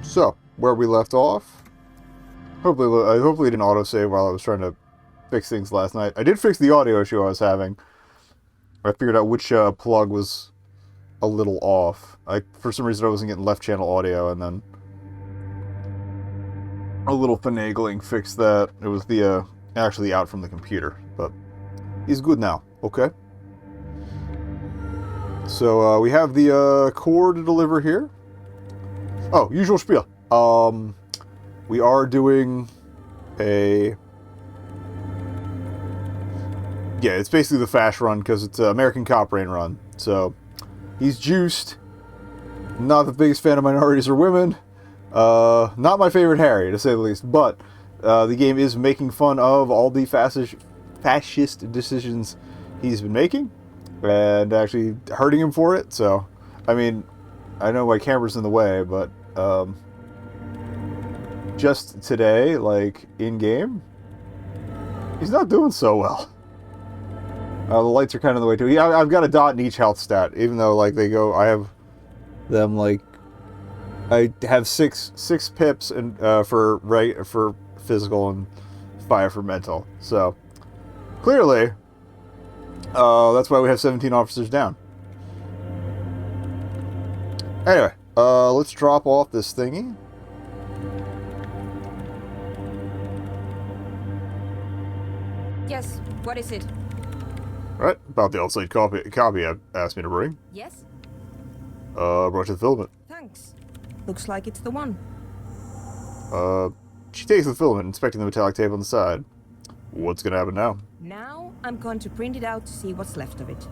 So, where we left off. Hopefully it didn't autosave while I was trying to fix things last night. I did fix the audio issue I was having. I figured out which plug was a little off. For some reason I wasn't getting left channel audio, and then a little finagling fixed that. It was the actually out from the computer, but he's good now. Okay. So we have the core to deliver here. Oh, usual spiel. We are doing a... Yeah, it's basically the fash run, because it's an American Cop Brain run. So, he's juiced. Not the biggest fan of minorities or women. Not my favorite Harry, to say the least. But, the game is making fun of all the fascist decisions he's been making. And actually hurting him for it. So, I mean, I know my camera's in the way, but... just today, like, in-game, he's not doing so well. The lights are kind of in the way, too. Yeah, I've got a dot in each health stat, even though, like, they go... I have them, like... I have six pips and for physical and 5 for mental. So, clearly, that's why we have 17 officers down. Anyway, let's drop off this thingy. Yes, what is it? Right, about the outside copy I asked me to bring. Yes? Brought you the filament. Thanks. Looks like it's the one. She takes the filament, inspecting the metallic tape on the side. What's gonna happen now? Now, I'm going to print it out to see what's left of it.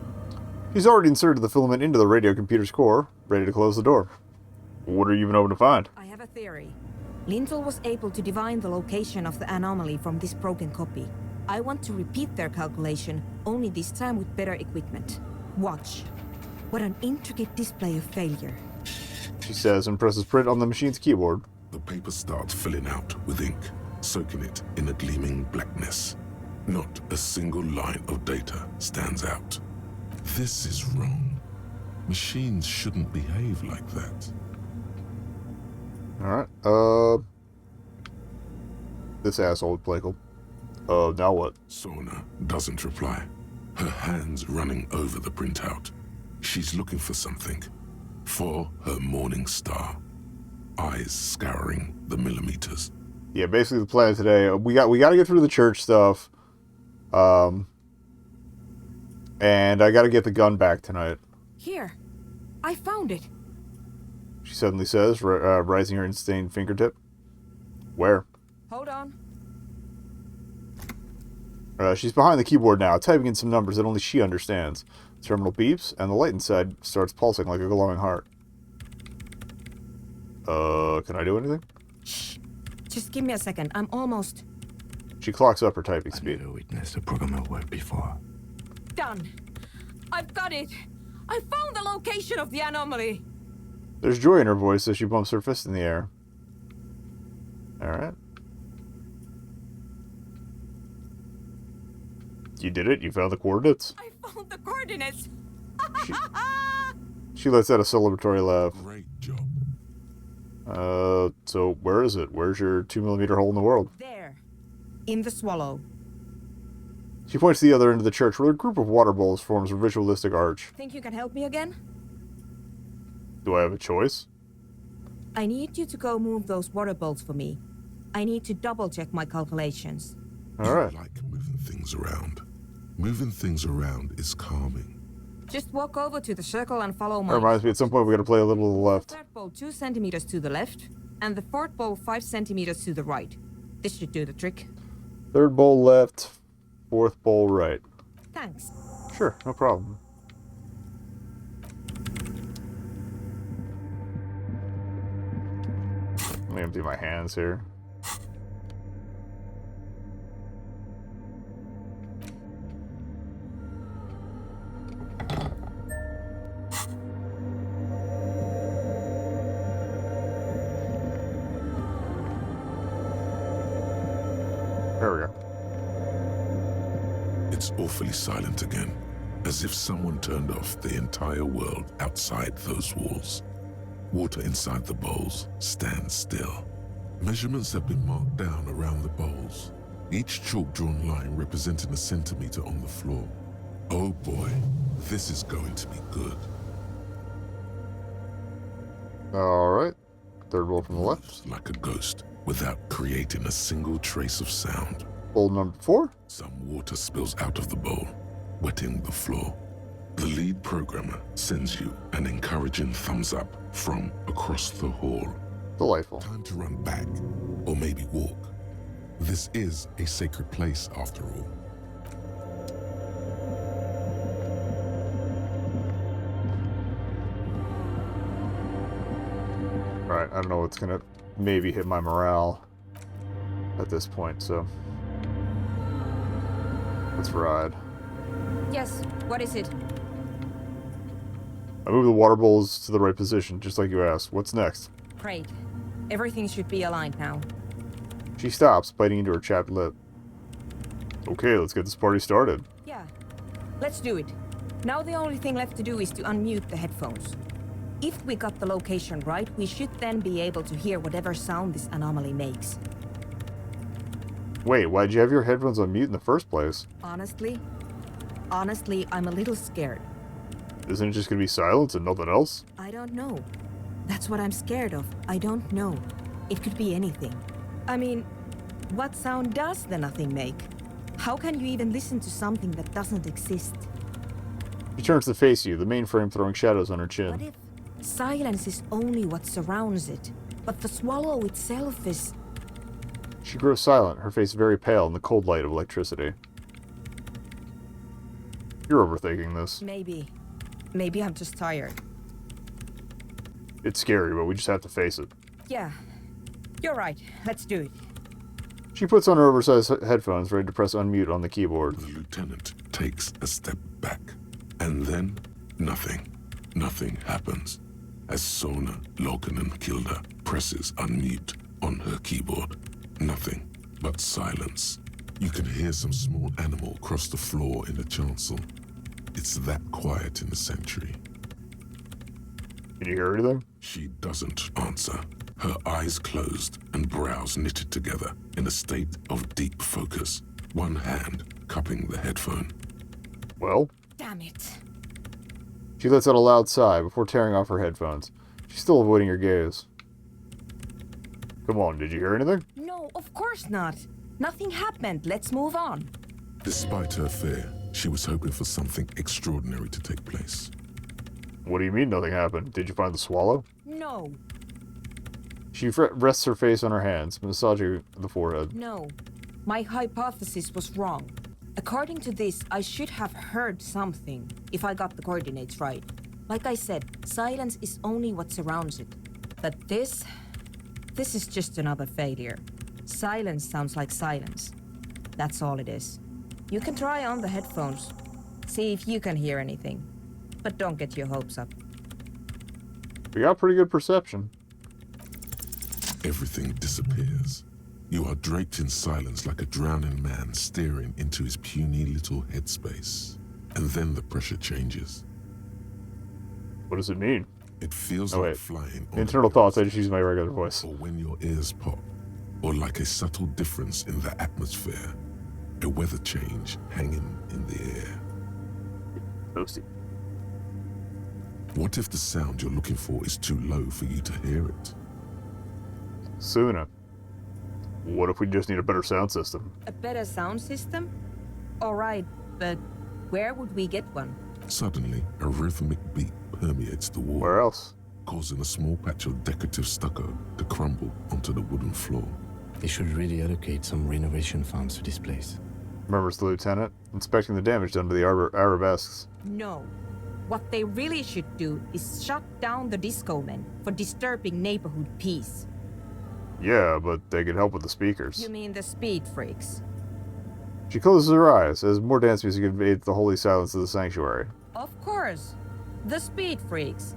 She's already inserted the filament into the radio computer's core, ready to close the door. What are you even hoping to find? I have a theory. Lintel was able to divine the location of the anomaly from this broken copy. I want to repeat their calculation, only this time with better equipment. Watch. What an intricate display of failure. She says and presses print on the machine's keyboard. The paper starts filling out with ink, soaking it in a gleaming blackness. Not a single line of data stands out. This is wrong. Machines shouldn't behave like that. Alright, this asshole with Plakel. Now what? Sorna doesn't reply. Her hands running over the printout. She's looking for something. For her morning star. Eyes scouring the millimeters. Yeah, basically the plan today. We got to get through the church stuff. And I got to get the gun back tonight. Here. I found it. She suddenly says, raising her instained fingertip. Where? Hold on. She's behind the keyboard now, typing in some numbers that only she understands. The terminal beeps, and the light inside starts pulsing like a glowing heart. Can I do anything? Shh. Just give me a second. I'm almost... She clocks up her typing speed. I've never witnessed a program at work before. Done. I've got it. I found the location of the anomaly. There's joy in her voice as she bumps her fist in the air. Alright. You did it. You found the coordinates. I found the coordinates. She lets out a celebratory laugh. Great job. So where is it? Where's your 2mm hole in the world? There. In the swallow. She points to the other end of the church, where a group of water bowls forms a ritualistic arch. Think you can help me again? Do I have a choice? I need you to go move those water bowls for me. I need to double-check my calculations. Alright. You like moving things around. Moving things around is calming. Just walk over to the circle and follow my... That reminds me, at some point we gotta play a little to the left. Third bowl 2 centimeters to the left, and the fourth bowl 5 centimeters to the right. This should do the trick. Third bowl left, fourth bowl right. Thanks. Sure, no problem. Let me empty my hands here. There we go. It's awfully silent again, as if someone turned off the entire world outside those walls. Water inside the bowls stands still. Measurements have been marked down around the bowls, each chalk-drawn line representing a centimeter on the floor. Oh boy, this is going to be good. Alright. Third bowl from the left. Moves like a ghost, without creating a single trace of sound. Bowl number 4. Some water spills out of the bowl, wetting the floor. The lead programmer sends you an encouraging thumbs up from across the hall. Delightful. Time to run back, or maybe walk. This is a sacred place after all. Alright, I don't know what's gonna maybe hit my morale at this point, so let's ride. Yes, what is it? I move the water bowls to the right position, just like you asked. What's next? Great. Everything should be aligned now. She stops, biting into her chapped lip. Okay, let's get this party started. Yeah, let's do it. Now the only thing left to do is to unmute the headphones. If we got the location right, we should then be able to hear whatever sound this anomaly makes. Wait, why'd you have your headphones on mute in the first place? Honestly, I'm a little scared. Isn't it just gonna be silence and nothing else? I don't know. That's what I'm scared of. I don't know. It could be anything. I mean, what sound does the nothing make? How can you even listen to something that doesn't exist? She turns to face you, the mainframe throwing shadows on her What chin. if silence is only what surrounds it, but the swallow itself is... She grows silent, her face very pale in the cold light of electricity. You're overthinking this. Maybe I'm just tired. It's scary, but we just have to face it. Yeah, you're right. Let's do it. She puts on her oversized headphones, ready to press unmute on the keyboard. The lieutenant takes a step back, and then nothing. Nothing happens. As Sona Lokanen-Kilda presses unmute on her keyboard. Nothing but silence. You can hear some small animal cross the floor in the chancel. It's that quiet in the sanctuary. Can you hear anything? She doesn't answer. Her eyes closed and brows knitted together in a state of deep focus, one hand cupping the headphone. Well? Damn it. She lets out a loud sigh before tearing off her headphones. She's still avoiding your gaze. Come on, did you hear anything? No, of course not. Nothing happened. Let's move on. Despite her fear, she was hoping for something extraordinary to take place. What do you mean nothing happened? Did you find the swallow? No, She rests her face on her hands, massaging the forehead. no. My hypothesis was wrong. According to this, I should have heard something, if I got the coordinates right. Like I said, silence is only what surrounds it. But this is just another failure. Silence sounds like silence. That's all it is. You can try on the headphones. See if you can hear anything. But don't get your hopes up. We got pretty good perception. Everything disappears. You are draped in silence like a drowning man staring into his puny little headspace. And then the pressure changes. What does it mean? It feels Oh, like wait. flying on Internal the thoughts, I just use my regular voice. or when your ears pop, or like a subtle difference in the atmosphere, a weather change hanging in the air. Toasty. What if the sound you're looking for is too low for you to hear it? Suna. What if we just need a better sound system? A better sound system? Alright, but where would we get one? Suddenly, a rhythmic beat permeates the wall, Where else? causing a small patch of decorative stucco to crumble onto the wooden floor. They should really allocate some renovation funds to this place. Murmurs the lieutenant, inspecting the damage done to the arabesques. No. What they really should do is shut down the disco men for disturbing neighborhood peace. Yeah, but they could help with the speakers. You mean the speed freaks? She closes her eyes as more dance music invades the holy silence of the sanctuary. Of course. The speed freaks.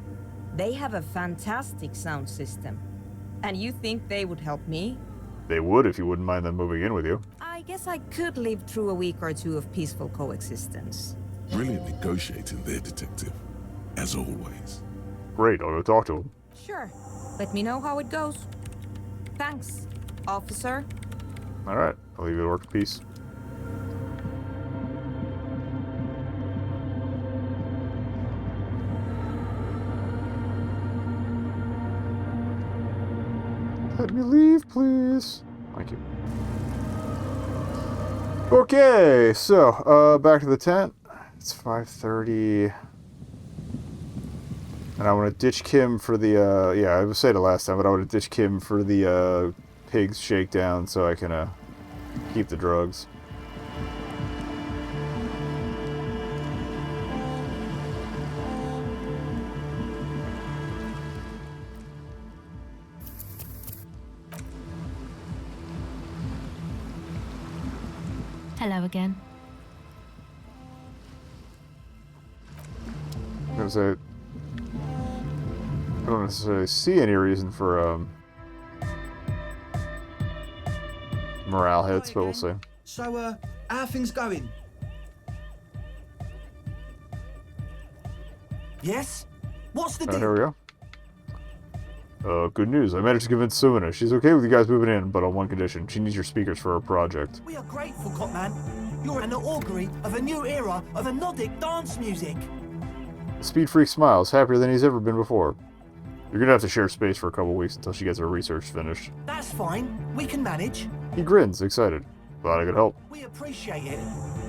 They have a fantastic sound system. And you think they would help me? They would if you wouldn't mind them moving in with you. I guess I could live through a week or two of peaceful coexistence. Brilliant negotiating there, detective. As always. Great, I'll go talk to him. Sure. Let me know how it goes. Thanks, officer. Alright, I'll leave you to work in peace. Let me leave, please. Thank you. Okay, so, back to the tent. It's 5:30. And I want to ditch Kim for the, yeah, I was saying it last time, but I want to ditch Kim for the, pigs shakedown so I can, keep the drugs. Hello again. I don't necessarily see any reason for, morale hits, but we'll see. So, how are things going? Yes? What's the deal? Here we go. Good news. I managed to convince Sumina. She's okay with you guys moving in, but on one condition. She needs your speakers for her project. We are grateful, Copman. You're an augury of a new era of Nordic dance music. The Speed Freak smiles, happier than he's ever been before. You're gonna have to share space for a couple weeks until she gets her research finished. That's fine. We can manage. He grins, excited. Glad I could help. We appreciate it.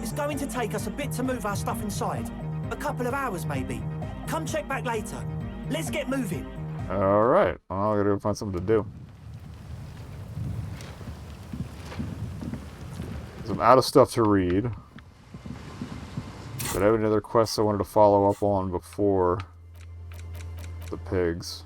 It's going to take us a bit to move our stuff inside. A couple of hours, maybe. Come check back later. Let's get moving. Alright, well, I gotta go find something to do. So I'm out of stuff to read. But I have any other quests I wanted to follow up on before the pigs.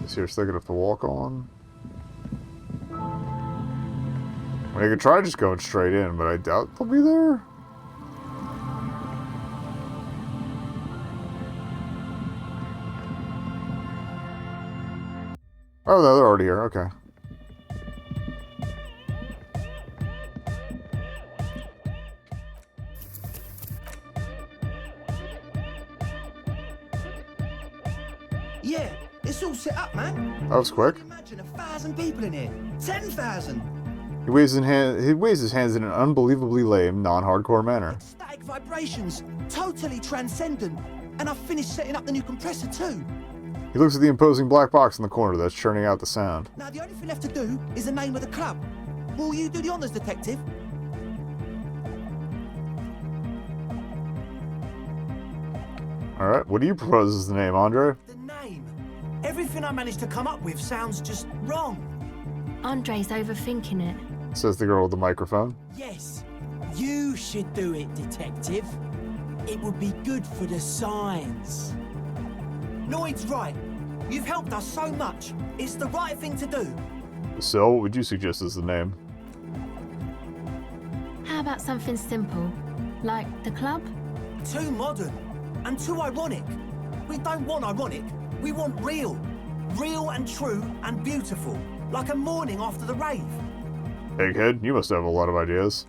Seriously, gonna have to walk on. I mean, I could try just going straight in, but I doubt they'll be there. Oh no, they're already here. Okay. Yeah, it's all set up, man. That was quick. Imagine 1,000 people in here. 10,000. He waves his hands in an unbelievably lame, non-hardcore manner. Static vibrations. Totally transcendent. And I've finished setting up the new compressor too. He looks at the imposing black box in the corner that's churning out the sound. Now the only thing left to do is the name of the club. Will you do the honors, detective? Alright, what do you propose as the name, Andre? The name. Everything I managed to come up with sounds just wrong. Andre's overthinking it. Says the girl with the microphone. Yes, you should do it, detective. It would be good for the signs. Lloyd's right. You've helped us so much. It's the right thing to do. So, what would you suggest as the name? How about something simple? Like the club? Too modern and too ironic. We don't want ironic. We want real. Real and true and beautiful. Like a morning after the rave. Egghead, you must have a lot of ideas.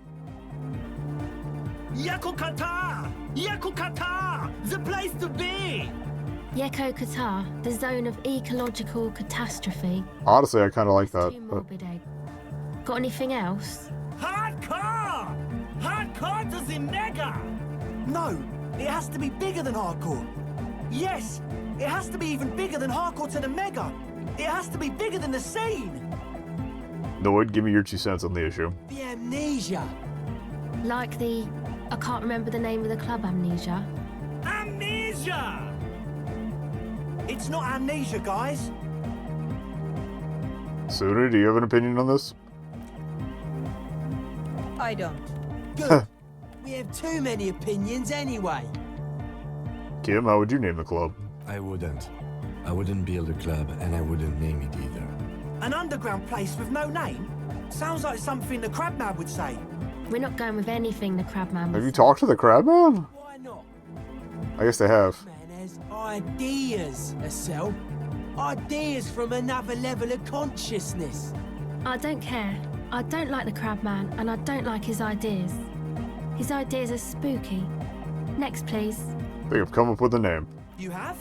Yakukata! Yakukata! The place to be! Yeko Qatar, the zone of ecological catastrophe. Honestly, I kind of like that. Too But morbid, Egg. Got anything else? Hardcore! Hardcore to the mega! No, it has to be bigger than hardcore. Yes, it has to be even bigger than hardcore to the mega. It has to be bigger than the scene. Noid, give me your 2 cents on the issue. The amnesia. Like the... I can't remember the name of the club, Amnesia. Amnesia! It's not amnesia, guys. Suna, do you have an opinion on this? I don't. Good. We have too many opinions anyway. Kim, how would you name the club? I wouldn't. I wouldn't build a club, and I wouldn't name it either. An underground place with no name? Sounds like something the Crabman would say. We're not going with anything the Crabman Have would you say. talked to the Crabman? Why not? I guess they have. Man has ideas, Estelle. Ideas from another level of consciousness. I don't care. I don't like the Crabman, and I don't like his ideas. His ideas are spooky. Next, please. I think I've come up with a name. You have?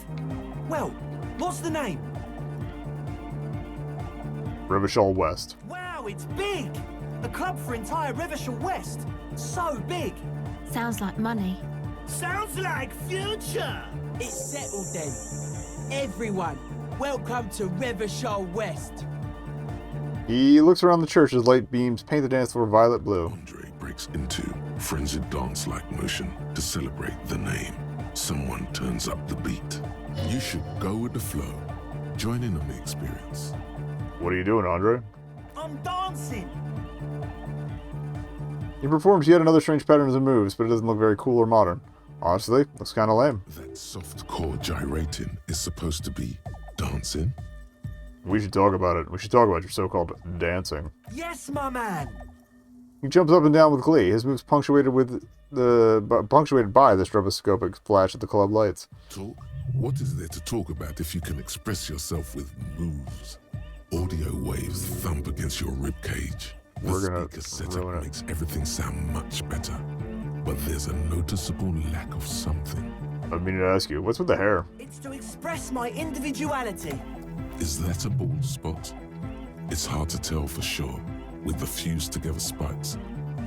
Well, what's the name? Rivishall West. Wow, it's big! A club for entire Rivershire West. So big. Sounds like money. Sounds like future! It's settled then. Everyone, welcome to Rivershire West. He looks around the church as light beams paint the dance floor violet blue. Andre breaks into frenzied dance-like motion to celebrate the name. Someone turns up the beat. You should go with the flow. Join in on the experience. What are you doing, Andre? I'm dancing! He performs yet another strange pattern of moves, but it doesn't look very cool or modern. Honestly, looks kind of lame. That soft core gyrating is supposed to be dancing. We should talk about it. We should talk about your so-called dancing. Yes, my man! He jumps up and down with glee, his moves punctuated by the stroboscopic flash of the club lights. Talk? What is there to talk about if you can express yourself with moves? Audio waves thump against your ribcage. The We're gonna speaker setup ruin it. makes everything sound much better. But there's a noticeable lack of something. I mean to ask you, what's with the hair? It's to express my individuality. Is that a bald spot? It's hard to tell for sure with the fused together spikes,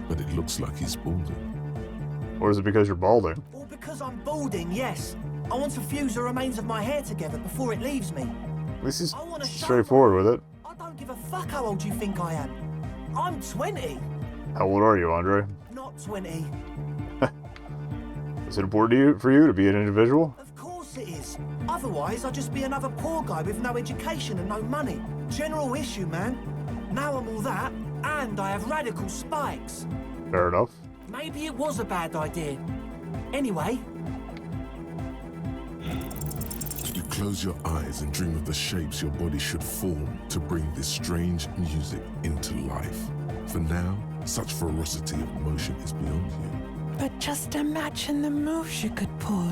but it looks like he's balding. Or is it because you're balding? Or because I'm balding, yes. I want to fuse the remains of my hair together before it leaves me. At least he's I want to show straightforward with it. I don't give a fuck how old you think I am. I'm 20. How old are you, Andre? Not 20. Is it important for you to be an individual? Of course it is. Otherwise, I'd just be another poor guy with no education and no money. General issue, man. Now I'm all that, and I have radical spikes. Fair enough. Maybe it was a bad idea. Anyway, You close your eyes and dream of the shapes your body should form to bring this strange music into life. For now, such ferocity of motion is beyond you. But just imagine the moves you could pull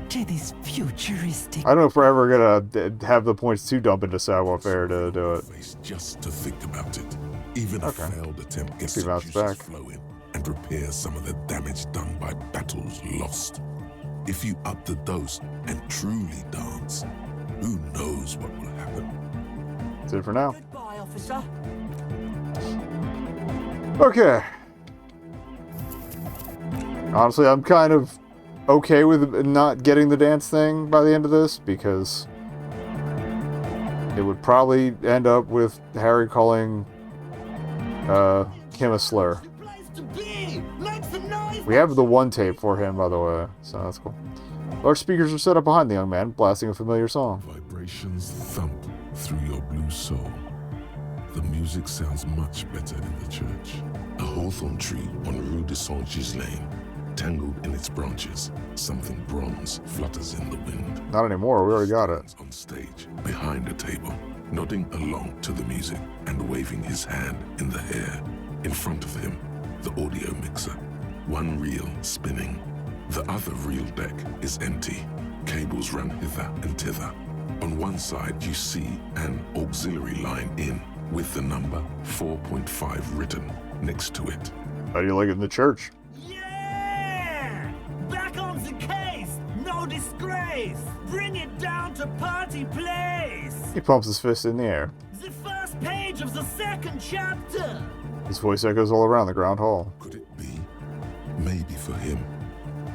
to this futuristic. I don't know if we're ever gonna have the points to dump into savoir-faire to do it. Face just to think about it. Even a Okay. failed attempt gets He the bounced juices back. flowing and repairs some of the damage done by battles lost. If you up the dose and truly dance, who knows what will happen? That's it for now. goodbye, officer. Okay. Honestly, I'm kind of okay with not getting the dance thing by the end of this, because it would probably end up with Harry calling him a slur. Place to be. Make some noise. We have the one tape for him, by the way, so that's cool. Large speakers are set up behind the young man, blasting a familiar song. Vibrations thump through your blue soul. The music sounds much better in the church. A hawthorn tree on Rue de Saint-Gislain, tangled in its branches, something bronze flutters in the wind. Not anymore, we already got it. On stage, behind a table, nodding along to the music and waving his hand in the air. In front of him, the audio mixer. One reel spinning. The other reel deck is empty. Cables run hither and thither. On one side, you see an auxiliary line in with the number 4.5 written next to it. How do you like it in the church? Yeah! Back on the case. No disgrace. Bring it down to party place. He pumps his fist in the air. The first page of the second chapter. His voice echoes all around the ground hall. Could it be? Maybe for him,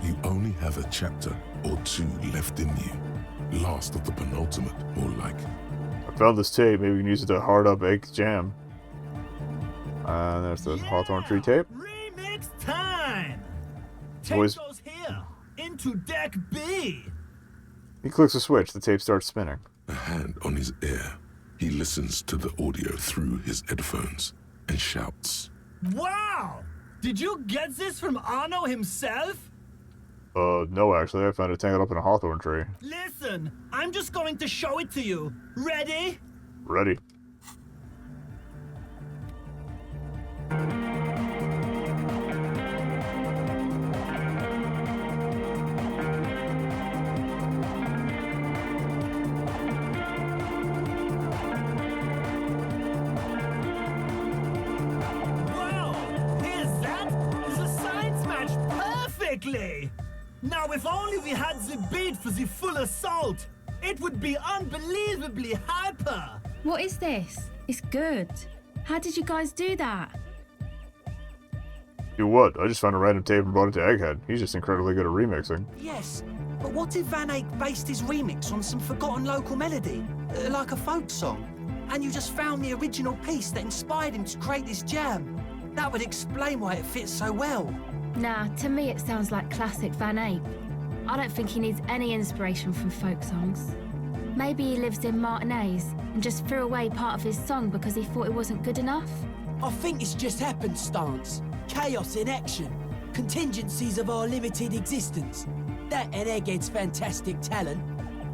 you only have a chapter or two left in you. Last of the penultimate, more like. I found this tape, maybe we can use it to hard up Egg Jam. And there's the Hawthorne Tree tape. Remix time. Tape Boys- goes here. Into deck B. He clicks a switch, the tape starts spinning. A hand on his ear. He listens to the audio through his headphones and shouts. Wow! Did you get this from Arno himself? No, actually, I found it tangled up in a hawthorn tree. Listen, I'm just going to show it to you. Ready? Ready. Now, if only we had the bait for the full assault, it would be unbelievably hyper. What is this? It's good. How did you guys do that? Do what? I just found a random tape and brought it to Egghead. He's just incredibly good at remixing. Yes, but what if Van Eyck based his remix on some forgotten local melody, like a folk song, and you just found the original piece that inspired him to create this jam? That would explain why it fits so well. Nah, to me it sounds like classic Van Eyck. I don't think he needs any inspiration from folk songs. Maybe he lives in Martinez and just threw away part of his song because he thought it wasn't good enough. I think it's just happenstance. Chaos in action. Contingencies of our limited existence. That and Egghead's fantastic talent.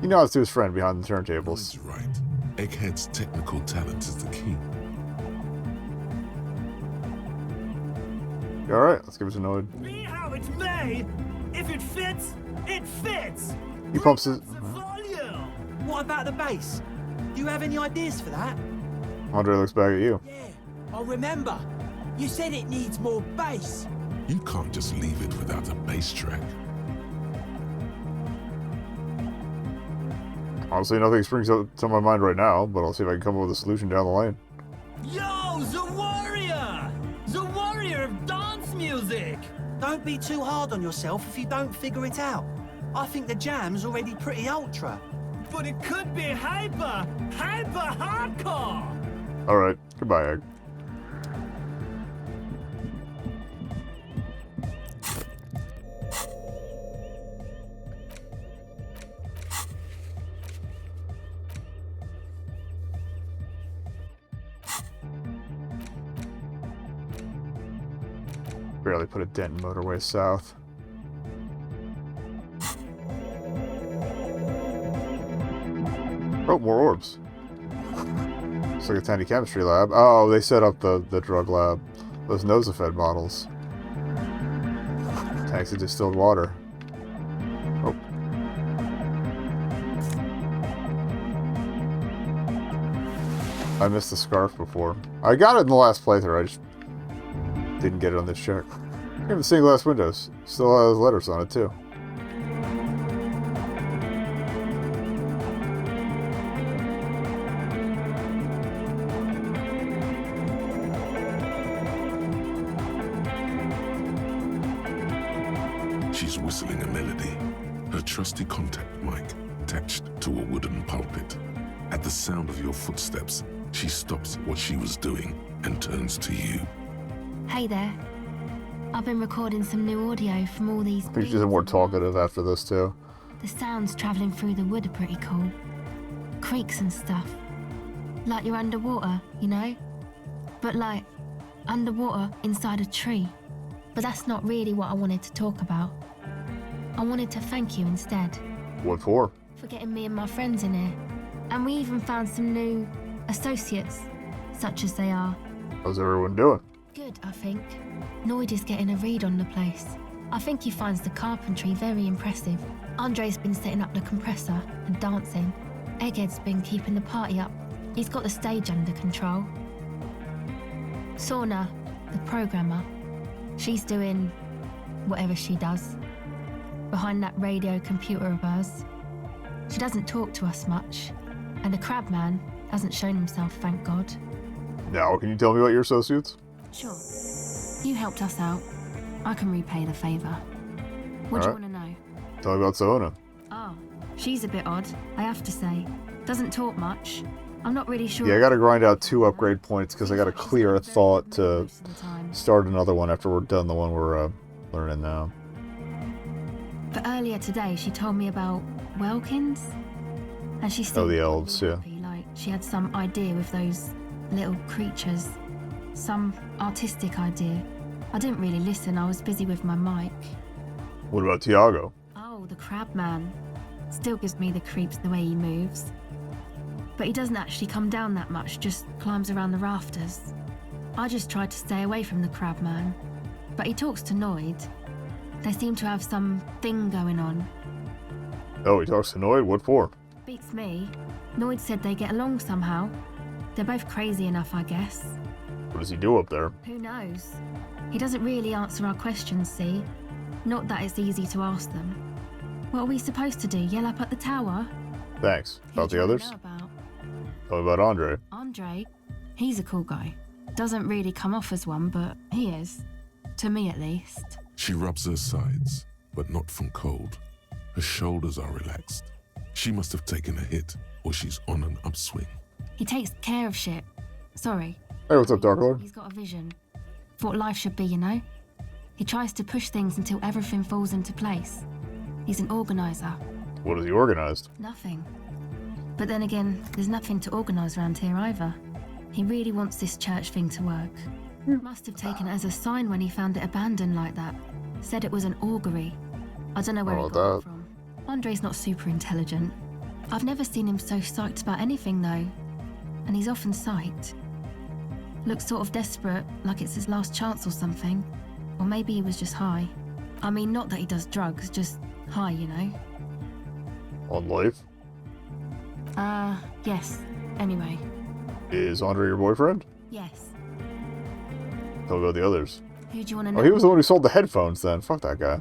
He nods to his friend behind the turntables. That's right. Egghead's technical talent is the key. Alright, let's give it a nod. Be how it may, if it fits, it fits. He pumps his... Volume. What about the bass? Do you have any ideas for that? Andre looks back at you. Yeah, I remember. You said it needs more bass. You can't just leave it without a bass track. Honestly, nothing springs up to my mind right now, but I'll see if I can come up with a solution down the lane. Yo, the warrior! The warrior of dance music! Don't be too hard on yourself if you don't figure it out. I think the jam's already pretty ultra. But it could be hyper hardcore! Alright, goodbye, Egg. Barely put a dent in motorway south. Oh, more orbs. It's like a tiny chemistry lab. Oh, they set up the drug lab. Those Nosafed models. Tanks of distilled water. Oh. I missed the scarf before. I got it in the last playthrough, I just didn't get it on this check. Even the stained glass windows still has letters on it too. She's whistling a melody. Her trusty contact mic attached to a wooden pulpit. At the sound of your footsteps, she stops what she was doing and turns to you. Hey there. I've been recording some new audio from all these... I think she's more talkative after this too. The sounds travelling through the wood are pretty cool. Creaks and stuff. Like you're underwater, you know? But like, underwater inside a tree. But that's not really what I wanted to talk about. I wanted to thank you instead. What for? For getting me and my friends in here. And we even found some new associates, such as they are. How's everyone doing? Good, I think. Noid is getting a read on the place. I think he finds the carpentry very impressive. Andre's been setting up the compressor and dancing. Egghead's been keeping the party up. He's got the stage under control. Sorna, the programmer, she's doing whatever she does. Behind that radio computer of hers. She doesn't talk to us much. And the crabman hasn't shown himself, thank God. Now, can you tell me about your associates? Sure. You helped us out. I can repay the favour. What do you want to know? Tell me about Soona. Oh, she's a bit odd, I have to say. Doesn't talk much. I'm not really sure. Yeah, I gotta grind out 2 upgrade points because I gotta clear a thought to start another one after we're done the one we're learning now. But earlier today, she told me about Welkins. And she seemed the elves, yeah. happy, like she had some idea with those little creatures. Some artistic idea. I didn't really listen, I was busy with my mic. What about Tiago? Oh, the crab man. Still gives me the creeps the way he moves. But he doesn't actually come down that much, just climbs around the rafters. I just tried to stay away from the crab man. But he talks to Noid. They seem to have some thing going on. Oh, he talks to Noid? What for? Beats me. Noid said they get along somehow. They're both crazy enough, I guess. What does he do up there? Who knows? He doesn't really answer our questions, see? Not that it's easy to ask them. What are we supposed to do, yell up at the tower? Thanks. Who About do the you wanna others? know about? Tell me about Andre. Andre? He's a cool guy. Doesn't really come off as one, but he is. To me, at least. She rubs her sides, but not from cold. Her shoulders are relaxed. She must have taken a hit, or she's on an upswing. He takes care of shit. Sorry. Hey, what's up, Dark Lord? He's got a vision. For what life should be, you know? He tries to push things until everything falls into place. He's an organizer. What has he organized? Nothing. But then again, there's nothing to organise around here either. He really wants this church thing to work. Must have taken it as a sign when he found it abandoned like that. Said it was an augury. I don't know where he Oh, got that. it from. Andre's not super intelligent. I've never seen him so psyched about anything though. And he's often psyched. Looks sort of desperate, like it's his last chance or something. Or maybe he was just high. I mean, not that he does drugs, just high, you know? On life? Yes. Anyway. Is Andre your boyfriend? Yes. Tell me about the others. Who do you want to know? Oh, he was the one who sold the headphones then. Fuck that guy.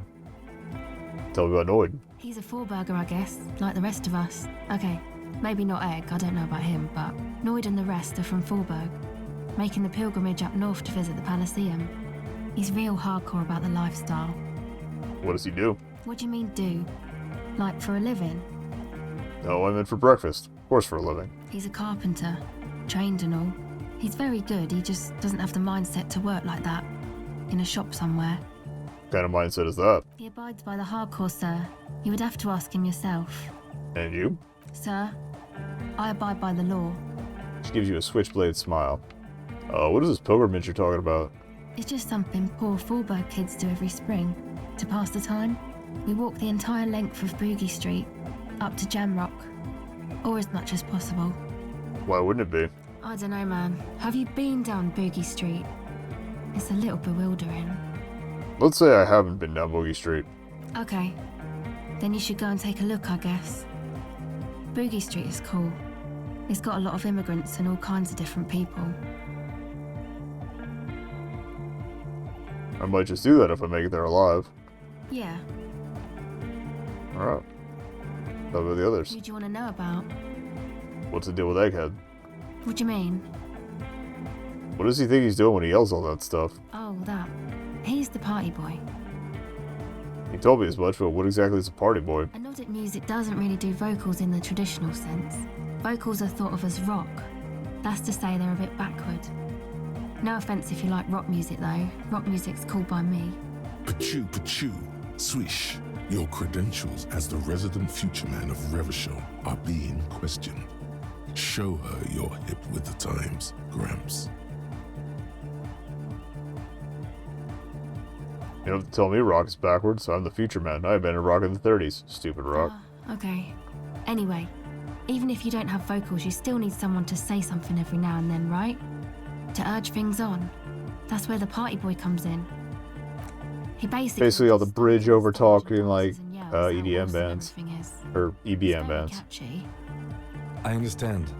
Tell me about Noid. He's a four-burger, I guess, like the rest of us. Okay, maybe not Egg, I don't know about him, but Noid and the rest are from Forberg, making the pilgrimage up north to visit the Palaceum. He's real hardcore about the lifestyle. What does he do? What do you mean, do? Like, for a living? No, I meant for breakfast. Of course, for a living. He's a carpenter, trained and all. He's very good, he just doesn't have the mindset to work like that. In a shop somewhere. What kind of mindset is that? He abides by the hardcore, sir. You would have to ask him yourself. And you? Sir, I abide by the law. She gives you a switchblade smile. What is this pilgrimage you're talking about? It's just something poor Forberg kids do every spring. To pass the time, we walk the entire length of Boogie Street, up to Jamrock. Or as much as possible. Why wouldn't it be? I don't know, man. Have you been down Boogie Street? It's a little bewildering. Let's say I haven't been down Boogie Street. Okay. Then you should go and take a look, I guess. Boogie Street is cool. It's got a lot of immigrants and all kinds of different people. I might just do that if I make it there alive. Yeah. Alright. Tell me about the others. Who do you want to know about? What's the deal with Egghead? What do you mean? What does he think he's doing when he yells all that stuff? Oh, that. He's the party boy. He told me as much, but what exactly is a party boy? And Nordic music doesn't really do vocals in the traditional sense. Vocals are thought of as rock. That's to say they're a bit backward. No offense if you like rock music though. Rock music's cool by me. Pachoo, pachoo, swish. Your credentials as the resident future man of Revachol are being questioned. Show her you're hip with the times, Gramps. You don't have to tell me rock is backwards. I'm the future man. I invented rock in the 30s. Stupid rock. Okay. Anyway, even if you don't have vocals, you still need someone to say something every now and then, right? To urge things on. That's where the party boy comes in. He Basically all the bridge over talking like EDM bands. Or It's EBM very bands. catchy. I understand.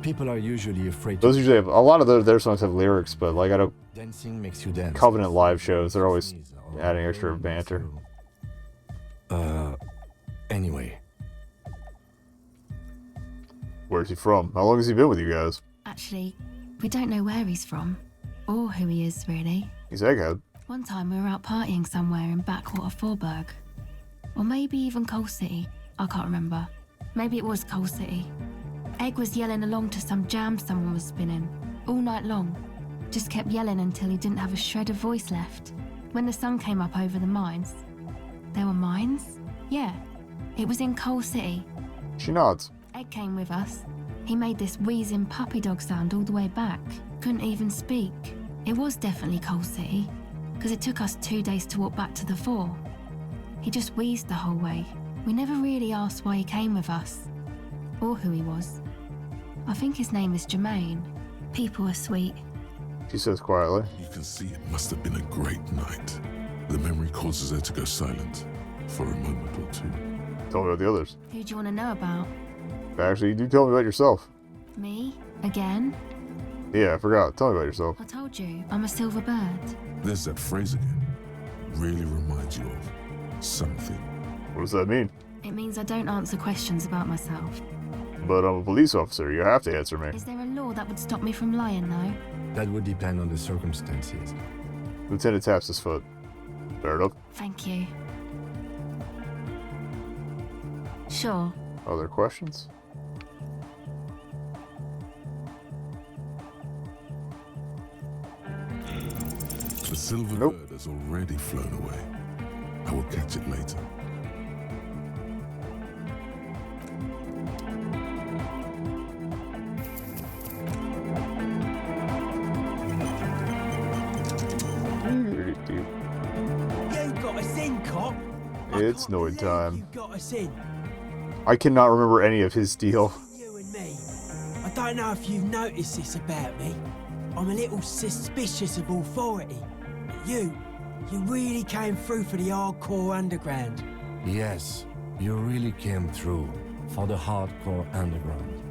People are usually afraid Those to... usually have, a lot of their songs have lyrics, but like I don't, Dancing makes you dance. Covenant live shows, they're always adding extra banter. Anyway. Where's he from? How long has he been with you guys? Actually, we don't know where he's from. Or who he is, really. He's Egghead. One time we were out partying somewhere in backwater Forberg. Or maybe even Coal City. I can't remember. Maybe it was Coal City. Egg was yelling along to some jam someone was spinning. All night long. Just kept yelling until he didn't have a shred of voice left. When the sun came up over the mines. There were mines? Yeah. It was in Coal City. She nods. Egg came with us. He made this wheezing puppy dog sound all the way back. Couldn't even speak. It was definitely Coal City, because it took us 2 days to walk back to the fort. He just wheezed the whole way. We never really asked why he came with us, or who he was. I think his name is Jermaine. People are sweet. She says quietly. You can see it must have been a great night. The memory causes her to go silent for a moment or two. Tell me about the others. Who do you want to know about? Actually, you do tell me about yourself. Me? Again? Yeah, I forgot. Tell me about yourself. I told you, I'm a silver bird. There's that phrase again. Really reminds you of something. What does that mean? It means I don't answer questions about myself. But I'm a police officer. You have to answer me. Is there a law that would stop me from lying, though? That would depend on the circumstances. Lieutenant taps his foot. Fair enough. Thank you. Sure. Other questions? The silver Nope. bird has already flown away. I will catch it later. You got us in, cop. It's Noid time. You got us in. I cannot remember any of his deal. You and me. I don't know if you've noticed this about me. I'm a little suspicious of authority. But you really came through for the hardcore underground. Yes, you really came through for the hardcore underground.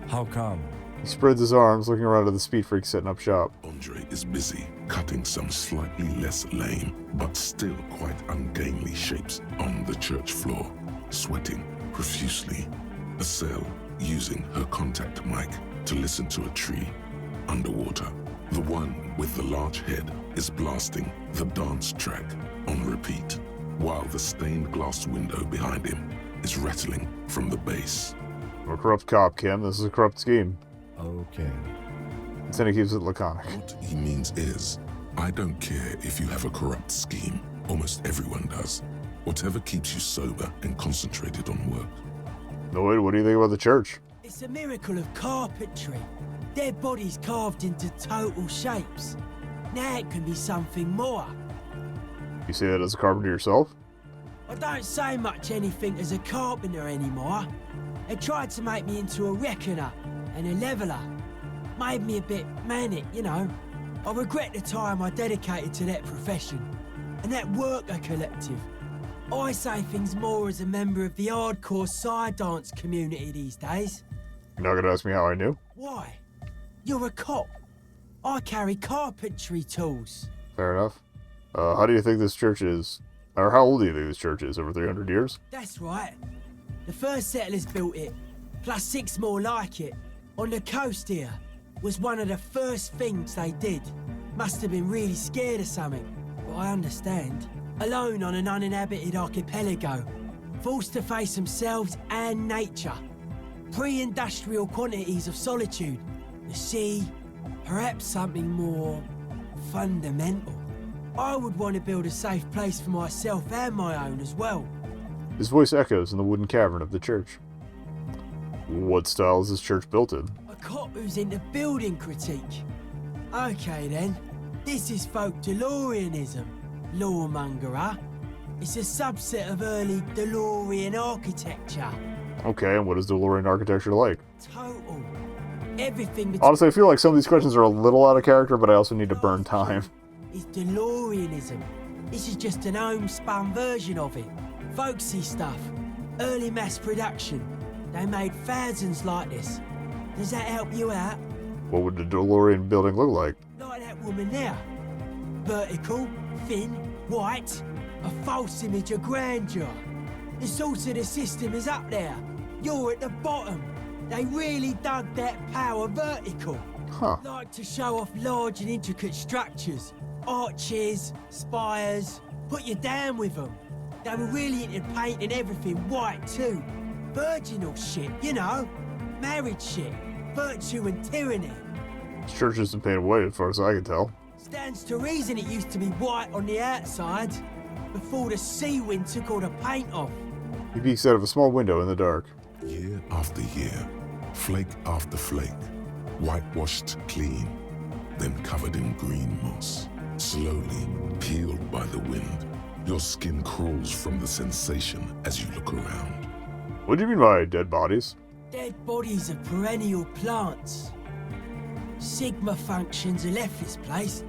How come? He spreads his arms, looking around at the speed freak setting up shop. Andre is busy cutting some slightly less lame, but still quite ungainly shapes on the church floor, sweating profusely. Estelle using her contact mic to listen to a tree underwater. The one with the large head is blasting the dance track on repeat, while the stained glass window behind him is rattling from the bass. I'm a corrupt cop, Kim. This is a corrupt scheme. Okay. Lieutenant keeps it laconic. What he means is, I don't care if you have a corrupt scheme. Almost everyone does. Whatever keeps you sober and concentrated on work. Noid, what do you think about the church? It's a miracle of carpentry. Dead bodies carved into total shapes. Now it can be something more. You say that as a carpenter yourself? I don't say much anything as a carpenter anymore. They tried to make me into a reckoner and a leveler. Made me a bit manic, you know. I regret the time I dedicated to that profession and that worker collective. I say things more as a member of the hardcore side dance community these days. You're not gonna ask me how I knew? Why? You're a cop. I carry carpentry tools. Fair enough. How do you think this church is? Or how old do you think this church is? Over 300 years? That's right. The first settlers built it, plus 6 more like it, on the coast here. Was one of the first things they did. Must have been really scared of something, but I understand. Alone on an uninhabited archipelago, forced to face themselves and nature. Pre-industrial quantities of solitude, the sea, perhaps something more fundamental. I would want to build a safe place for myself and my own as well. His voice echoes in the wooden cavern of the church. What style is this church built in? A cop who's into building critique. Okay then, this is folk DeLoreanism. Lawmongerer. It's a subset of early DeLorean architecture. Okay, and what is DeLorean architecture like? Total. Everything between Honestly, I feel like some of these questions are a little out of character, but I also need to burn time. is DeLoreanism. This is just an homespun version of it. Folksy stuff. Early mass production. They made thousands like this. Does that help you out? What would the DeLorean building look like? Like that woman there. Vertical, thin, white. A false image of grandeur. The source of the system is up there. You're at the bottom. They really dug that power vertical. Huh. Like to show off large and intricate structures. Arches, spires. Put you down with them. They were really into painting everything white too. Virginal shit, you know. Marriage shit. Virtue and tyranny. This church isn't painted white as far as I can tell. Stands to reason it used to be white on the outside before the sea wind took all the paint off. He peeks out of a small window in the dark. Year after year, flake after flake, whitewashed clean, then covered in green moss, slowly peeled by the wind. Your skin crawls from the sensation as you look around. What do you mean by dead bodies? Dead bodies of perennial plants. Sigma functions have left this place.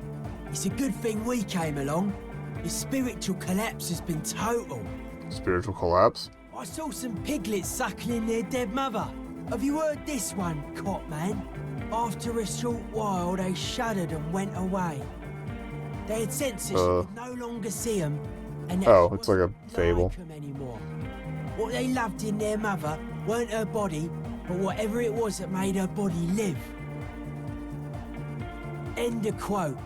It's a good thing we came along. The spiritual collapse has been total. Spiritual collapse? I saw some piglets suckling their dead mother. Have you heard this one, Cop Man? After a short while, they shuddered and went away. They had sensed that she could no longer see them, and that Oh, she it's like a wasn't fable. like 'em anymore. What they loved in their mother weren't her body, but whatever it was that made her body live. End of quote.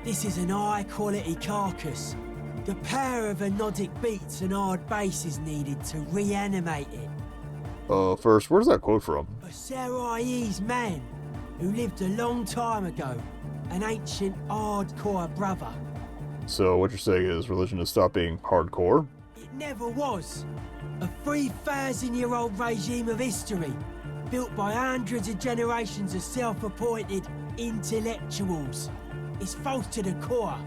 This is an high-quality carcass. The power of anodic beats and hard bass is needed to reanimate it. First, where's that quote from? A Sarais man who lived a long time ago, an ancient hardcore brother. So what you're saying is religion has stopped being hardcore? It never was. A 3,000-year-old regime of history, built by hundreds of generations of self-appointed intellectuals. It's false to the core.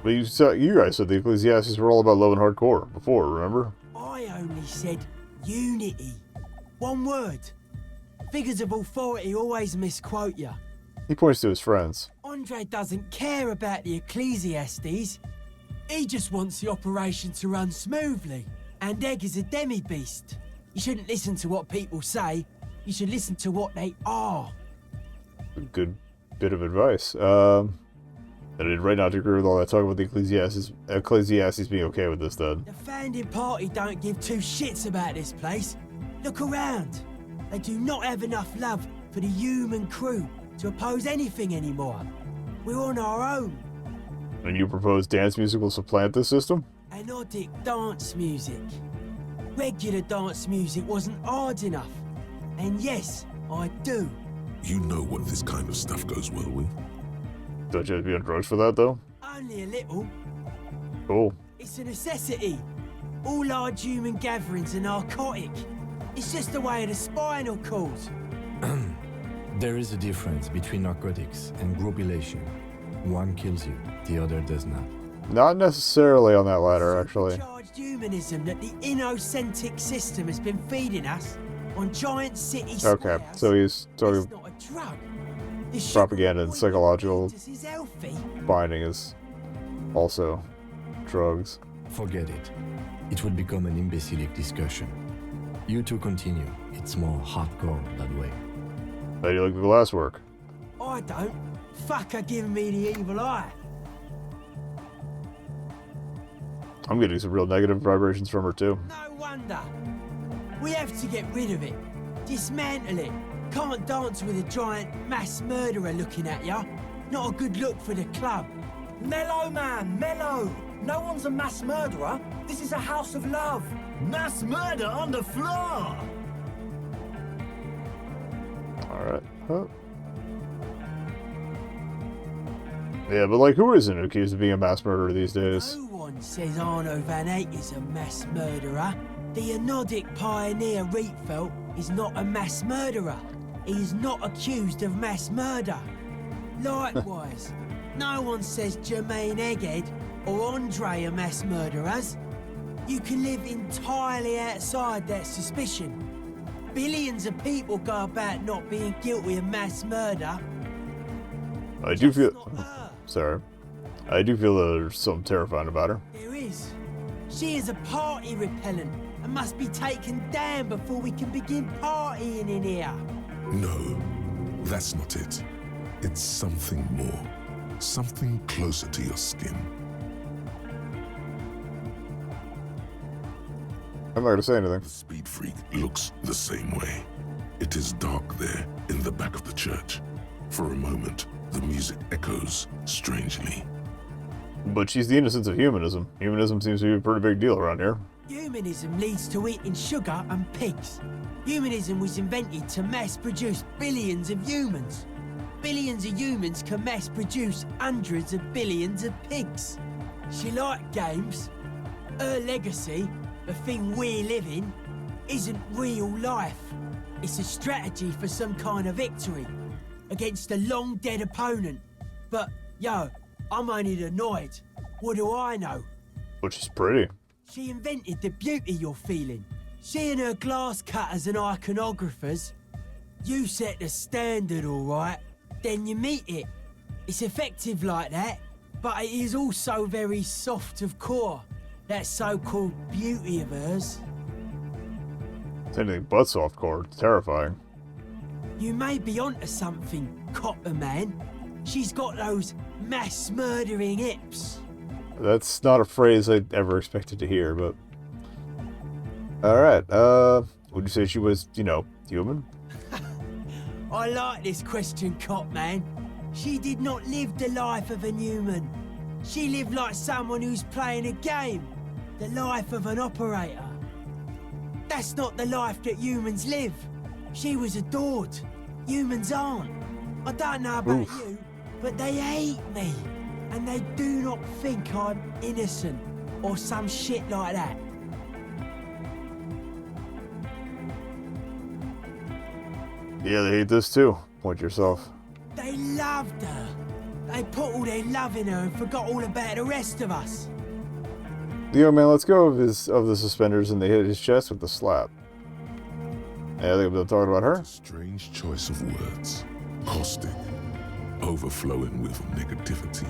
But you guys said the Ecclesiastes were all about love and hardcore before, remember? I only said unity. One word. Figures of authority always misquote you. He points to his friends. Andre doesn't care about the Ecclesiastes. He just wants the operation to run smoothly. And Egg is a demi-beast. You shouldn't listen to what people say. You should listen to what they are. A good bit of advice. I did right not to agree with all that talk about the Ecclesiastes being okay with this then. The founding party don't give two shits about this place. Look around. They do not have enough love for the human crew to oppose anything anymore. We're on our own. And you propose dance music will supplant this system? Anodic dance music. Regular dance music wasn't hard enough. And yes, I do. You know what this kind of stuff goes well with. Don't you have to be on drugs for that, though? Only a little. Cool. It's a necessity. All large human gatherings are narcotic. It's just the way of the spinal cord. There is a difference between narcotics and gropulation. One kills you, the other does not. Not necessarily on that ladder, actually. Charged humanism that the innocentic system has been feeding us on giant city squares. Okay, so he's talking It's not a drug. The propaganda and sugar psychological fetus is healthy. binding is also drugs. Forget it. It will become an imbecilic discussion. You two continue. It's more hardcore that way. How do you like the glass work? I don't. Fucker giving me the evil eye. I'm getting some real negative vibrations from her, too. No wonder. We have to get rid of it. Dismantle it. Can't dance with a giant mass murderer looking at ya. Not a good look for the club. Mellow, man, mellow. No one's a mass murderer. This is a house of love. Mass murder on the floor. Alright. Huh. Yeah, but like, who isn't accused of being a mass murderer these days? No one says Arno van Eyck is a mass murderer. The anodic pioneer Rietveld is not a mass murderer. He is not accused of mass murder. Likewise, no one says Jermaine Egghead or Andre are mass murderers. You can live entirely outside that suspicion. Billions of people go about not being guilty of mass murder. I do feel... Not her. Sorry. I do feel there's something terrifying about her. There is. She is a party repellent and must be taken down before we can begin partying in here. No, that's not it. It's something more. Something closer to your skin. I'm not gonna say anything. The Speed Freak looks the same way. It is dark there in the back of the church. For a moment, the music echoes strangely. But she's the innocence of humanism. Humanism seems to be a pretty big deal around here. Humanism leads to eating sugar and pigs. Humanism was invented to mass-produce billions of humans. Billions of humans can mass-produce hundreds of billions of pigs. She liked games. Her legacy, the thing we live in, isn't real life. It's a strategy for some kind of victory against a long-dead opponent. But, yo, I'm only annoyed. What do I know? Which is pretty. She invented the beauty you're feeling. She and her glass cutters and iconographers. You set the standard, all right. Then you meet it. It's effective like that, but it is also very soft of core. That so-called beauty of hers. It's anything but softcore. It's terrifying. You may be onto something, Copper Man. She's got those mass-murdering hips. That's not a phrase I ever expected to hear, but... Alright, would you say she was, you know, human? I like this question, Cop Man. She did not live the life of a human. She lived like someone who's playing a game. The life of an operator. That's not the life that humans live. She was adored. Humans aren't. I don't know about you, but they hate me. And they do not think I'm innocent or some shit like that. Yeah, they hate this too. Point yourself. They loved her. They put all their love in her and forgot all about the rest of us. The young man lets go of the suspenders and they hit his chest with a slap. Yeah, I think I'm talking about her. Strange choice of words. Caustic. Overflowing with negativity.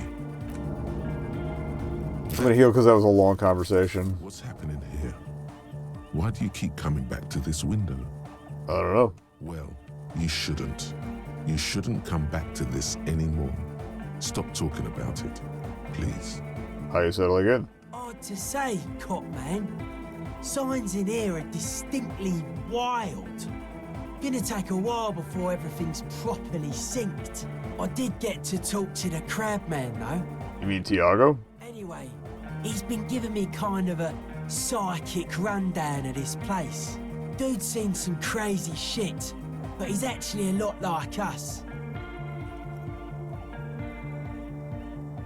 I'm gonna heal because that was a long conversation. What's happening here? Why do you keep coming back to this window? I don't know. Well, you shouldn't. You shouldn't come back to this anymore. Stop talking about it, please. How you settle again? Hard to say, Cop Man. Signs in here are distinctly wild. Gonna take a while before everything's properly synced. I did get to talk to the crab man, though. You mean Tiago? Anyway, he's been giving me kind of a psychic rundown of this place. Dude's seen some crazy shit, but he's actually a lot like us.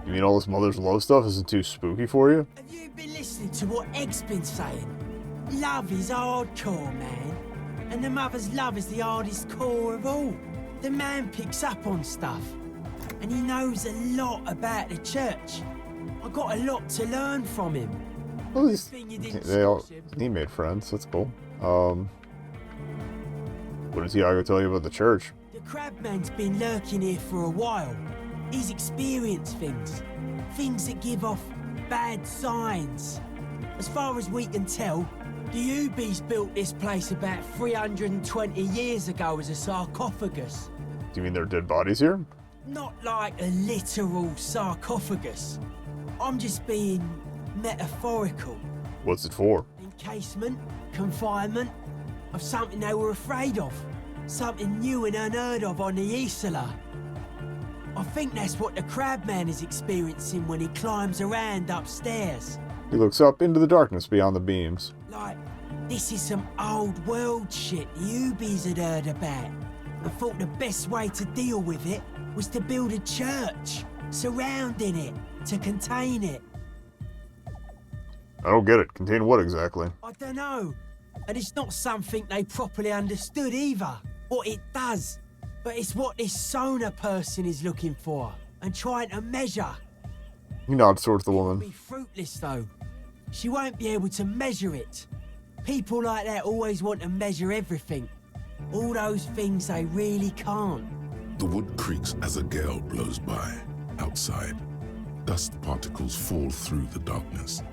You mean all this mother's love stuff isn't too spooky for you? Have you been listening to what Egg's been saying? Love is hardcore, man. And the mother's love is the hardest core of all. The man picks up on stuff. And he knows a lot about the church. I got a lot to learn from him. Well, at least Thing you didn't he see. made friends. That's cool. What did Tiago tell you about the church? The crabman's been lurking here for a while. He's experienced things. Things that give off bad signs. As far as we can tell, the Ubies built this place about 320 years ago as a sarcophagus. Do you mean there are dead bodies here? Not like a literal sarcophagus. I'm just being metaphorical. What's it for? Encasement, confinement, of something they were afraid of. Something new and unheard of on the Isla. I think that's what the crabman is experiencing when he climbs around upstairs. He looks up into the darkness beyond the beams. Like, this is some old world shit the Ubies had heard about. I thought the best way to deal with it was to build a church, surrounding it, to contain it. I don't get it. Contain what exactly? I don't know. And it's not something they properly understood either, what it does. But it's what this Sona person is looking for, and trying to measure. He nods towards the It'll woman. be fruitless though. She won't be able to measure it. People like that always want to measure everything. All those things they really can't. The wood creaks as a gale blows by. Outside, dust particles fall through the darkness,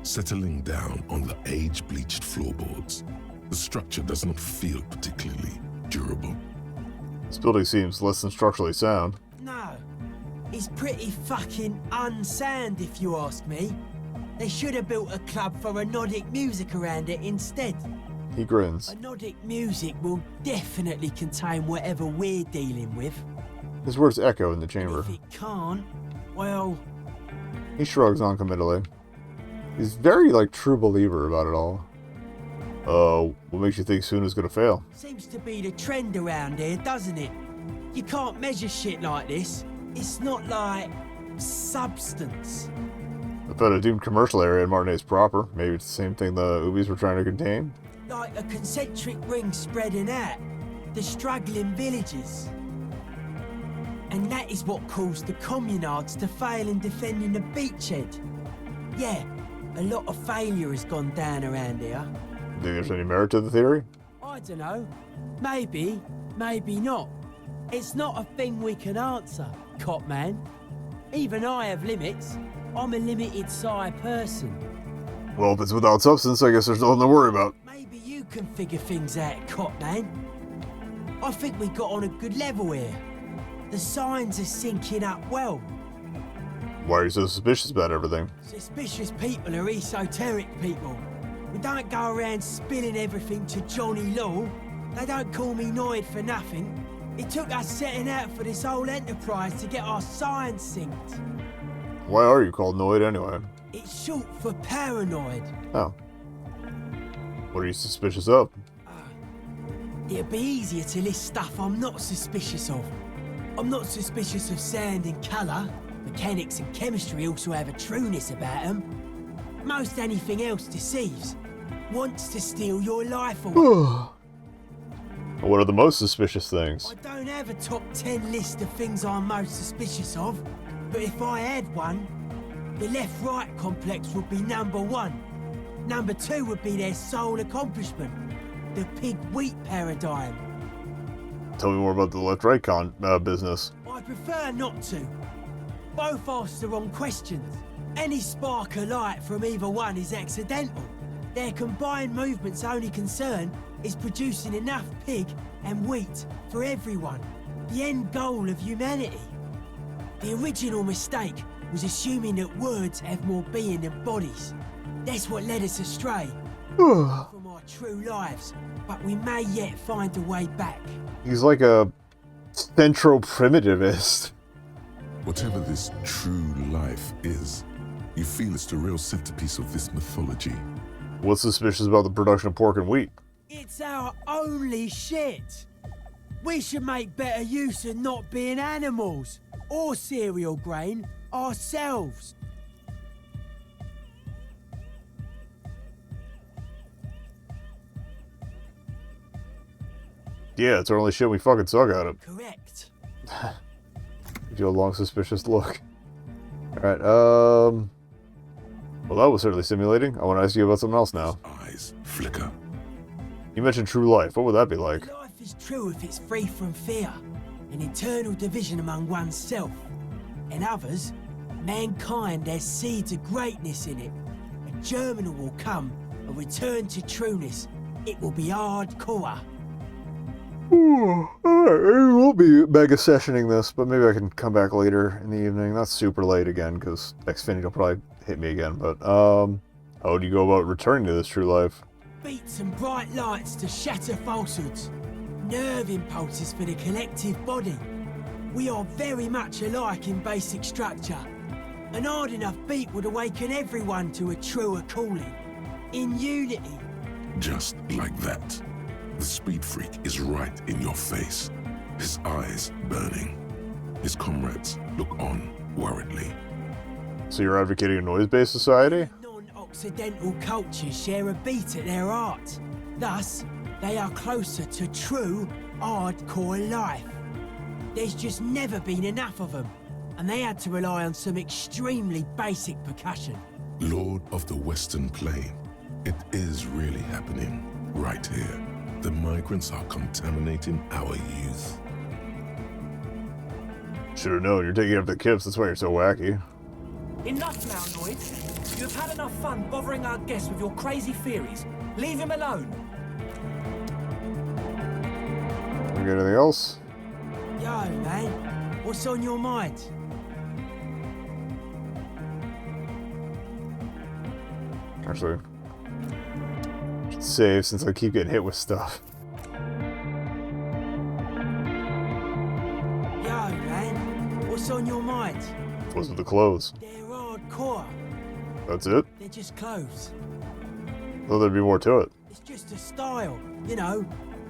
settling down on the age-bleached floorboards. The structure does not feel particularly durable. This building seems less than structurally sound. No, it's pretty fucking unsound if you ask me. They should have built a club for Anodic music around it instead. He grins. Anodic music will definitely contain whatever we're dealing with. His words echo in the chamber. If it can't, well, He shrugs noncommittally. He's very, true believer about it all. What makes you think Suna's gonna fail? seems to be the trend around here, doesn't it? You can't measure shit like this. It's not like substance. I thought a doomed commercial area in Martinez proper. Maybe it's the same thing the Ubies were trying to contain. Like a concentric ring spreading out. The struggling villages. And that is what caused the communards to fail in defending the beachhead. Yeah, a lot of failure has gone down around here. Think there's any merit to the theory? I don't know. Maybe, maybe not. It's not a thing we can answer, cop man. Even I have limits. I'm a limited size person. Well, if it's without substance, I guess there's nothing to worry about. Maybe you can figure things out, cop man. I think we got on a good level here. The signs are syncing up well. Why are you so suspicious about everything? Suspicious people are esoteric people. We don't go around spilling everything to Johnny Law. They don't call me Noid for nothing. It took us setting out for this whole enterprise to get our science synced. Why are you called Noid anyway? It's short for paranoid. Oh. What are you suspicious of? It'd be easier to list stuff I'm not suspicious of. I'm not suspicious of sound and colour. Mechanics and chemistry also have a trueness about them. Most anything else deceives. Wants to steal your life away. What are the most suspicious things? I don't have a top 10 list of things I'm most suspicious of, but if I had one, the left-right complex would be number 1. Number 2 would be their sole accomplishment, the pig-wheat paradigm. Tell me more about the left-right business. I prefer not to. Both ask the wrong questions. Any spark of light from either one is accidental. Their combined movement's only concern is producing enough pig and wheat for everyone. The end goal of humanity. The original mistake was assuming that words have more being than bodies. That's what led us astray from our true lives, but we may yet find a way back. He's like a centro-primitivist. Whatever this true life is, you feel it's the real centerpiece of this mythology. What's suspicious about the production of pork and wheat? It's our only shit. We should make better use of not being animals or cereal grain ourselves. Yeah, it's our only shit we fucking suck at it. Correct. Give you a long, suspicious look. Alright, well, that was certainly stimulating. I want to ask you about something else now. Eyes flicker. You mentioned true life. What would that be like? Life is true if it's free from fear, an eternal division among oneself. And others, mankind has seeds of greatness in it. A germinal will come, a return to trueness. It will be hardcore. Alright, we won't be mega sessioning this, but maybe I can come back later in the evening. Not super late again, because Xfinity will probably hit me again, but, how do you go about returning to this true life? Beats and bright lights to shatter falsehoods. Nerve impulses for the collective body. We are very much alike in basic structure. An hard enough beat would awaken everyone to a truer calling. In unity. Just like that. The speed freak is right in your face. His eyes burning. His comrades look on worriedly. So you're advocating a noise-based society? Non-Occidental cultures share a beat at their art. Thus, they are closer to true, hardcore life. There's just never been enough of them, and they had to rely on some extremely basic percussion. Lord of the Western Plain, it is really happening right here. The migrants are contaminating our youth. Should've known, you're taking up the kips, that's why you're so wacky. Enough now, Noid. You've had enough fun bothering our guests with your crazy theories. Leave him alone. We got anything else? Yo, man, what's on your mind? Actually, I should save since I keep getting hit with stuff. Yo, man, what's on your mind? What's with the clothes? They're hardcore. That's it? They're just clothes. Thought there'd be more to it. It's just a style, you know,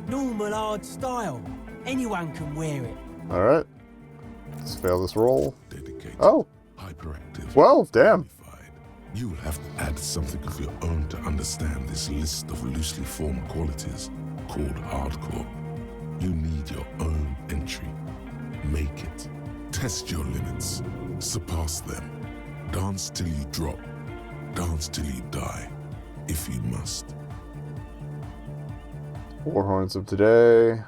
normal hard style. Anyone can wear it. Alright. Let's fail this roll. Dedicated. Oh. Hyperactive. Well, damn. Unified. You will have to add something of your own to understand this list of loosely formed qualities called hardcore. You need your own entry. Make it. Test your limits. Surpass them. Dance till you drop. Dance till you die, if you must. Warhorns of today.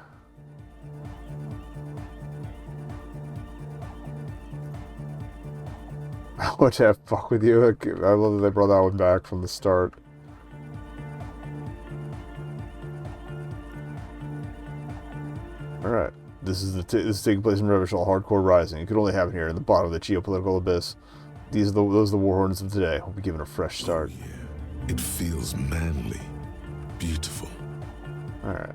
I want to have fuck with you. I love that they brought that one back from the start. Alright. This is taking place in Revachol Hardcore Rising. It could only happen here in the bottom of the geopolitical abyss. Those are the Warhorns of today. We'll be given a fresh start. Oh, yeah. It feels manly. Beautiful. Alright.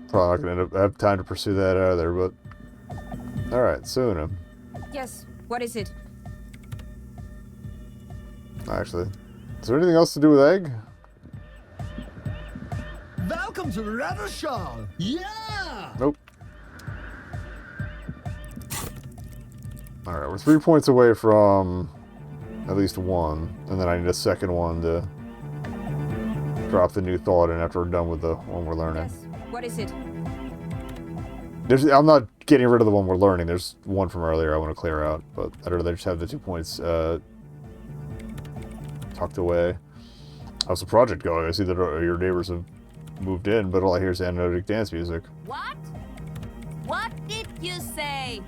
Probably not going to have time to pursue that out of there, but... Alright, Suna. Yes, what is it? Actually. Is there anything else to do with Egg? Welcome to Revachol! Yeah! Nope. Alright, we're 3 points away from at least one, and then I need a second one to drop the new thought in after we're done with the one we're learning. Yes, what is it? I'm not getting rid of the one we're learning. There's one from earlier I want to clear out, but I'd rather just have the 2 points tucked away. How's the project going? I see that your neighbors have moved in, but all I hear is anodic dance music. What? What did you say?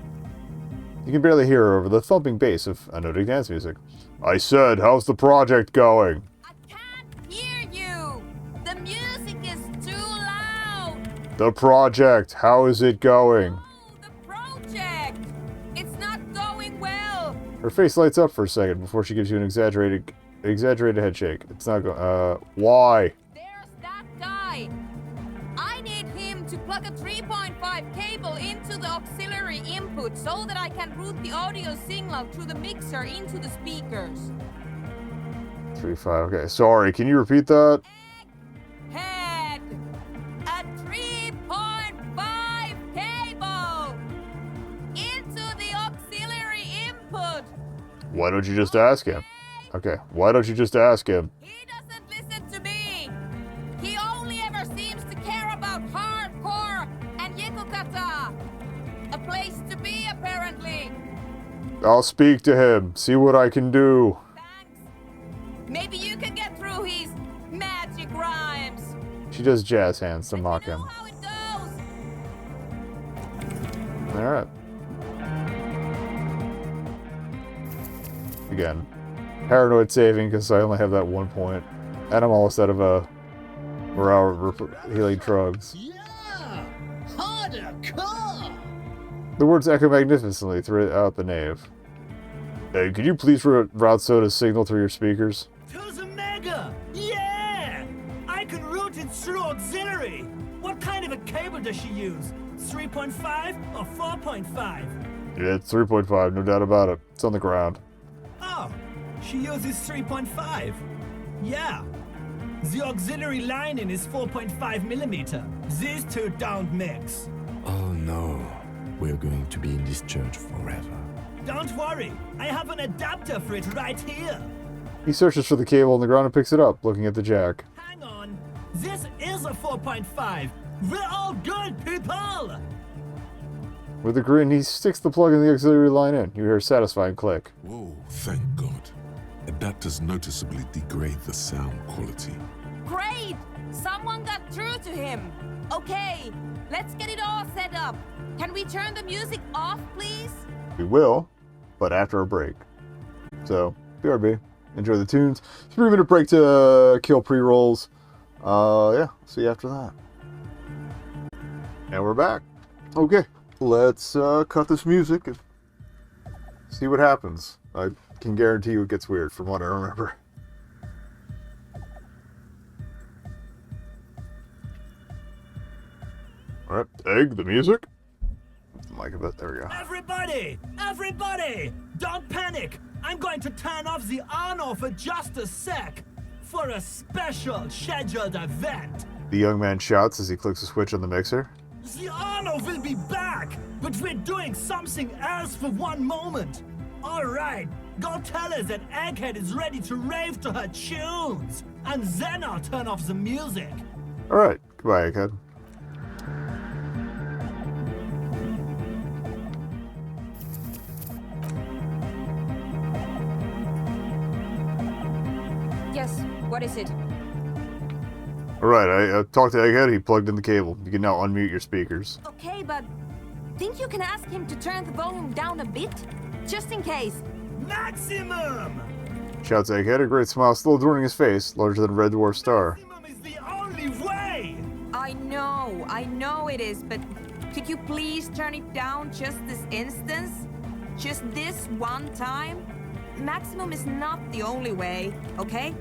You can barely hear her over the thumping bass of anodic dance music. I said, how's the project going? I can't hear you! The music is too loud! The project, how is it going? Oh, the project! It's not going well! Her face lights up for a second before she gives you an exaggerated head shake. It's not going, why? There's that guy! I need him to plug a 3.5 cable into the auxiliary input so that I can route the audio signal through the mixer into the speakers. 3.5, okay. Sorry, can you repeat that? Head! A 3.5 cable! Into the auxiliary input! Why don't you just ask him? Okay, why don't you just ask him? He doesn't listen to me! He only ever seems to care about hardcore and Yekokata! A place to be, apparently! I'll speak to him, see what I can do. Thanks! Maybe you can get through his magic rhymes! She does jazz hands to mock You him. know how it goes! Alright. Again. Paranoid saving because I only have that 1 point. And I'm almost out of morale healing drugs. Yeah! Harder car! The words echo magnificently throughout the nave. Hey, could you please route Soda's signal through your speakers? To the Mega! Yeah! I can route it through auxiliary! What kind of a cable does she use? 3.5 or 4.5? Yeah, it's 3.5, no doubt about it. It's on the ground. Oh, she uses 3.5. Yeah. The auxiliary lining is 4.5 millimeter. These two don't mix. Oh no, we're going to be in this church forever. Don't worry, I have an adapter for it right here. He searches for the cable on the ground and picks it up, looking at the jack. Hang on, this is a 4.5. We're all good, people! With a grin, he sticks the plug in the auxiliary line in. You hear a satisfying click. Whoa, thank God. Adapters noticeably degrade the sound quality. Great! Someone got through to him! Okay, let's get it all set up. Can we turn the music off, please? We will, but after a break. So, BRB. Enjoy the tunes. 3-minute break to kill pre-rolls. Yeah, see you after that. And we're back. Okay, let's cut this music and see what happens. I can guarantee you it gets weird from what I remember. Alright, Egg, the music. The mic a bit, there we go. Everybody! Everybody! Don't panic! I'm going to turn off the on for just a sec for a special scheduled event. The young man shouts as he clicks a switch on the mixer. The Arno will be back, but we're doing something else for one moment. All right, go tell her that Egghead is ready to rave to her tunes, and then I'll turn off the music. Alright, goodbye, Egghead. Yes, what is it? Alright, I talked to Egghead, he plugged in the cable. You can now unmute your speakers. Okay, but think you can ask him to turn the volume down a bit? Just in case. Maximum! Shouts Egghead, a great smile still adorning his face, larger than a red dwarf star. Maximum is the only way! I know it is, but could you please turn it down just this instance? Just this one time? Maximum is not the only way, okay?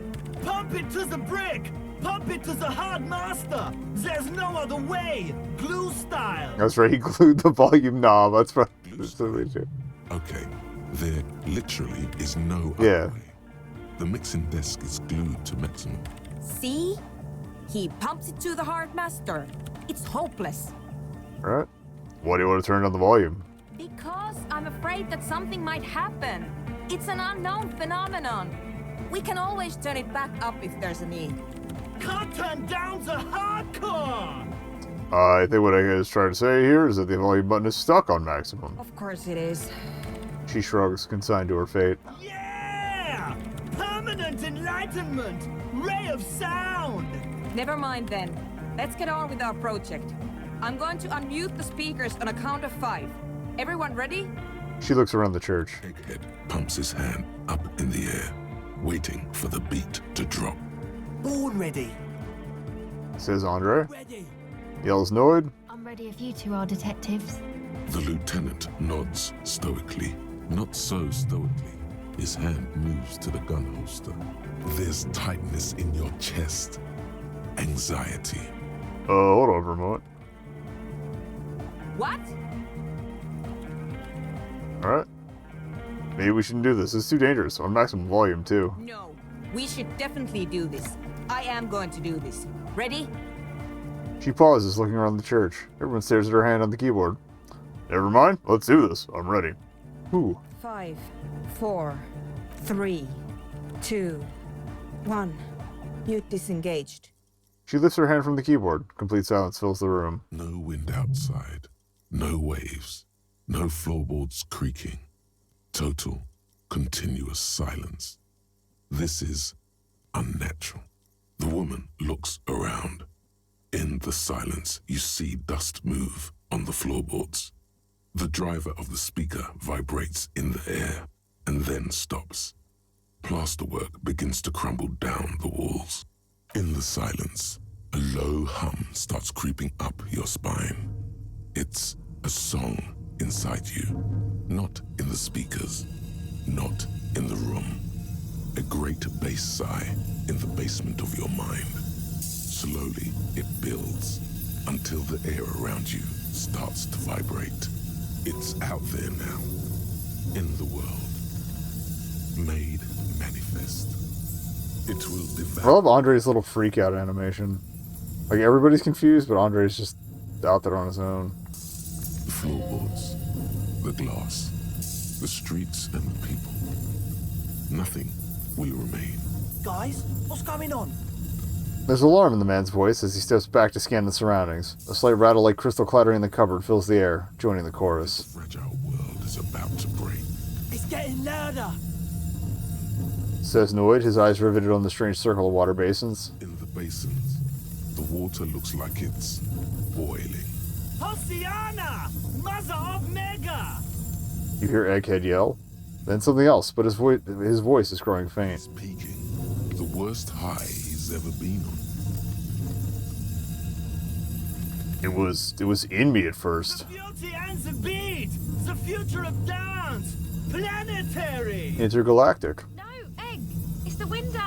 Pump it to the brick! Pump it to the hard master! There's no other way! Glue style! That's right, he glued the volume knob. That's right. Okay, there literally is no Yeah. other way. The mixing desk is glued to maximum. See? He pumps it to the hard master. It's hopeless. Alright. Why do you want to turn down the volume? Because I'm afraid that something might happen. It's an unknown phenomenon. We can always turn it back up if there's a need. Can't turn down the hardcore! I think what Egghead is trying to say here is that the volume button is stuck on maximum. Of course it is. She shrugs, consigned to her fate. Yeah! Permanent enlightenment! Ray of sound! Never mind then. Let's get on with our project. I'm going to unmute the speakers on a count of 5. Everyone ready? She looks around the church. Egghead pumps his hand up in the air, waiting for the beat to drop. Born ready! Says Andre. Ready. Yells Noid. I'm ready if you two are detectives. The lieutenant nods stoically, not so stoically. His hand moves to the gun holster. There's tightness in your chest. Anxiety. Hold on for a moment. What? Alright. Maybe we shouldn't do this. It's too dangerous. On maximum volume, too. No. We should definitely do this. I am going to do this. Ready? She pauses, looking around the church. Everyone stares at her hand on the keyboard. Never mind. Let's do this. I'm ready. Ooh. 5, 4, 3, 2, 1. Mute disengaged. She lifts her hand from the keyboard. Complete silence fills the room. No wind outside. No waves. No floorboards creaking. Total, continuous silence. This is unnatural. The woman looks around. In the silence, you see dust move on the floorboards. The driver of the speaker vibrates in the air and then stops. Plasterwork begins to crumble down the walls. In the silence, a low hum starts creeping up your spine. It's a song inside you, not in the speakers, not in the room. A great bass sigh in the basement of your mind. Slowly, it builds until the air around you starts to vibrate. It's out there now, in the world, made manifest. It will I devour. love Andre's little freak out animation. Like, everybody's confused, but Andre's just out there on his own. The floorboards, the glass, the streets and the people. Nothing will remain. Guys, what's going on? There's alarm in the man's voice as he steps back to scan the surroundings. A slight rattle like crystal clattering in the cupboard fills the air, joining the The chorus. fragile world is about to break. It's getting louder. Says Noid, his eyes riveted on the strange circle of water basins. In the basins, the water looks like it's boiling. Hosiana! Mother of Mega! You hear Egghead yell. Then something else, but his voice is growing faint. He's peaking. The worst high he's ever been on. It was in me at first. The beauty and the beat! The future of dance! Planetary! Intergalactic. No, Egg! It's the window!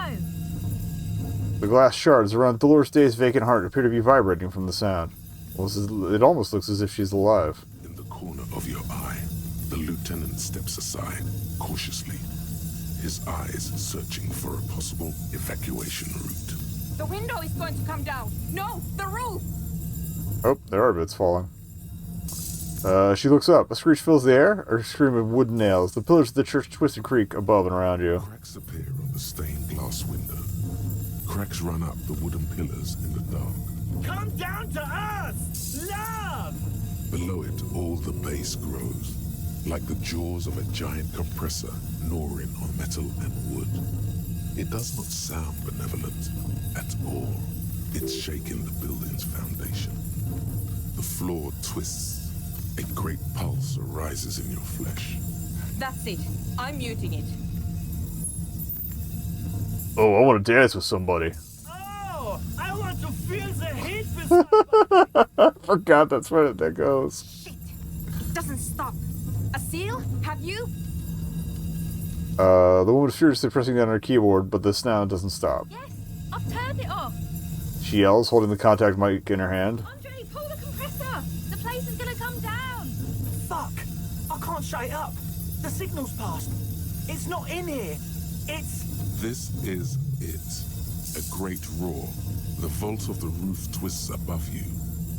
The glass shards around Dolores Day's vacant heart appear to be vibrating from the sound. It almost looks as if she's alive. In the corner of your eye, the lieutenant steps aside, cautiously. His eyes searching for a possible evacuation route. The window is going to come down. No, the roof! Oh, there are bits falling. She looks up. A screech fills the air, a scream of wooden nails. The pillars of the church twist and creak above and around you. Cracks appear on the stained glass window. Cracks run up the wooden pillars in the dark. Come down to us! Love! Below it, all the bass grows, like the jaws of a giant compressor gnawing on metal and wood. It does not sound benevolent at all. It's shaking the building's foundation. The floor twists. A great pulse arises in your flesh. That's it. I'm muting it. Oh, I want to dance with somebody. Oh, I want to feel the heat with somebody. I forgot that's where that goes. Shit! It doesn't stop. A seal? Have you? The woman is furiously pressing down her keyboard, but the sound doesn't stop. Yes, I've turned it off. She yells, holding the contact mic in her hand. Andre, pull the compressor. The place is gonna come down. Fuck! I can't shut it up. The signal's passed. It's not in here. It's... This is it. A great roar. The vault of the roof twists above you.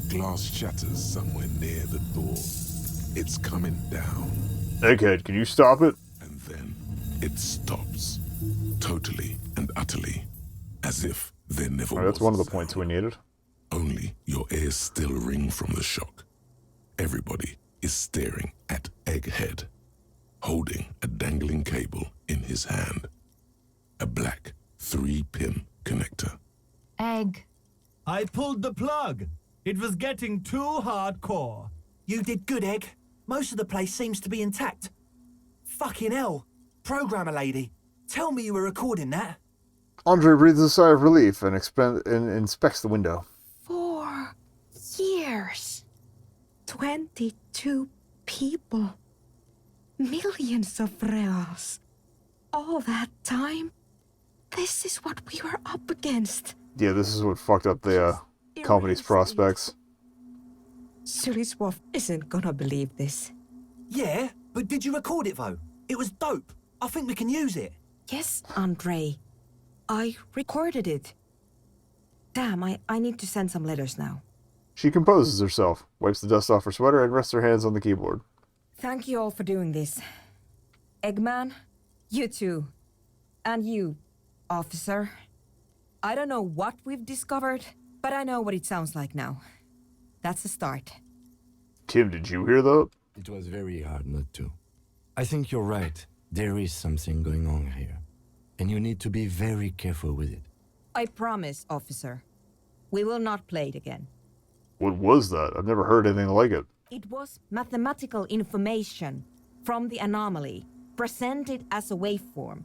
Glass shatters somewhere near the door. It's coming down. Egghead, can you stop it? And then it stops. Totally and utterly. As if there never was. That's one of the a points sound. we needed. Only your ears still ring from the shock. Everybody is staring at Egghead, holding a dangling cable in his hand. A black 3-pin connector. Egg. I pulled the plug. It was getting too hardcore. You did good, Egg. Most of the place seems to be intact. Fucking hell. Programmer lady, tell me you were recording that. Andre breathes a sigh of relief and inspects the window. 4 years. 22 people. Millions of reals. All that time? This is what we were up against. Yeah, this is what fucked up the company's prospects. Suliswolf isn't gonna believe this. Yeah, but did you record it though? It was dope. I think we can use it. Yes, Andre. I recorded it. Damn, I need to send some letters now. She composes herself, wipes the dust off her sweater, and rests her hands on the keyboard. Thank you all for doing this. Eggman, you too. And you, officer. I don't know what we've discovered, but I know what it sounds like now. That's a start. Tim, did you hear that? It was very hard not to. I think you're right. There is something going on here. And you need to be very careful with it. I promise, officer. We will not play it again. What was that? I've never heard anything like it. It was mathematical information from the anomaly, presented as a waveform.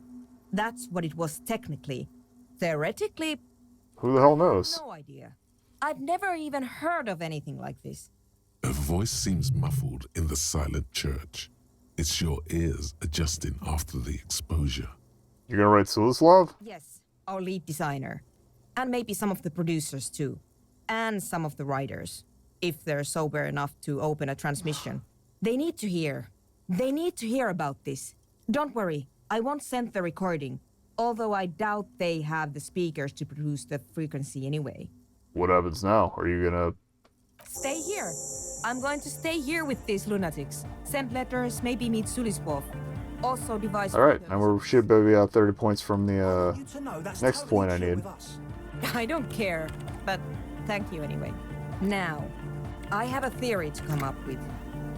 That's what it was technically. Theoretically, Who the hell knows? no idea. I've never even heard of anything like this. A voice seems muffled in the silent church. It's your ears adjusting after the exposure. You're gonna write Sulislav? Yes, our lead designer. And maybe some of the producers too. And some of the writers. If they're sober enough to open a transmission. They need to hear. They need to hear about this. Don't worry, I won't send the recording. Although I doubt they have the speakers to produce the frequency anyway. What happens now? Are you gonna... Stay here. I'm going to stay here with these lunatics. Send letters, maybe meet Suliswolf. Also devise... Alright, and we're should be out 30 points from the, You to know that's next totally point I chill need. with us. I don't care, but thank you anyway. Now, I have a theory to come up with.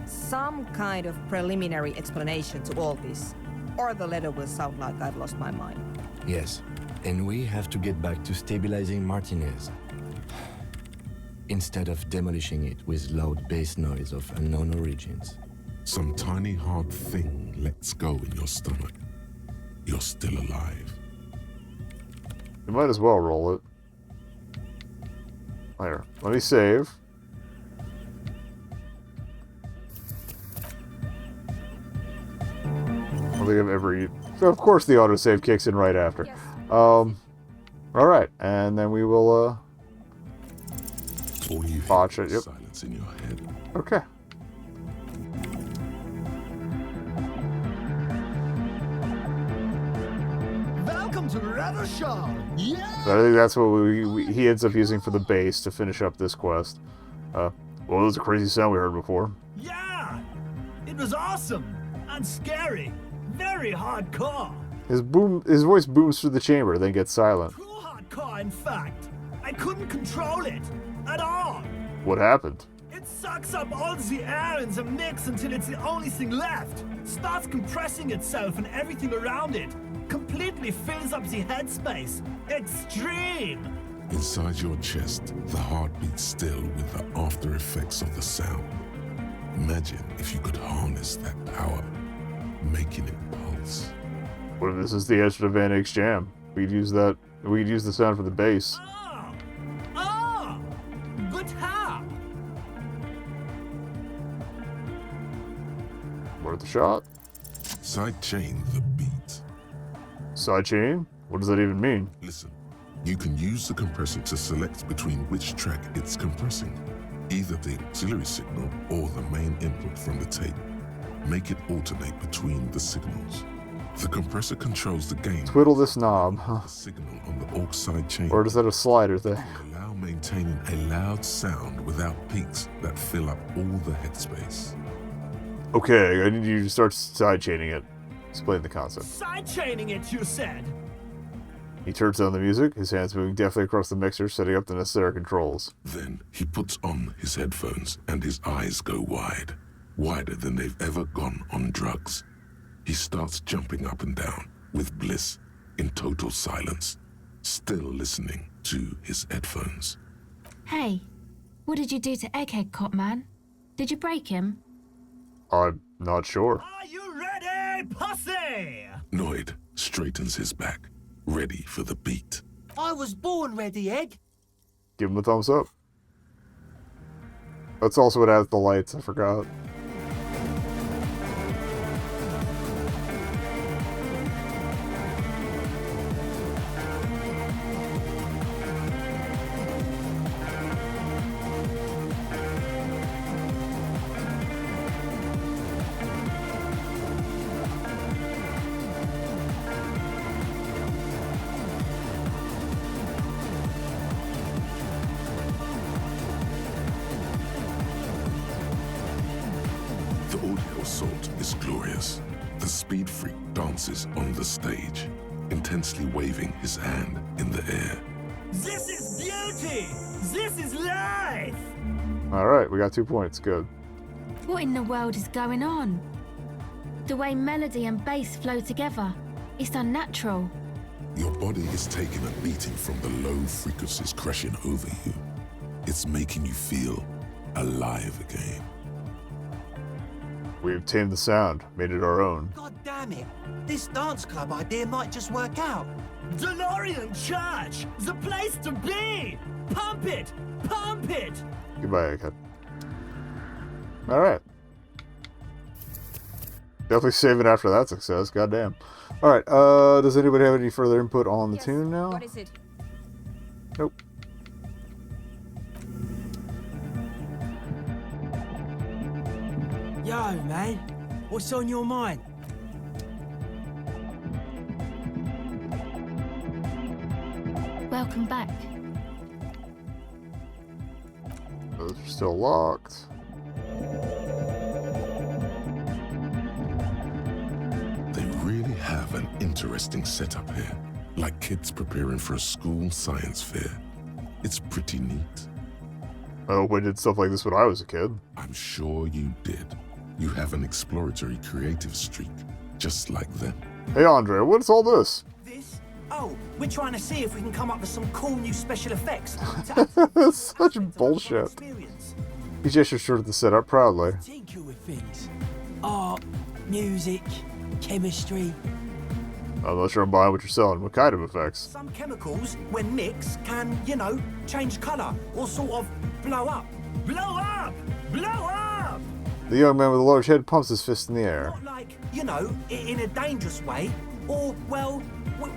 Some kind of preliminary explanation to all this. Or the letter will sound like I've lost my mind. Yes, and we have to get back to stabilizing Martinez. Instead of demolishing it with loud bass noise of unknown origins. Some tiny hard thing lets go in your stomach. You're still alive. You might as well roll it. There. Let me save. I don't think I've ever... So of course the autosave kicks in right after. Yes. Alright, and then we will, All you hear Botch it, is yep. silence in your head. okay. Welcome to Radishar. Yeah. So I think that's what he ends up using for the base to finish up this quest. Well, that was a crazy sound we heard before. Yeah. It was awesome and scary. Very hardcore. His voice booms through the chamber, then gets silent. Too hardcore, in fact. I couldn't control it at all. What happened? It sucks up all the air in the mix until it's the only thing left. Starts compressing itself and everything around it. Completely fills up the headspace. Extreme! Inside your chest, the heart beats still with the after effects of the sound. Imagine if you could harness that power, making it pulse. What if this is the Edge of Van Eyck's jam? We could use that. We could use the sound for the bass. Oh! Good how? Worth a shot. Sidechain the beat. Sidechain? What does that even mean? Listen, you can use the compressor to select between which track it's compressing, either the auxiliary signal or the main input from the tape. Make it alternate between the signals. The compressor controls the gain. Twiddle this knob, huh? The signal on the aux sidechain. Or is that a slider thing? will allow maintaining a loud sound without peaks that fill up all the headspace. Okay, I need you to start sidechaining it. Explain the concept. Sidechaining it, you said? He turns down the music, his hands moving deftly across the mixer, setting up the necessary controls. Then he puts on his headphones and his eyes go wide, wider than they've ever gone on drugs. He starts jumping up and down with bliss in total silence, still listening to his headphones. Hey, what did you do to Egghead Cop, man? Did you break him? I'm not sure. Are you ready, pussy? Noid straightens his back, ready for the beat. I was born ready, Egg. Give him a thumbs up. That's also what adds the lights, I forgot. The audio assault is glorious. The speed freak dances on the stage, intensely waving his hand in the air. This is beauty! This is life! Alright, we got 2 points. Good. What in the world is going on? The way melody and bass flow together, it's unnatural. Your body is taking a beating from the low frequencies crashing over you. It's making you feel alive again. We've tamed the sound, made it our own. God damn it. This dance club idea might just work out. DeLorean Church! The place to be! Pump it! Pump it! Goodbye, Egghead. Alright. Definitely save it after that success, goddamn. Alright, does anybody have any further input on the Yes. tune now? What is it? Nope. Yo, man. What's on your mind? Welcome back. Those are still locked. They really have an interesting setup here, like kids preparing for a school science fair. It's pretty neat. I hope I did stuff like this when I was a kid. I'm sure you did. You have an exploratory creative streak, just like them. Hey Andre, what's all this? This? Oh, we're trying to see if we can come up with some cool new special effects. to add to the Such aspect of our bullshit. experience. He gestures toward the setup proudly. Tinker with things. Art, music, chemistry. I'm not sure I'm buying what you're selling. What kind of effects? Some chemicals, when mixed, can, you know, change colour or sort of blow up. Blow up! Blow up! The young man with the large head pumps his fist in the air. Not like, you know, in a dangerous way. Or, well,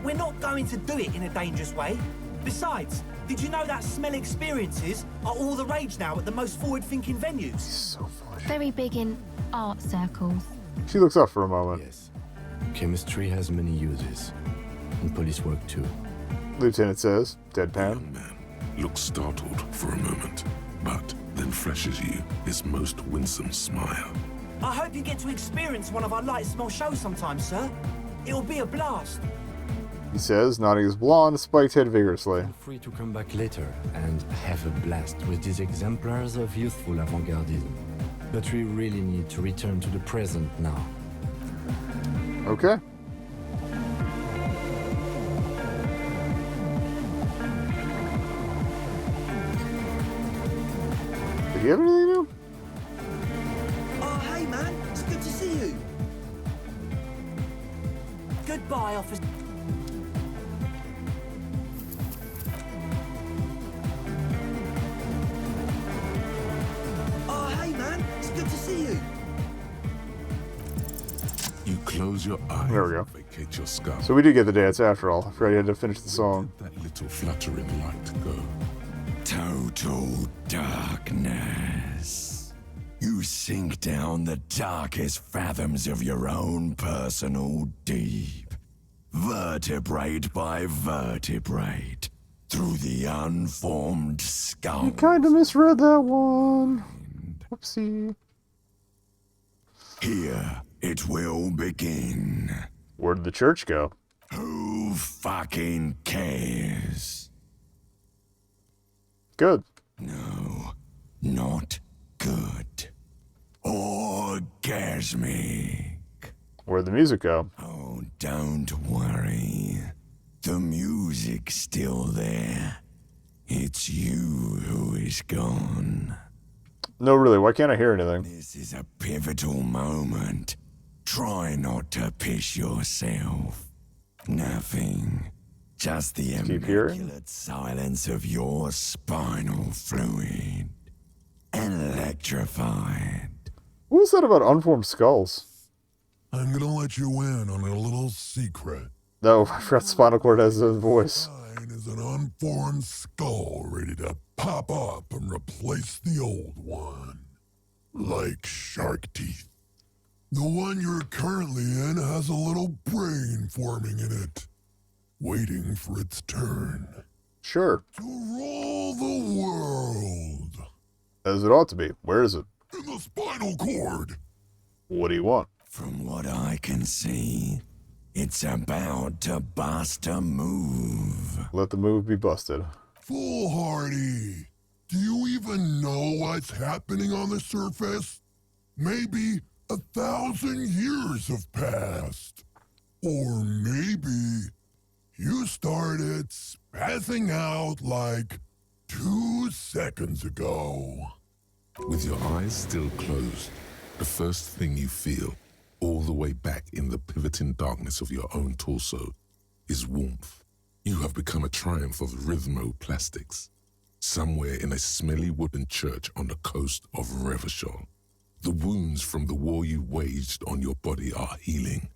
we're not going to do it in a dangerous way. Besides, did you know that smell experiences are all the rage now at the most forward-thinking venues? So flush. Very big in art circles. She looks up for a moment. Yes. Chemistry has many uses. And police work too. Lieutenant says, The deadpan. young man looks startled for a moment, but then flashes you his most winsome smile. I hope you get to experience one of our light smell shows sometime, sir. It'll be a blast. he says, nodding his blonde, spiked head vigorously. Feel free to come back later and have a blast with these exemplars of youthful avant-gardism. But we really need to return to the present now. Okay. Did you have anything new? Oh, hey, man. It's good to see you. Goodbye, officer. Oh, hey, man. It's good to see you. You close your eyes. There we go. And vacate your skull. So we did get the dance after all. I forgot you had to finish the song. Let that little fluttering light go. Total darkness. You sink down the darkest fathoms of your own personal deep, vertebrate by vertebrate, through the unformed skull. You kind of misread that one. Whoopsie. Here it will begin. Where did the church go? Who fucking cares? Good. No, not good. Orgasmic. Where'd the music go? Oh, don't worry. The music's still there. It's you who is gone. No, really, why can't I hear anything? This is a pivotal moment. Try not to piss yourself. Nothing. Just the Keep hearing. immaculate silence of your spinal fluid. Electrified. What was that about unformed skulls? I'm gonna let you in on a little secret. No, I forgot Spinal Cord has a voice. Mine is an unformed skull ready to pop up and replace the old one. Like shark teeth. The one you're currently in has a little brain forming in it, waiting for its turn Sure, to rule the world. as it ought to be. Where is it? In the spinal cord. What do you want? From what I can see, it's about to bust a move. Let the move be busted. Foolhardy, do you even know what's happening on the surface? Maybe 1,000 years have passed. Or maybe you started spazzing out like 2 seconds ago. With your eyes still closed, the first thing you feel, all the way back in the pivoting darkness of your own torso, is warmth. You have become a triumph of rhythmoplastics, somewhere in a smelly wooden church on the coast of Revachol. The wounds from the war you waged on your body are healing,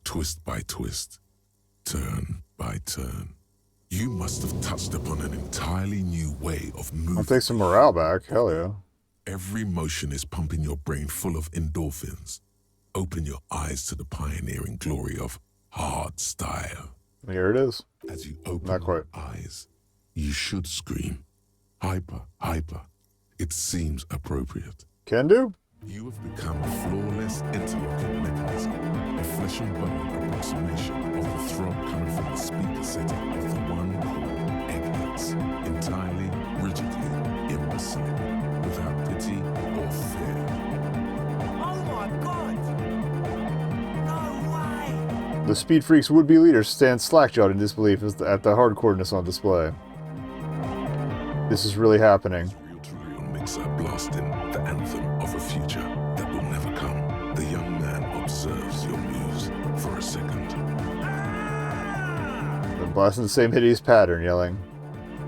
twist by twist, turn by turn. You must have touched upon an entirely new way of moving. I'll take some morale back. Hell yeah. Every motion is pumping your brain full of endorphins. Open your eyes to the pioneering glory of hard style. Here it is. As you open Not quite. your eyes, you should scream, hyper, hyper. It seems appropriate. Can do. You have become a flawless interlocking mechanism, a flesh and bone approximation of the throb coming from the speaker setting of the one called eggheads, entirely, rigidly, imbecile, without pity or fear. Oh my god! No way! The Speed Freaks would-be leader stands slack-jawed in disbelief at the hardcoreness on display. This is really happening. Reel-to-reel mixer blasting the anthem of a future that will never come. The young man observes your moves for a second. Then blasting the same hideous pattern, yelling.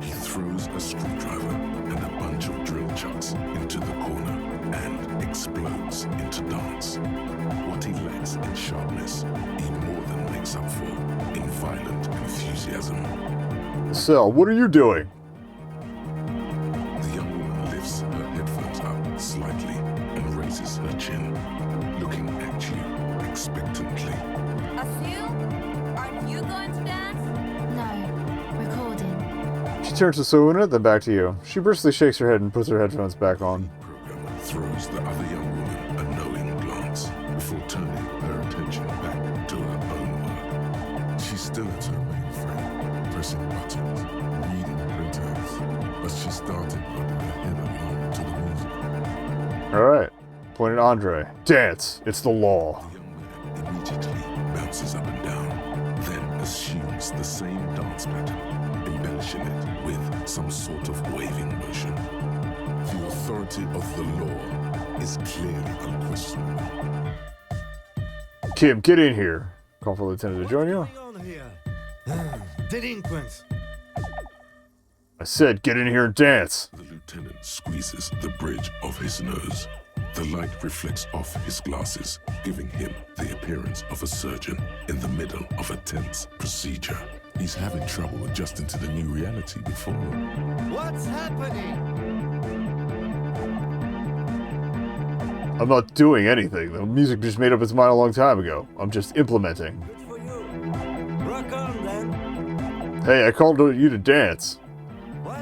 He throws a screwdriver and a bunch of drill chucks into the corner and explodes into dance. What he lacks in sharpness, he more than makes up for in violent enthusiasm. Cell, what are you doing? The young woman lifts her headphones up slightly and raises her chin, looking at you expectantly. Asil, are you going to dance? No, recording. She turns to Souna, then back to you. She briskly shakes her head and puts her headphones back on. Programmer throws the other young woman a knowing glance before turning her attention back to her own work. She's still at her main pressing buttons, reading printers, but she started nodding her head along to the music. Alright. Pointed at Andre. Dance! It's the law. The young man immediately bounces up and down, then assumes the same dance pattern, embellishing it with some sort of waving motion. The authority of the law is clearly unquestionable. Kim, get in here. Call for Lieutenant to join you. What's going on here? Delinquents. I said get in here and dance. The lieutenant squeezes the bridge of his nose. The light reflects off his glasses, giving him the appearance of a surgeon in the middle of a tense procedure. He's having trouble adjusting to the new reality before him. What's happening? I'm not doing anything. The music just made up its mind a long time ago. I'm just implementing. Good for you. Rock on, then. Hey, I called you to dance. What?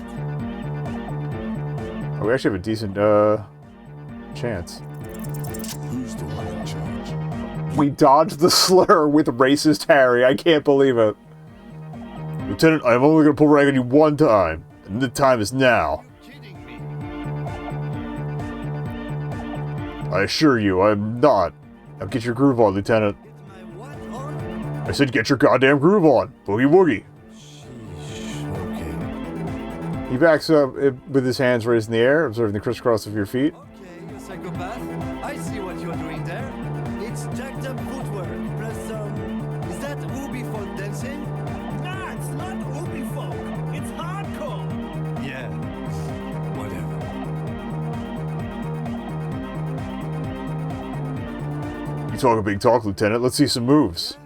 Oh, we actually have a decent, chance. Who's the one in charge? We dodged the slur with racist Harry. I can't believe it. Lieutenant, I'm only gonna pull rank on you one time. And the time is now. You're kidding me. I assure you, I'm not. Now get your groove on, Lieutenant. Get my what on? I said get your goddamn groove on. Boogie woogie. Sheesh, okay. He backs up with his hands raised in the air, observing the crisscross of your feet. Okay, you psychopath. I see what you're doing there. It's jacked up footwork, plus is that Ubi folk dancing? Nah, it's not Ubi folk. It's hardcore. Yeah. Whatever. You talk a big talk, Lieutenant. Let's see some moves.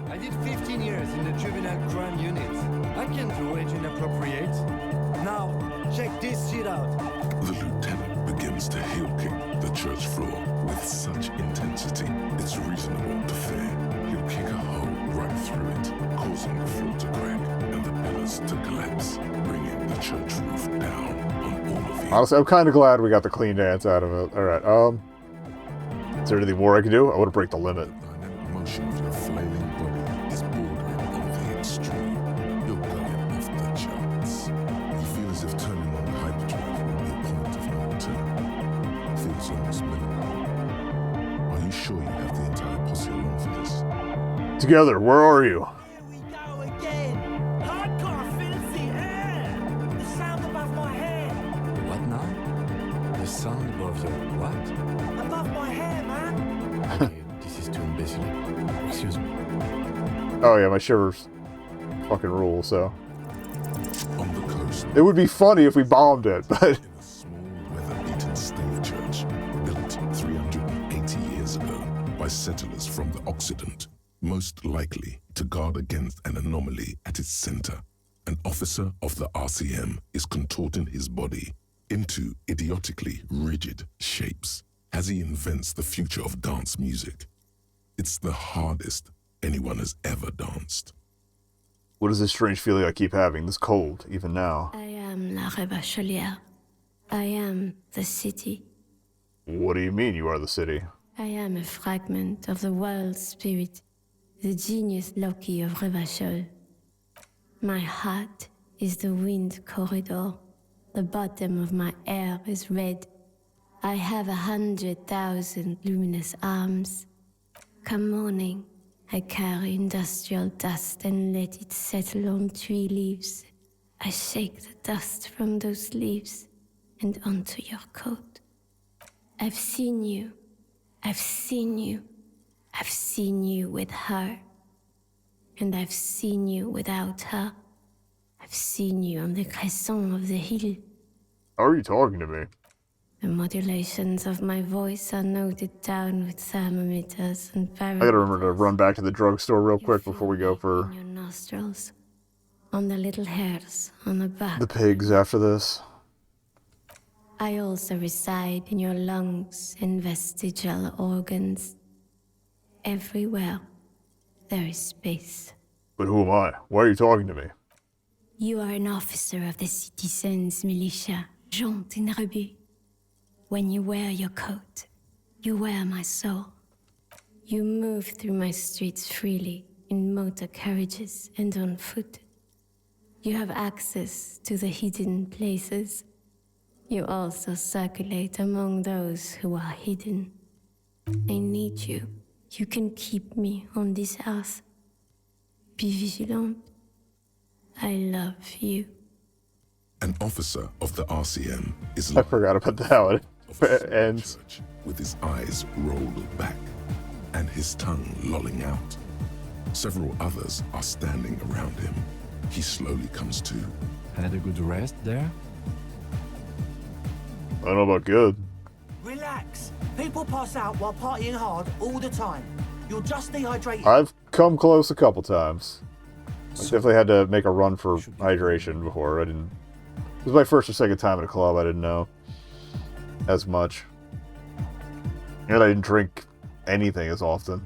I did 15 years in the juvenile crime unit. I can do age inappropriate. Now, check this shit out. The lieutenant begins to heel kick the church floor with such intensity, it's reasonable to fear he'll kick a hole right through it, causing the floor to crack and the pillars to collapse, bringing the church roof down on all of you. Honestly, I'm kind of glad we got the clean dance out of it. Alright, is there anything more I can do? I want to break the limit. The dynamic motion of your flailing body is bordering on the extreme. You're going off the charts. You feel as if turning on the hyperdrive will be a point of no return. Feels almost minimal. Are you sure you have the entire posse along for this? Together, where are you? Here we go again. Hardcore filthy air. The sound above my head. What now? The sound above your what? Above my hair, man. Okay, this is too imbecile. Excuse me. Oh yeah, my shivers fucking rule, so. On the coast, It would be funny if we bombed it, but in a small, weather-beaten stave church built 380 years ago by settlers from the Occident, most likely to guard against an anomaly at its center. An officer of the RCM is contorting his body into idiotically rigid shapes as he invents the future of dance music. It's the hardest anyone has ever danced. what is this strange feeling I keep having? This cold, even now. I am La Rebachelière. I am the city. What do you mean you are the city? I am a fragment of the world spirit, the genius Loki of Revachol. My heart is the wind corridor. The bottom of my air is red. I have 100,000 luminous arms. Come morning, I carry industrial dust and let it settle on tree leaves. I shake the dust from those leaves and onto your coat. I've seen you. I've seen you. I've seen you with her. And I've seen you without her. I've seen you on the crescent of the hill. How are you talking to me? The modulations of my voice are noted down with thermometers and barometers. I gotta remember to run back to the drugstore real quick before we go for In your nostrils, on the little hairs on the back. the pigs after this. I also reside in your lungs and vestigial organs. Everywhere there is space. But who am I? Why are you talking to me? You are an officer of the citizens' militia, Jante and Rebut. When you wear your coat, you wear my soul. You move through my streets freely, in motor carriages and on foot. You have access to the hidden places. You also circulate among those who are hidden. I need you. You can keep me on this earth. Be vigilant. I love you. An officer of the RCM is I forgot about that how it ends. church, with his eyes rolled back and his tongue lolling out. Several others are standing around him. He slowly comes to. Had a good rest there? I don't know about good. Relax. People pass out while partying hard all the time. You're just dehydrated. I've come close a couple times. I definitely had to make a run for hydration before. It was my first or second time at a club. I didn't know as much. And I didn't drink anything as often.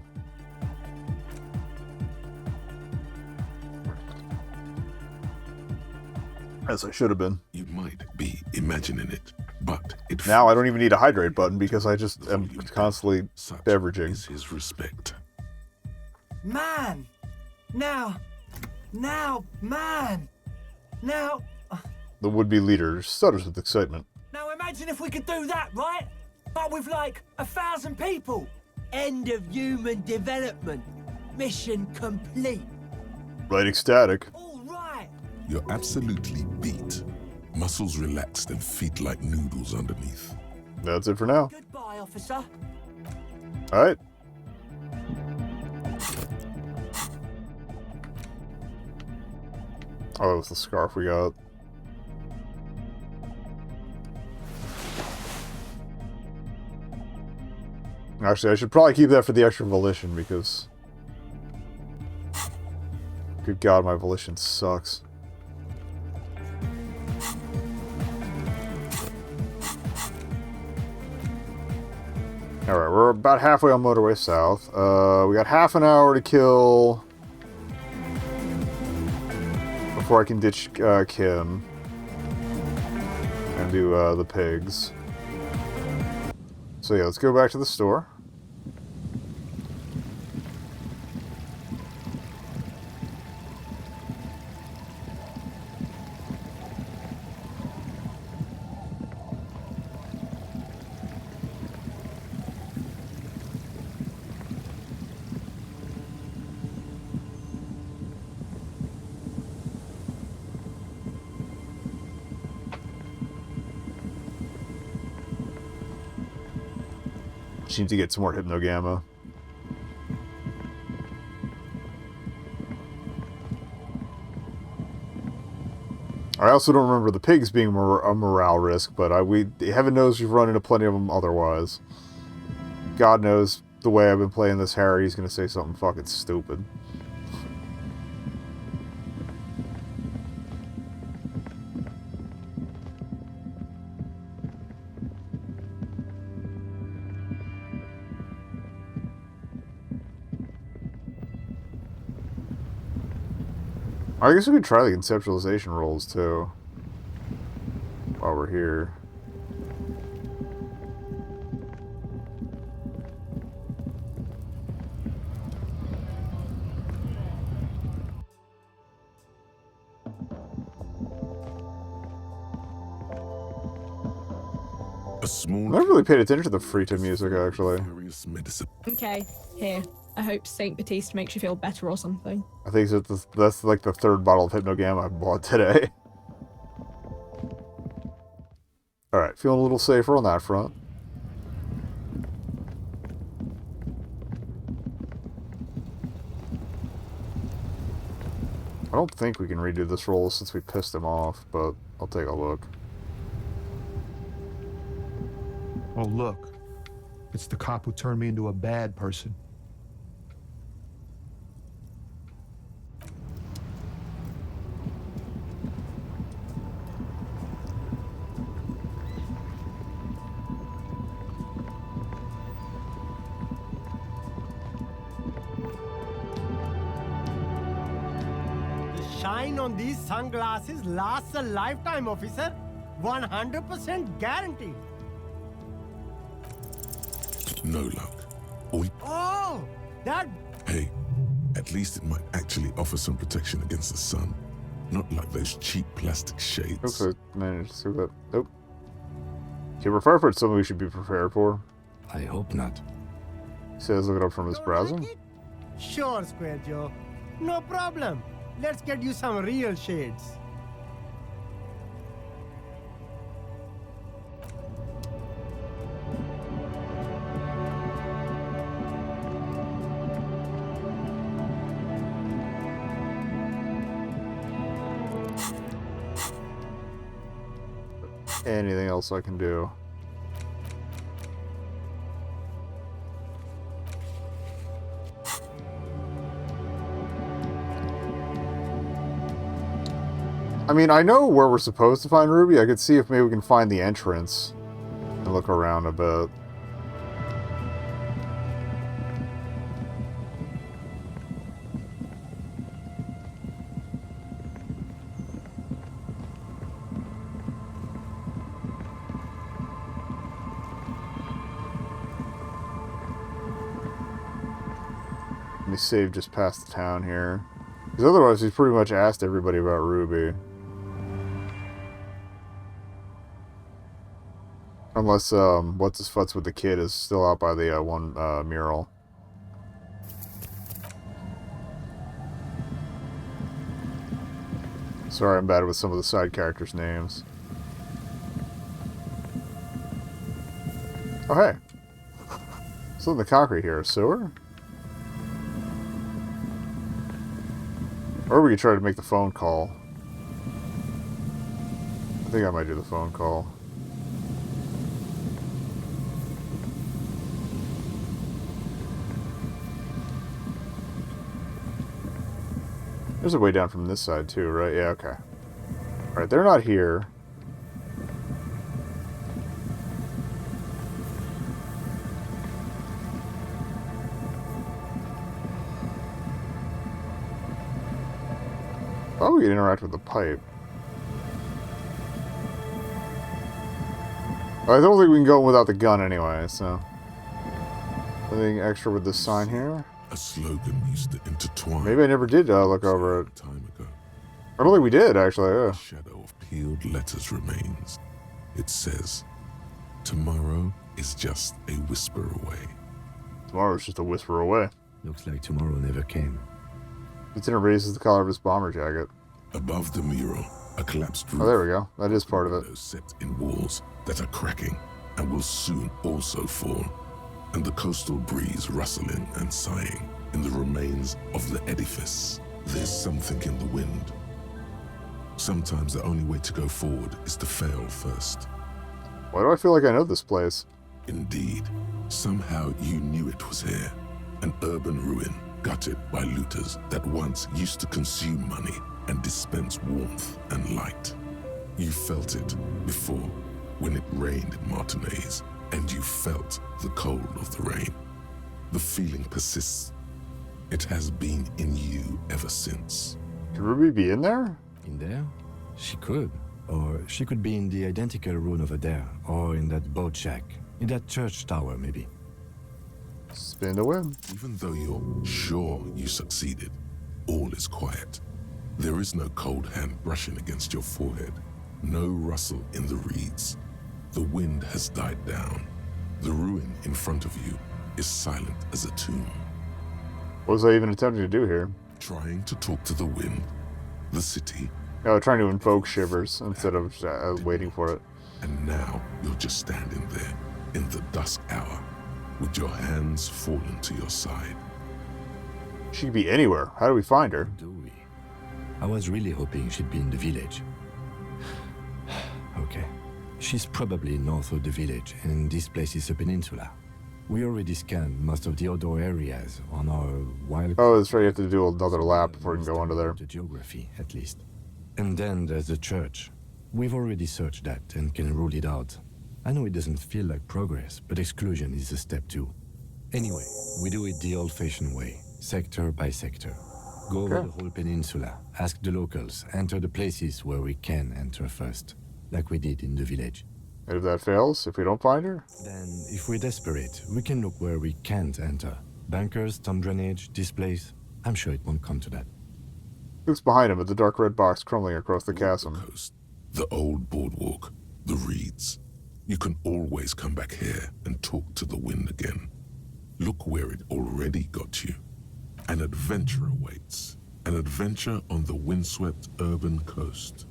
As I should have been. You might be imagining it, but it Now I don't even need a hydrate button because I just am constantly such beveraging. is his respect. Man! Now, man! Now, The would-be leader stutters with excitement. now imagine if we could do that, right? But with like 1,000 people. End of human development. Mission complete. Right, ecstatic. All right. You're absolutely beat. Muscles relaxed and feet like noodles underneath. That's it for now. Goodbye, officer. Alright. Oh, that was the scarf we got. Actually, I should probably keep that for the extra volition because... Good God, my volition sucks. Alright, we're about halfway on Motorway South. We got half an hour to kill before I can ditch Kim and do the pigs. So yeah, let's go back to the store. Just need to get some more Hypnogamma. I also don't remember the pigs being a morale risk, but heaven knows we've run into plenty of them otherwise. God knows the way I've been playing this Harry, he's going to say something fucking stupid. I guess we could try the conceptualization rolls too while we're here. A small. I never really paid attention to the Frita music actually. Furious medicine. Okay, here. I hope Saint Baptiste makes you feel better or something. I think that's like the third bottle of Hypnogamma I bought today. Alright, feeling a little safer on that front. I don't think we can redo this roll since we pissed him off, but I'll take a look. Oh, look. It's the cop who turned me into a bad person. Shine on these sunglasses lasts a lifetime, officer. 100% guaranteed. No luck. Oh, that... Hey, at least it might actually offer some protection against the sun. Not like those cheap plastic shades. Oops, I managed to see that. Nope. Okay, refer for something we should be prepared for. I hope not. He says look it up from his browser. Sure, Square Joe. No problem. Let's get you some real shades. Anything else I can do? I mean, I know where we're supposed to find Ruby. I could see if maybe we can find the entrance and look around a bit. Let me save just past the town here. Because otherwise he's pretty much asked everybody about Ruby. Unless, what's-his-futz with the kid is still out by the, one, mural. Sorry, I'm bad with some of the side characters' names. Oh, hey. Something in the concrete here. A sewer? Or we could try to make the phone call. I think I might do the phone call. There's a way down from this side too, right? Yeah, okay. Alright, they're not here. Oh, we can interact with the pipe. I don't think we can go without the gun anyway, so... Anything extra with this sign here? A slogan used to intertwine. Maybe I never did look over it. Time ago. I don't think we did, actually, yeah. A shadow of peeled letters remains. It says, tomorrow is just a whisper away. Tomorrow's just a whisper away. Looks like tomorrow never came. Its inner base is the color of his bomber jacket. Above the mural, a collapsed roof. Oh, there we go. That is part of it. Windows set in walls that are cracking and will soon also fall. And the coastal breeze rustling and sighing in the remains of the edifice. There's something in the wind. Sometimes the only way to go forward is to fail first. Why do I feel like I know this place? Indeed. Somehow you knew it was here. An urban ruin gutted by looters that once used to consume money and dispense warmth and light. You felt it before when it rained in Martinez. And you felt the cold of the rain. The feeling persists. It has been in you ever since. Could Ruby be in there? In there? She could. Or she could be in the identical room over there. Or in that boat shack. In that church tower, maybe. Spin to win. Even though you're sure you succeeded, all is quiet. There is no cold hand brushing against your forehead. No rustle in the reeds. The wind has died down. The ruin in front of you is silent as a tomb. What was I even attempting to do here? Trying to talk to the wind, the city. Oh, trying to invoke shivers instead of waiting for it. And now you're just standing there in the dusk hour with your hands fallen to your side. She could be anywhere. How do we find her? Do we? I was really hoping she'd be in the village. Okay. She's probably north of the village, and this place is a peninsula. We already scanned most of the outdoor areas on our wild... Oh, that's right, you have to do another lap before you can go under there. The geography, at least. And then there's the church. We've already searched that and can rule it out. I know it doesn't feel like progress, but exclusion is a step too. Anyway, we do it the old-fashioned way, sector by sector. Go over the whole peninsula, ask the locals, enter the places where we can enter first. Like we did in the village. And if that fails, if we don't find her? Then, if we're desperate, we can look where we can't enter. Bunkers, storm drainage, this place. I'm sure it won't come to that. Looks behind him at the dark red box crumbling across the chasm. The coast, the old boardwalk, the reeds. You can always come back here and talk to the wind again. Look where it already got you. An adventure awaits. An adventure on the windswept urban coast.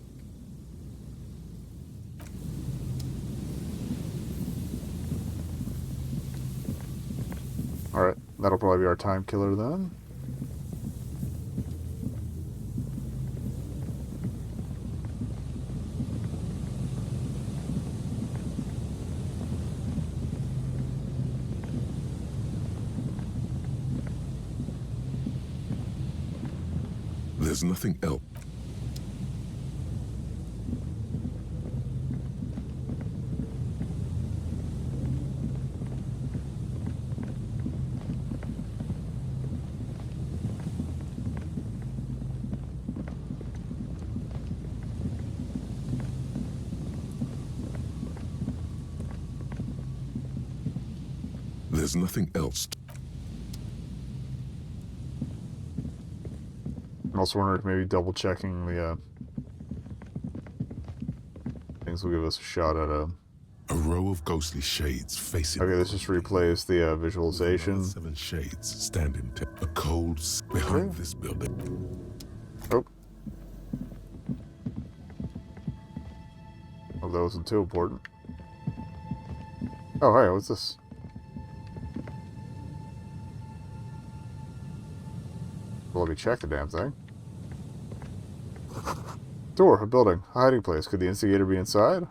Alright, that'll probably be our time killer then. There's nothing else. There's nothing else. I'm also wondering if maybe double checking the things will give us a shot at a row of ghostly shades facing. Okay, let's just replace the visualization. 7 shades standing. A cold behind this building. Oh. Well, that wasn't too important. Oh, hey, what's this? Well, let me check the damn thing. Door, a building, a hiding place. Could the instigator be inside?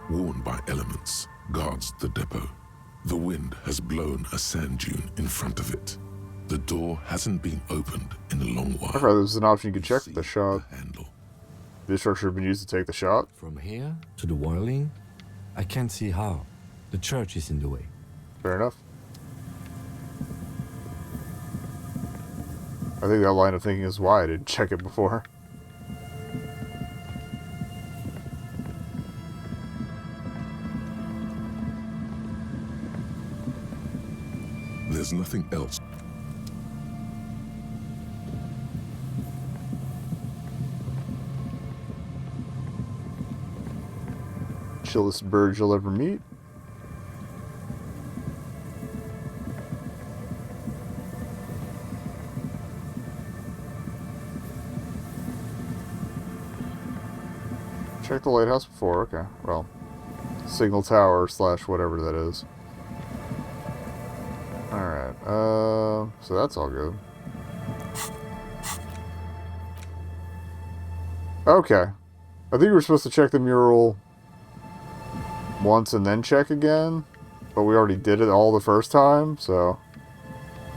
worn by elements, guards the depot. The wind has blown a sand dune in front of it. The door hasn't been opened in a long while. I thought there was an option you could check the shot. This structure had been used to take the shot. From here to the wiring, I can't see how. The church is in the way. Fair enough. I think that line of thinking is why I didn't check it before. There's nothing else. Chillest bird you'll ever meet. Check the lighthouse before, okay. Well, signal tower / whatever that is. Alright, so that's all good. Okay. I think we were supposed to check the mural once and then check again, but we already did it all the first time, so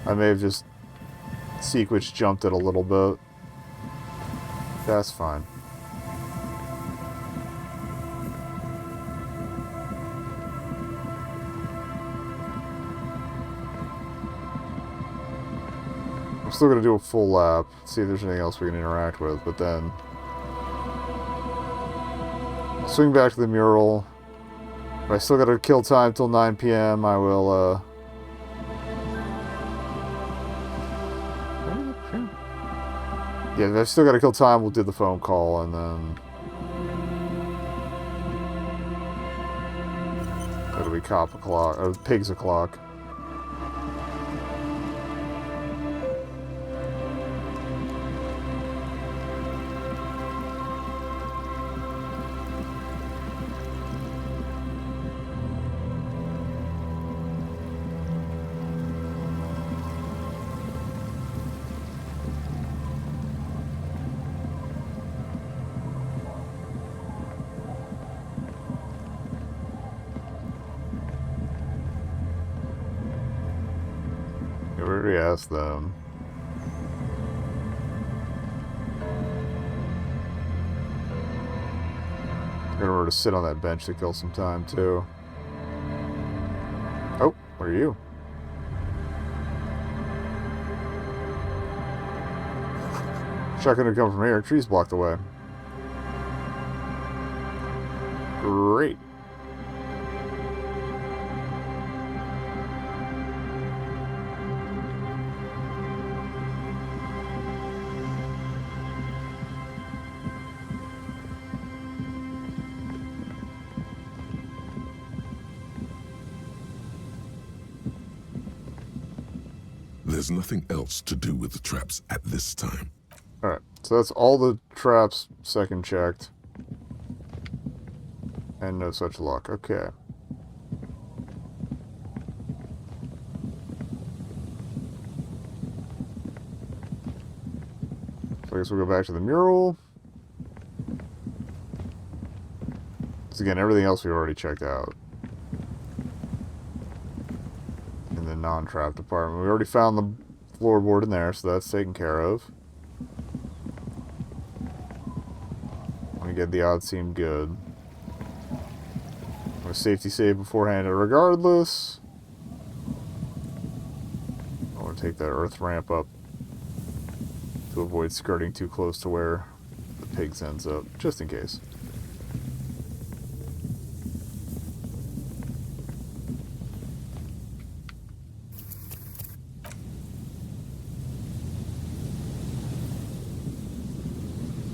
I may have just sequence jumped it a little bit. That's fine. I'm still going to do a full lap, see if there's anything else we can interact with, but then swing back to the mural. If I still got to kill time till 9 PM, I will, yeah, if I still got to kill time, we'll do the phone call, and then it'll be cop o'clock, or pigs o'clock. We already asked them. I'm gonna remember to sit on that bench to kill some time, too. Oh, what are you? Shotgun to come from here. Trees blocked away. Great. There's nothing else to do with the traps at this time. Alright, so that's all the traps second checked. And no such luck. Okay. So I guess we'll go back to the mural. So again, everything else we already checked out. In the non-trap department. We already found the floorboard in there, so that's taken care of. Again, the odds seem good. A safety save beforehand, regardless. I want to take that earth ramp up to avoid skirting too close to where the pigs ends up, just in case.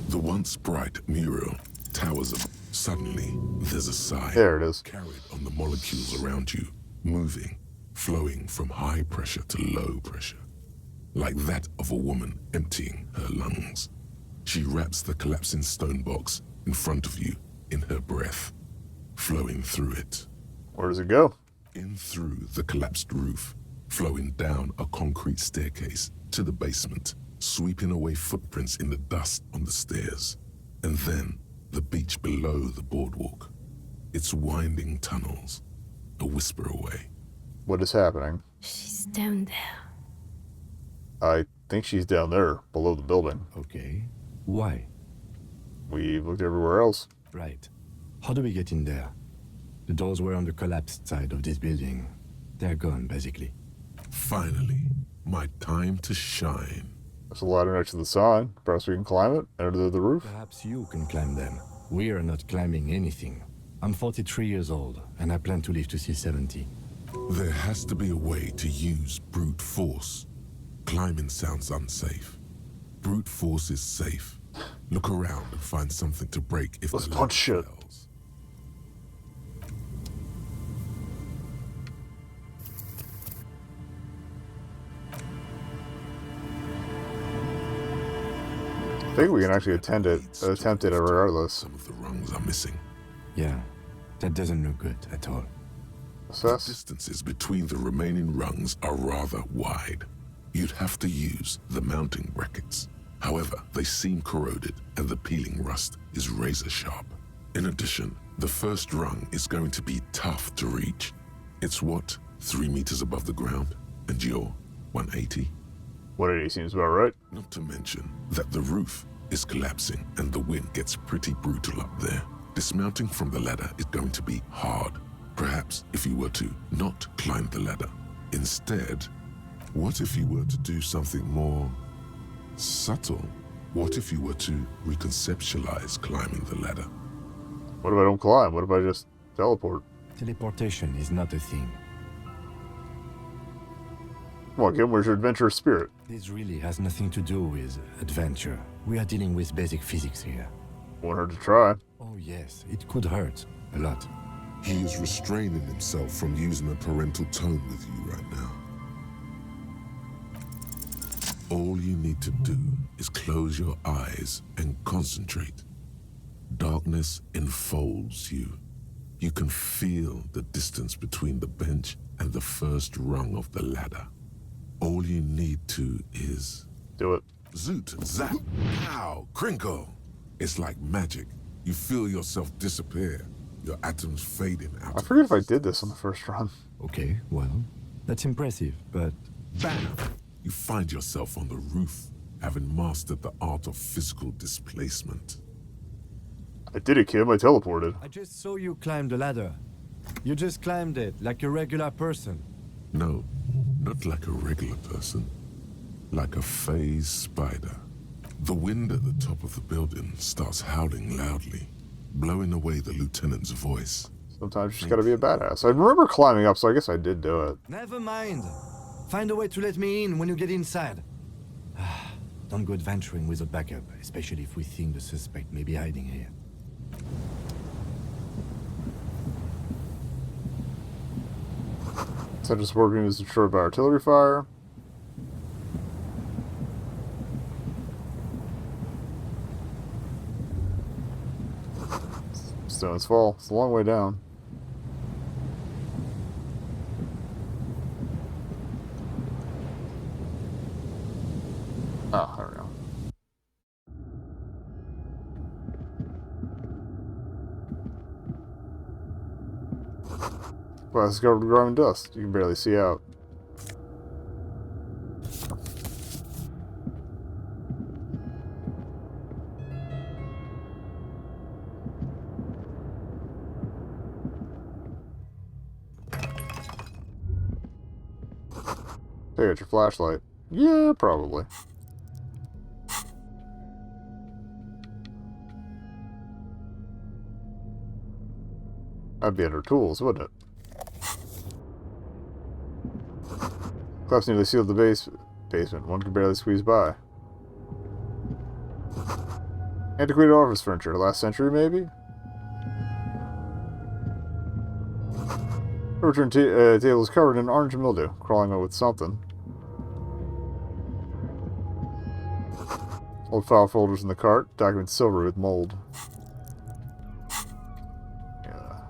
The once bright mural towers up. Suddenly, there's a sigh. There it is. Carried on the molecules around you, moving, flowing from high pressure to low pressure, like that of a woman emptying her lungs. She wraps the collapsing stone box in front of you in her breath, flowing through it. Where does it go? In through the collapsed roof, flowing down a concrete staircase to the basement, sweeping away footprints in the dust on the stairs, and then the beach below the boardwalk. Its winding tunnels, a whisper away. What is happening? She's down there. I think she's down there, below the building. Okay. Why? We looked everywhere else. Right. How do we get in there? The doors were on the collapsed side of this building. They're gone, basically. Finally, my time to shine. There's a ladder next to the sign. Perhaps we can climb it, enter the roof. Perhaps you can climb them. We are not climbing anything. I'm 43 years old, and I plan to live to see 70. There has to be a way to use brute force. Climbing sounds unsafe. Brute force is safe. Look around and find something to break if Let's the punch shit. fails. I think we can actually attempt it regardless. Some of the rungs are missing. Yeah, that doesn't look good at all. The Assess. distances between the remaining rungs are rather wide. You'd have to use the mounting brackets. However, they seem corroded and the peeling rust is razor sharp. In addition, the first rung is going to be tough to reach. It's what, 3 meters above the ground? And you're 180? 180 seems about right. Not to mention that the roof is collapsing and the wind gets pretty brutal up there. Dismounting from the ladder is going to be hard. Perhaps if you were to not climb the ladder. Instead, what if you were to do something more subtle? What if you were to reconceptualize climbing the ladder? What if I don't climb? What if I just teleport? Teleportation is not a thing. Come on, Kim, where's your adventurous spirit? This really has nothing to do with adventure. We are dealing with basic physics here. Won't hurt to try. Oh yes, it could hurt. A lot. He is restraining himself from using a parental tone with you right now. All you need to do is close your eyes and concentrate. Darkness enfolds you. You can feel the distance between the bench and the first rung of the ladder. All you need to is... Do it. Zoot, zap, pow, crinkle. It's like magic. You feel yourself disappear. Your atoms fading out. I forget if I did this on the first run. Okay, well, that's impressive, but Bam! You find yourself on the roof, having mastered the art of physical displacement. I did it, Kim. I teleported. I just saw you climb the ladder. You just climbed it like a regular person. No, not like a regular person. Like a phase spider. The wind at the top of the building starts howling loudly, blowing away the lieutenant's voice. Sometimes you just gotta be a badass. I remember climbing up, so I guess I did do it. Never mind. Find a way to let me in when you get inside. Don't go adventuring without backup, especially if we think the suspect may be hiding here. So just working was destroyed by artillery fire. Stones Fall. It's a long way down. Ah, there we go. Well, it's covered with grime and dust. You can barely see out. Hey, got your flashlight. Yeah, probably. That'd be under tools, wouldn't it? Collapse nearly sealed the basement. One could barely squeeze by. Antiquated office furniture. Last century, maybe? Overturned table is covered in orange mildew, crawling out with something. Old file folders in the cart. Documents silvery with mold. Yeah.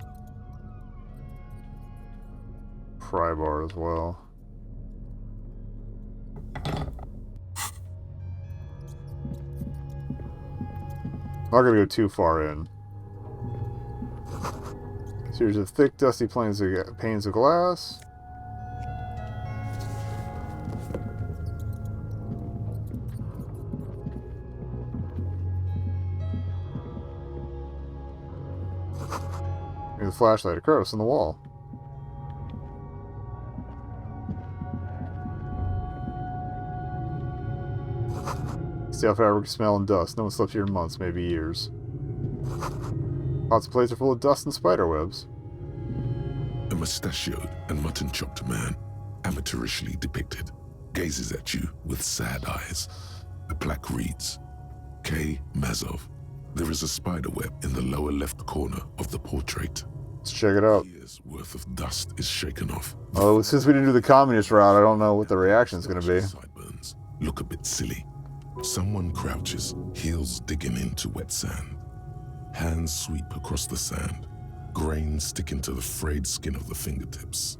Pry bar as well. Not gonna go too far in. Series of thick, dusty panes of glass. Maybe the flashlight, a crevice in the wall. Stale fabric, smell, and dust. No one slept here in months, maybe years. Lots of plates are full of dust and spider webs. A mustachioed and mutton-chopped man, amateurishly depicted, gazes at you with sad eyes. The plaque reads, K. Mazov. There is a spider web in the lower left corner of the portrait. Let's check it out. Years worth of dust is shaken off. Oh, since we didn't do the communist route, I don't know what the reaction is going to be. Sideburns look a bit silly. Someone crouches, heels digging into wet sand. Hands sweep across the sand, grains sticking to the frayed skin of the fingertips.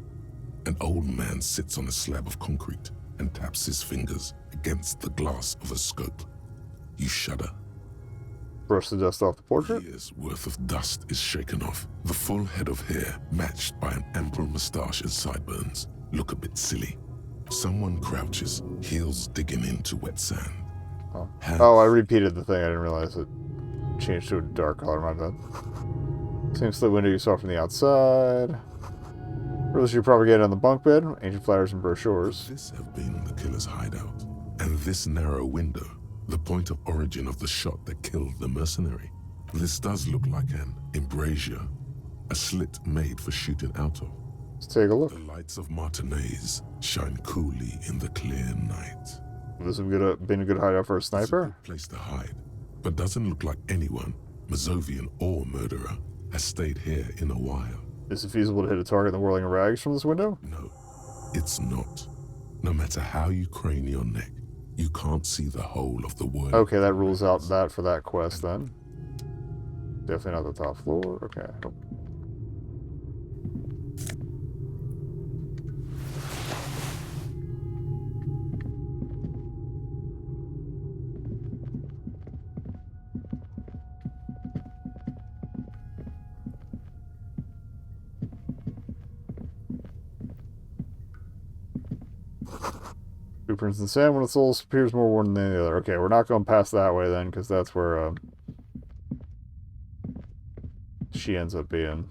An old man sits on a slab of concrete and taps his fingers against the glass of a scope. You shudder. Brush the dust off the portrait. Years worth of dust is shaken off. The full head of hair, matched by an ample moustache and sideburns, look a bit silly. Someone crouches, heels digging into wet sand. Oh, I repeated the thing. I didn't realize it changed to a dark color. My bad. Same slit window you saw from the outside. Rules you propagate on the bunk bed. Ancient flowers and brochures. This have been the killer's hideout. And this narrow window, the point of origin of the shot that killed the mercenary. This does look like an embrasure, a slit made for shooting out of. Let's take a look. The lights of Martinez shine coolly in the clear night. This would have been a good hideout for a sniper? It's a good place to hide, but doesn't look like anyone, Mazovian or murderer, has stayed here in a while. Is it feasible to hit a target in the whirling rags from this window? No, it's not. No matter how you crane your neck, you can't see the whole of the whirling. Okay, that rules out that for that quest then. Definitely not the top floor. Okay. Blueprints in the sand. One of the souls appears more worn than the other. Okay, we're not going past that way then, because that's where she ends up being.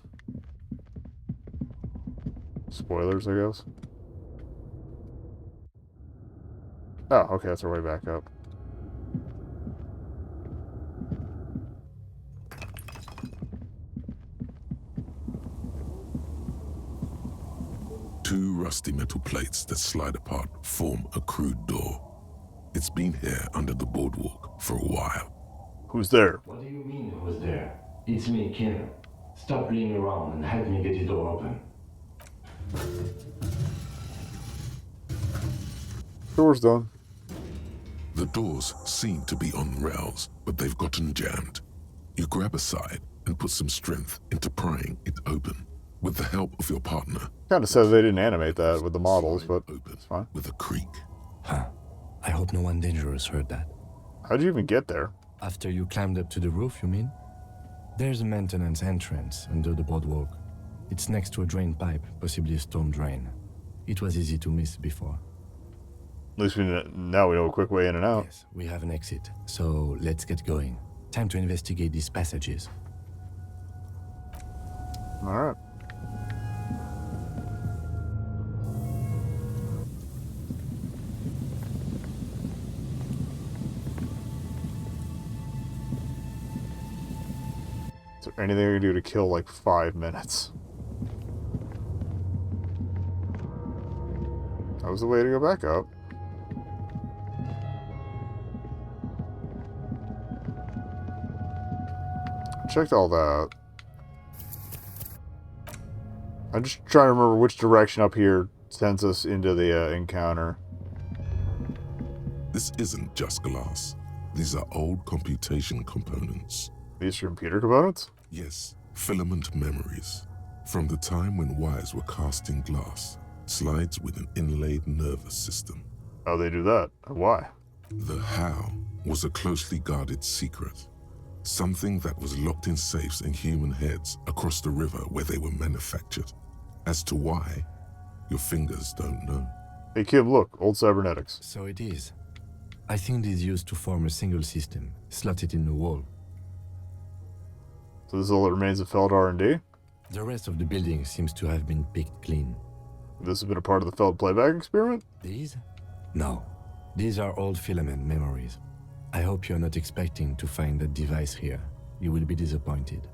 Spoilers, I guess. Oh, okay, that's our way back up. Two rusty metal plates that slide apart form a crude door. It's been here under the boardwalk for a while. Who's there? What do you mean, who's there? It's me, Kim. Stop playing around and help me get the door open. Door's done. The doors seem to be on rails, but they've gotten jammed. You grab a side and put some strength into prying it open. With the help of your partner. Kind of says they didn't animate that with the models, but it's fine. With a creak. Huh. I hope no one dangerous heard that. How'd you even get there? After you climbed up to the roof, you mean? There's a maintenance entrance under the boardwalk. It's next to a drain pipe, possibly a storm drain. It was easy to miss before. At least now we know a quick way in and out. Yes, we have an exit, so let's get going. Time to investigate these passages. Alright. Is there anything I can do to kill like 5 minutes? That was the way to go back up. Checked all that. I'm just trying to remember which direction up here sends us into the encounter. This isn't just glass. These are old computation components. These are computer components? Yes, filament memories. From the time when wires were cast in glass, slides with an inlaid nervous system. How they do that? And why? The how was a closely guarded secret. Something that was locked in safes in human heads across the river where they were manufactured. As to why, your fingers don't know. Hey Kim, look, old cybernetics. So it is. I think it is used to form a single system, slotted in the wall. So this is all that remains of Feld R&D? The rest of the building seems to have been picked clean. This has been a part of the Feld playback experiment? These? No. These are old filament memories. I hope you're not expecting to find that device here. You will be disappointed.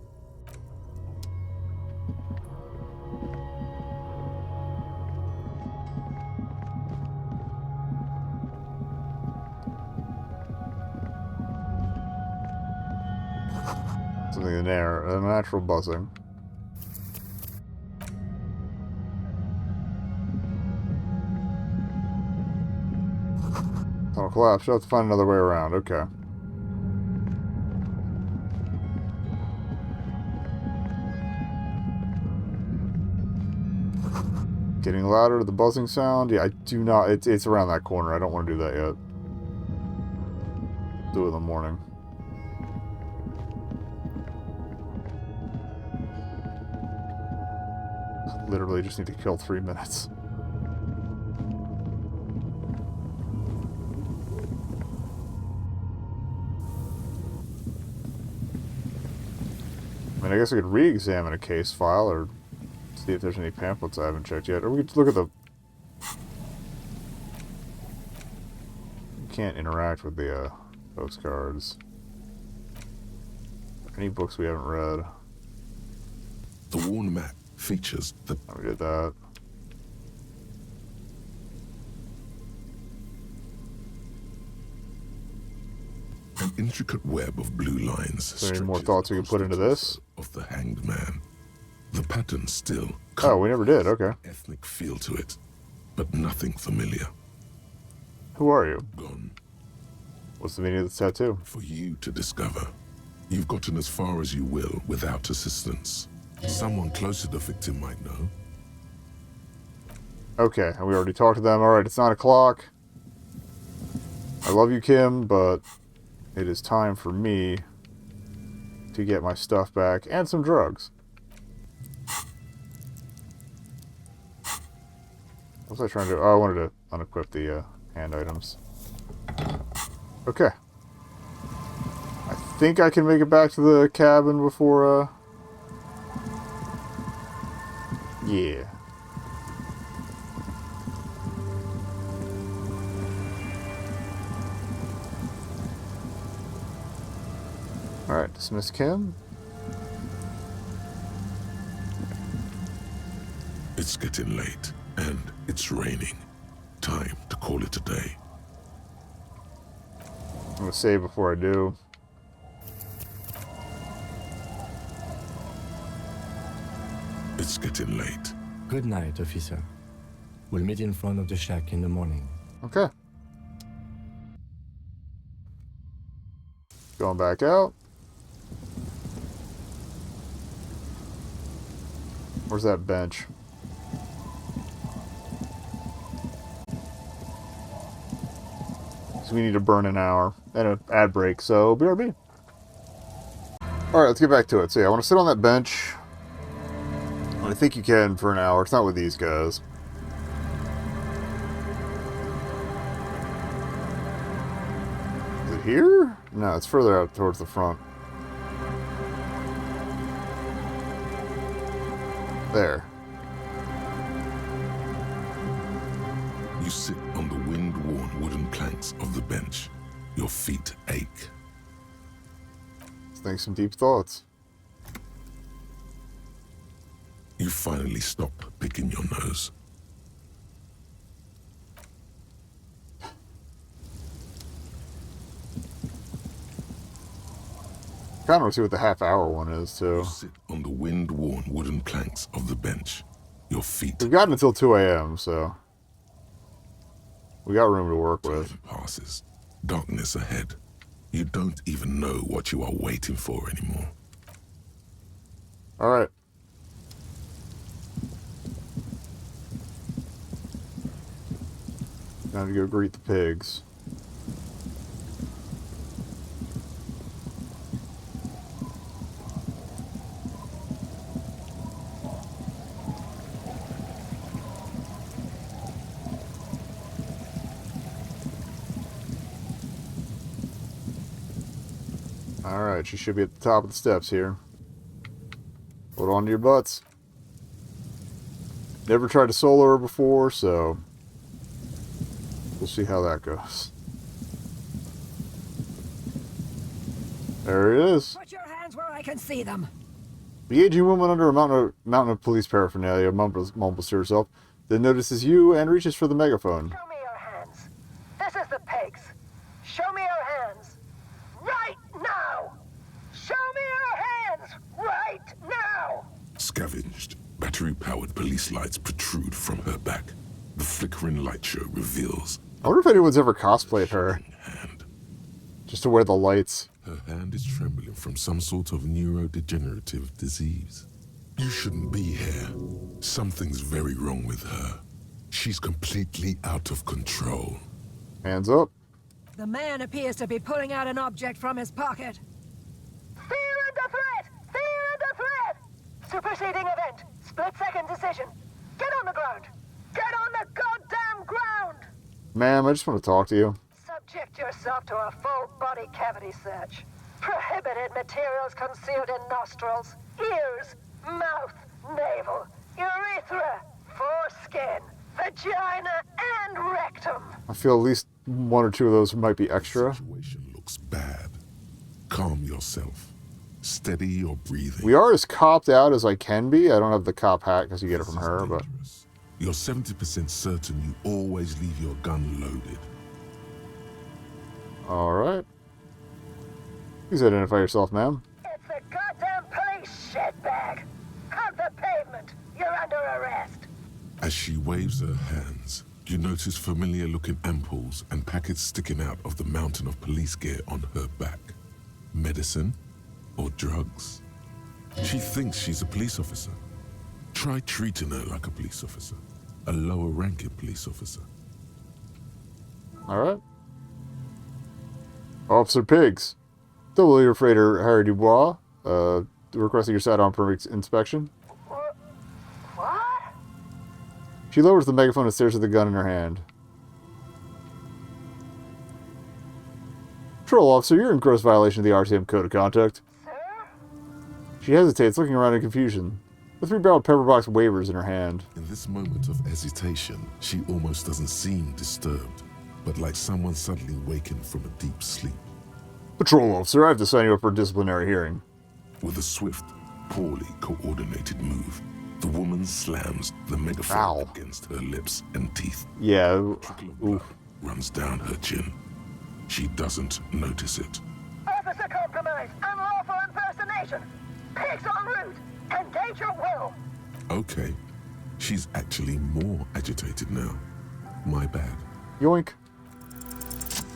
Something in there, a natural buzzing. Tunnel collapse. You'll have to find another way around. Okay. Getting louder, the buzzing sound. Yeah, I do not. It's around that corner. I don't want to do that yet. Do it in the morning. Literally just need to kill 3 minutes. I mean, I guess I could re-examine a case file or see if there's any pamphlets I haven't checked yet. Or we could look at the... You can't interact with the postcards. Any books we haven't read. The worn map features the... Oh, we did that. An intricate web of blue lines. Is there any more thoughts we can put into this? Of the hanged man. The pattern still... Oh, we never did. Okay. Ethnic feel to it, but nothing familiar. Who are you? Gone. What's the meaning of the tattoo? For you to discover. You've gotten as far as you will without assistance. Someone close to the victim might know. Okay, and we already talked to them. Alright, it's 9 o'clock. I love you, Kim, but it is time for me to get my stuff back and some drugs. What was I trying to do? Oh, I wanted to unequip the Hand items. Okay. I think I can make it back to the cabin before, yeah. Alright, dismiss Kim. It's getting late, and it's raining. Time to call it a day. I'm gonna save before I do. It's getting late. Good night, officer. We'll meet in front of the shack in the morning. Okay. Going back out. Where's that bench? So we need to burn an hour and an ad break, so BRB. Alright, let's get back to it. So yeah, I want to sit on that bench. I think you can for an hour. It's not with these guys. Is it here? No, it's further out towards the front. There. You sit on the wind-worn wooden planks of the bench. Your feet ache. Let's think some deep thoughts. You finally stop picking your nose. Kind of want to see what the half-hour one is, too. You sit on the wind-worn wooden planks of the bench. Your feet. We've got until 2 a.m., so we got room to work with. Time passes. Darkness ahead. You don't even know what you are waiting for anymore. All right. Time to go greet the pigs. Alright, she should be at the top of the steps here. Hold on to your butts. Never tried to solo her before, so we'll see how that goes. There it is. Put your hands where I can see them. The aging woman under a mountain of police paraphernalia mumbles to herself, then notices you and reaches for the megaphone. Show me your hands. This is the pigs. Show me your hands. Right now! Show me your hands! Right now! Scavenged, battery-powered police lights protrude from her back. The flickering light show reveals. I wonder if anyone's ever cosplayed her. Hand. Just to wear the lights. Her hand is trembling from some sort of neurodegenerative disease. You shouldn't be here. Something's very wrong with her. She's completely out of control. Hands up. The man appears to be pulling out an object from his pocket. Fear under threat! Fear under threat! Superseding event. Split-second decision. Get on the ground! Get on the goddamn ground! Ma'am, I just want to talk to you. Subject yourself to a full body cavity search. Prohibited materials concealed in nostrils, ears, mouth, navel, urethra, foreskin, vagina, and rectum. I feel at least one or two of those might be extra. The situation looks bad. Calm yourself. Steady your breathing. We are as copped out as I can be. I don't have the cop hat because you get it from her, but You're 70% certain you always leave your gun loaded. alright. Please identify yourself, ma'am. It's a goddamn police shitbag. Hug the pavement. You're under arrest. As she waves her hands, you notice familiar-looking ampoules and packets sticking out of the mountain of police gear on her back. Medicine or drugs? She thinks she's a police officer. Try treating her like a police officer. A lower-ranking police officer. Alright. Officer Pigs. Double leader freighter Harry Dubois. Requesting your sidearm for inspection. What? She lowers the megaphone and stares at the gun in her hand. Patrol officer, you're in gross violation of the RTM code of conduct. She hesitates, looking around in confusion. The 3-barreled pepper box wavers in her hand. In this moment of hesitation, she almost doesn't seem disturbed, but like someone suddenly wakened from a deep sleep. Patrol officer, I have to sign you up for a disciplinary hearing. With a swift, poorly coordinated move, the woman slams the megaphone against her lips and teeth. Yeah. A trickle of blood runs down her chin. She doesn't notice it. Officer compromise, unlawful impersonation, pigs en route, engage your will. Okay, she's actually more agitated now. My bad. Yoink.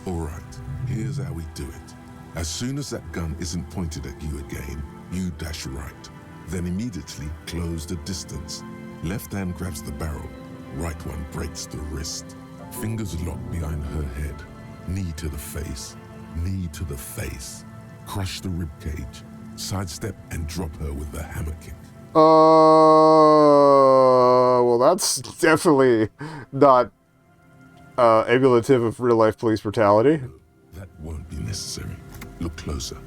Alright, here's how we do it. As soon as that gun isn't pointed at you again, you dash right. Then immediately close the distance. Left hand grabs the barrel, right one breaks the wrist. Fingers locked behind her head. Knee to the face. Knee to the face. Crush the ribcage. Sidestep and drop her with the hammer kick. Well, that's definitely not emulative of real-life police brutality. That won't be necessary. Look closer.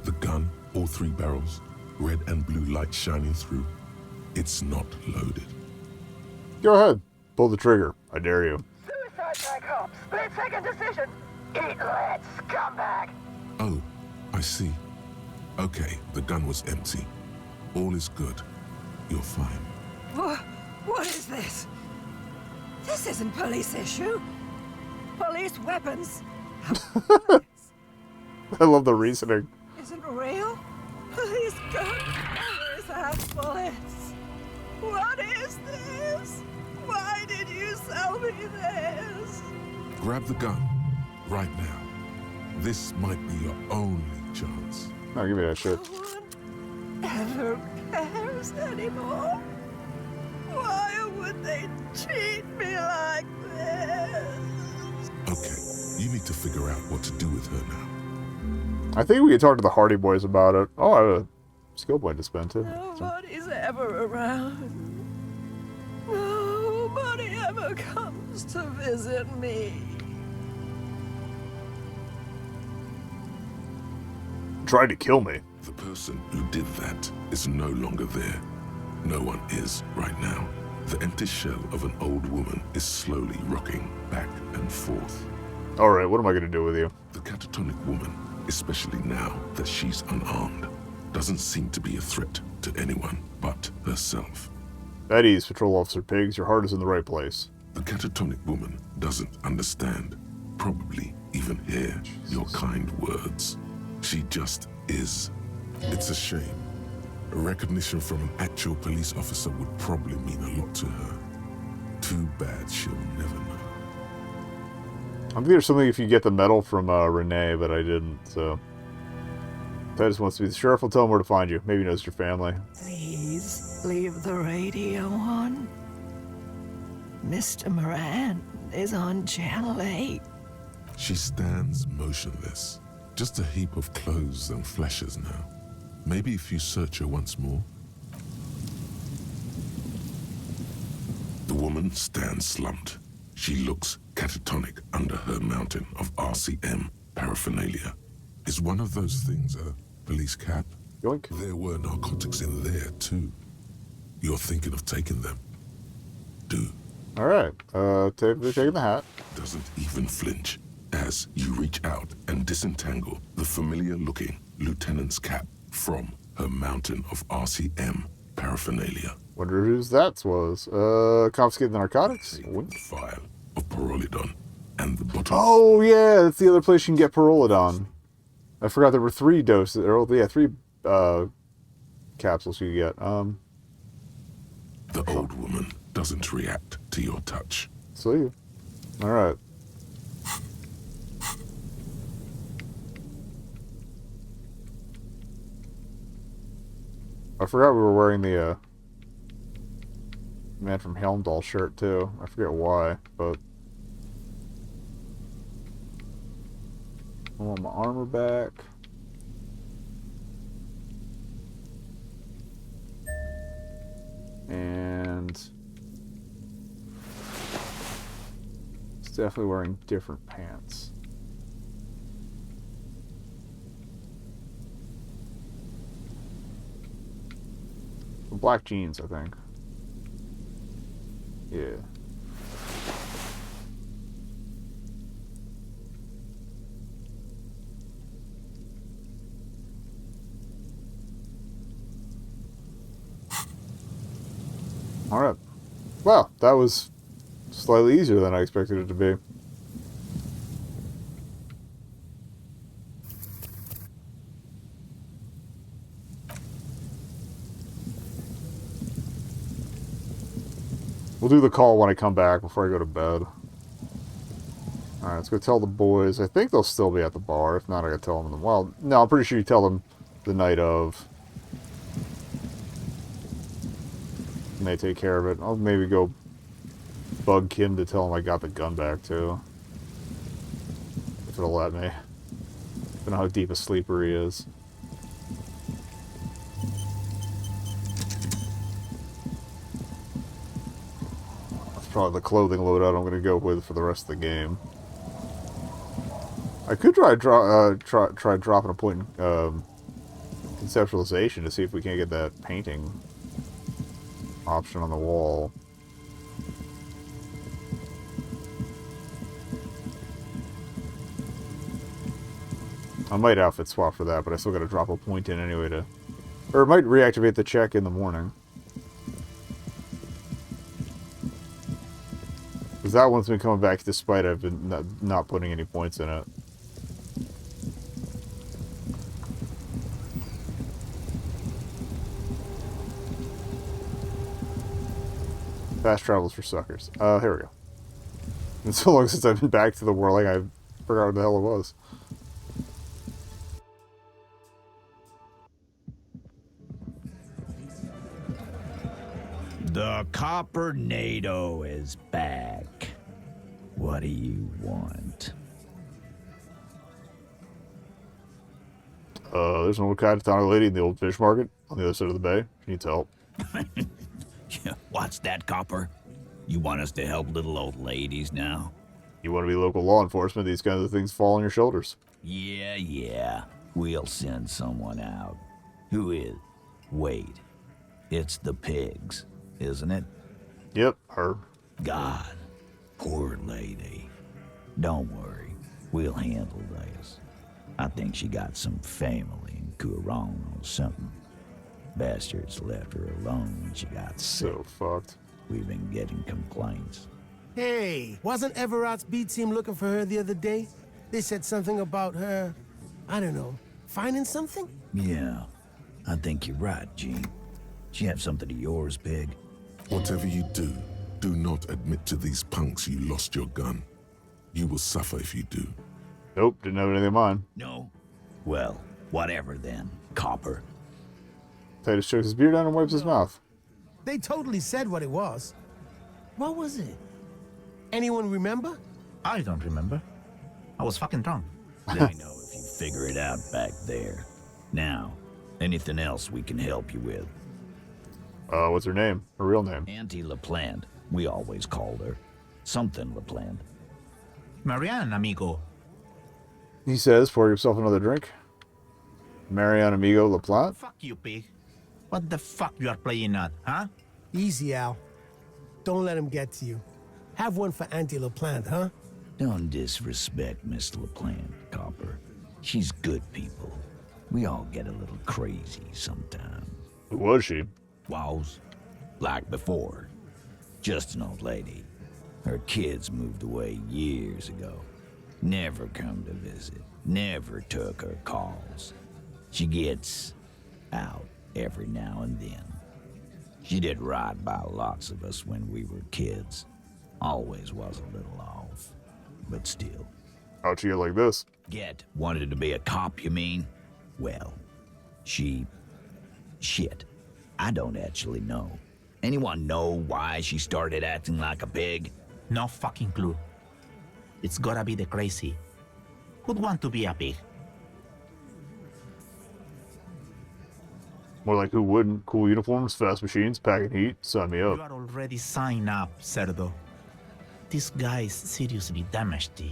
The gun, all 3 barrels, red and blue light shining through. It's not loaded. Go ahead. Pull the trigger. I dare you. Suicide by cop, split-second decision. Eat lead, scumbag. Oh, I see. Okay, the gun was empty. All is good. You're fine. What is this? This isn't police issue. Police weapons I love the reasoning. isn't real. Police gun always have bullets. What is this? Why did you sell me this? Grab the gun. Right now. This might be your only chance. No, give me that shit. No one ever cares anymore. Why would they treat me like this? Okay, you need to figure out what to do with her now. I think we could talk to the Hardy Boys about it. Oh, I have a skill point to spend, too. Nobody's ever around. Nobody ever comes to visit me. Tried to kill me. The person who did that is no longer there. No one is right now. The empty shell of an old woman is slowly rocking back and forth. Alright, what am I going to do with you? The catatonic woman, especially now that she's unarmed, doesn't seem to be a threat to anyone but herself. At ease, Patrol Officer Pigs. Your heart is in the right place. The catatonic woman doesn't understand, probably even hear your kind words. She just is. It's a shame. A recognition from an actual police officer would probably mean a lot to her. Too bad she'll never know. I think there's something if you get the medal from Renee, but I didn't, so... Titus wants to be the sheriff. Will tell him where to find you. Maybe he knows your family. Please leave the radio on. Mr. Moran is on Channel 8. She stands motionless. Just a heap of clothes and flashes now. Maybe if you search her once more. The woman stands slumped. She looks catatonic under her mountain of RCM paraphernalia. Is one of those things a police cap? Yoink. There were narcotics in there too. You're thinking of taking them. Do. Alright, taking the hat. Doesn't even flinch as you reach out and disentangle the familiar-looking lieutenant's cap from her mountain of RCM paraphernalia. Wonder whose that was. Confiscated the narcotics? The file of Parolidon and the bottle. Oh, yeah, that's the other place you can get Parolidon. I forgot there were 3 doses, or yeah, 3 capsules you could get. The old woman doesn't react to your touch. See. Alright. I forgot we were wearing the Man from Helmdahl shirt too. I forget why, but I want my armor back. And it's definitely wearing different pants. black jeans, I think. Yeah. Alright. Wow, that was slightly easier than I expected it to be. We'll do the call when I come back before I go to bed. Alright, let's go tell the boys. I think they'll still be at the bar. If not, I gotta tell them. Well, no, I'm pretty sure you tell them the night of. And they take care of it. I'll maybe go bug Kim to tell him I got the gun back, too. If it'll let me. I don't know how deep a sleeper he is. That's probably the clothing loadout I'm going to go with for the rest of the game. I could try dropping a point in conceptualization to see if we can't get that painting option on the wall. I might outfit swap for that, but I still gotta drop a point in anyway to... Or it might reactivate the check in the morning. Because that one's been coming back despite I've been not putting any points in it. Fast travels for suckers. Here we go. It's so long since I've been back to the world, like I forgot what the hell it was. The Copper NATO is back. What do you want? There's an old Katatana lady in the old fish market on the other side of the bay. She needs help. What's that, Copper? You want us to help little old ladies now? You want to be local law enforcement, these kinds of things fall on your shoulders. Yeah. We'll send someone out. Who is? Wait. It's the pigs, isn't it? Yep, her. God. Poor lady. Don't worry. We'll handle this. I think she got some family in Kurong or something. Bastards left her alone when she got sick. So fucked. We've been getting complaints. Hey, wasn't Everett's B team looking for her the other day? They said something about her, I don't know, finding something? Yeah, I think you're right, Gene. She have something of yours, Pig? Whatever you do, do not admit to these punks you lost your gun. You will suffer if you do. Nope, didn't have anything in mind. No? Well, whatever then, Copper. Titus chokes his beer down and wipes his mouth. They totally said what it was. What was it? Anyone remember? I don't remember. I was fucking drunk. Let me know if you figure it out back there. Now, anything else we can help you with? What's her name? Her real name? Auntie LaPlante. We always called her. Something LaPlante. Marianne, amigo. He says, pouring himself another drink. Marianne Amigo LaPlante? Fuck you, pig. What the fuck you are playing at, huh? Easy, Al. Don't let him get to you. Have one for Auntie LaPlante, huh? Don't disrespect Miss LaPlante, Copper. She's good people. We all get a little crazy sometimes. Who was she? Was. Like before. Just an old lady. Her kids moved away years ago. Never come to visit. Never took her calls. She gets out every now and then. She did right by lots of us when we were kids. Always was a little off, but still. How'd she get like this? Wanted to be a cop, you mean? Well, shit. I don't actually know. Anyone know why she started acting like a pig? No fucking clue. It's gotta be the crazy. Who'd want to be a pig? More like who wouldn't? Cool uniforms, fast machines, packing heat, sign me up. You are already signed up, Cerdo. This guy is seriously damaged.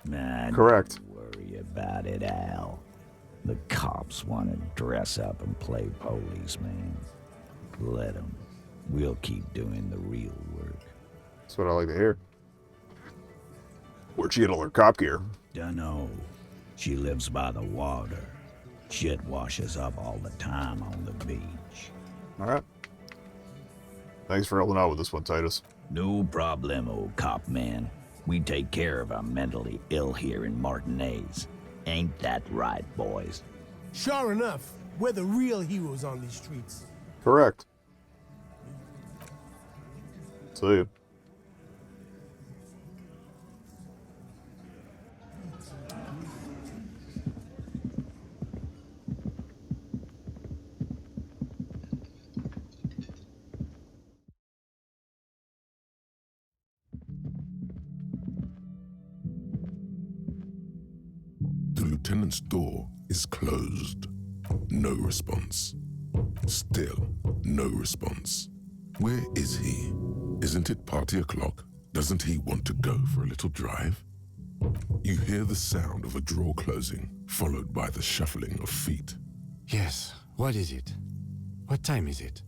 Man, correct. Don't worry about it, Al. The cops want to dress up and play policeman. Let them. We'll keep doing the real work. That's what I like to hear. Where'd she get all her cop gear? Dunno. She lives by the water. Shit washes up all the time on the beach. Alright. Thanks for helping out with this one, Titus. No problemo, cop man. We take care of our mentally ill here in Martinez. Ain't that right, boys? Sure enough, we're the real heroes on these streets. Correct. See you. The lieutenant's door is closed. No response. Still no response. Where is he? Isn't it party o'clock? Doesn't he want to go for a little drive? You hear the sound of a drawer closing, followed by the shuffling of feet. Yes, what is it? What time is it?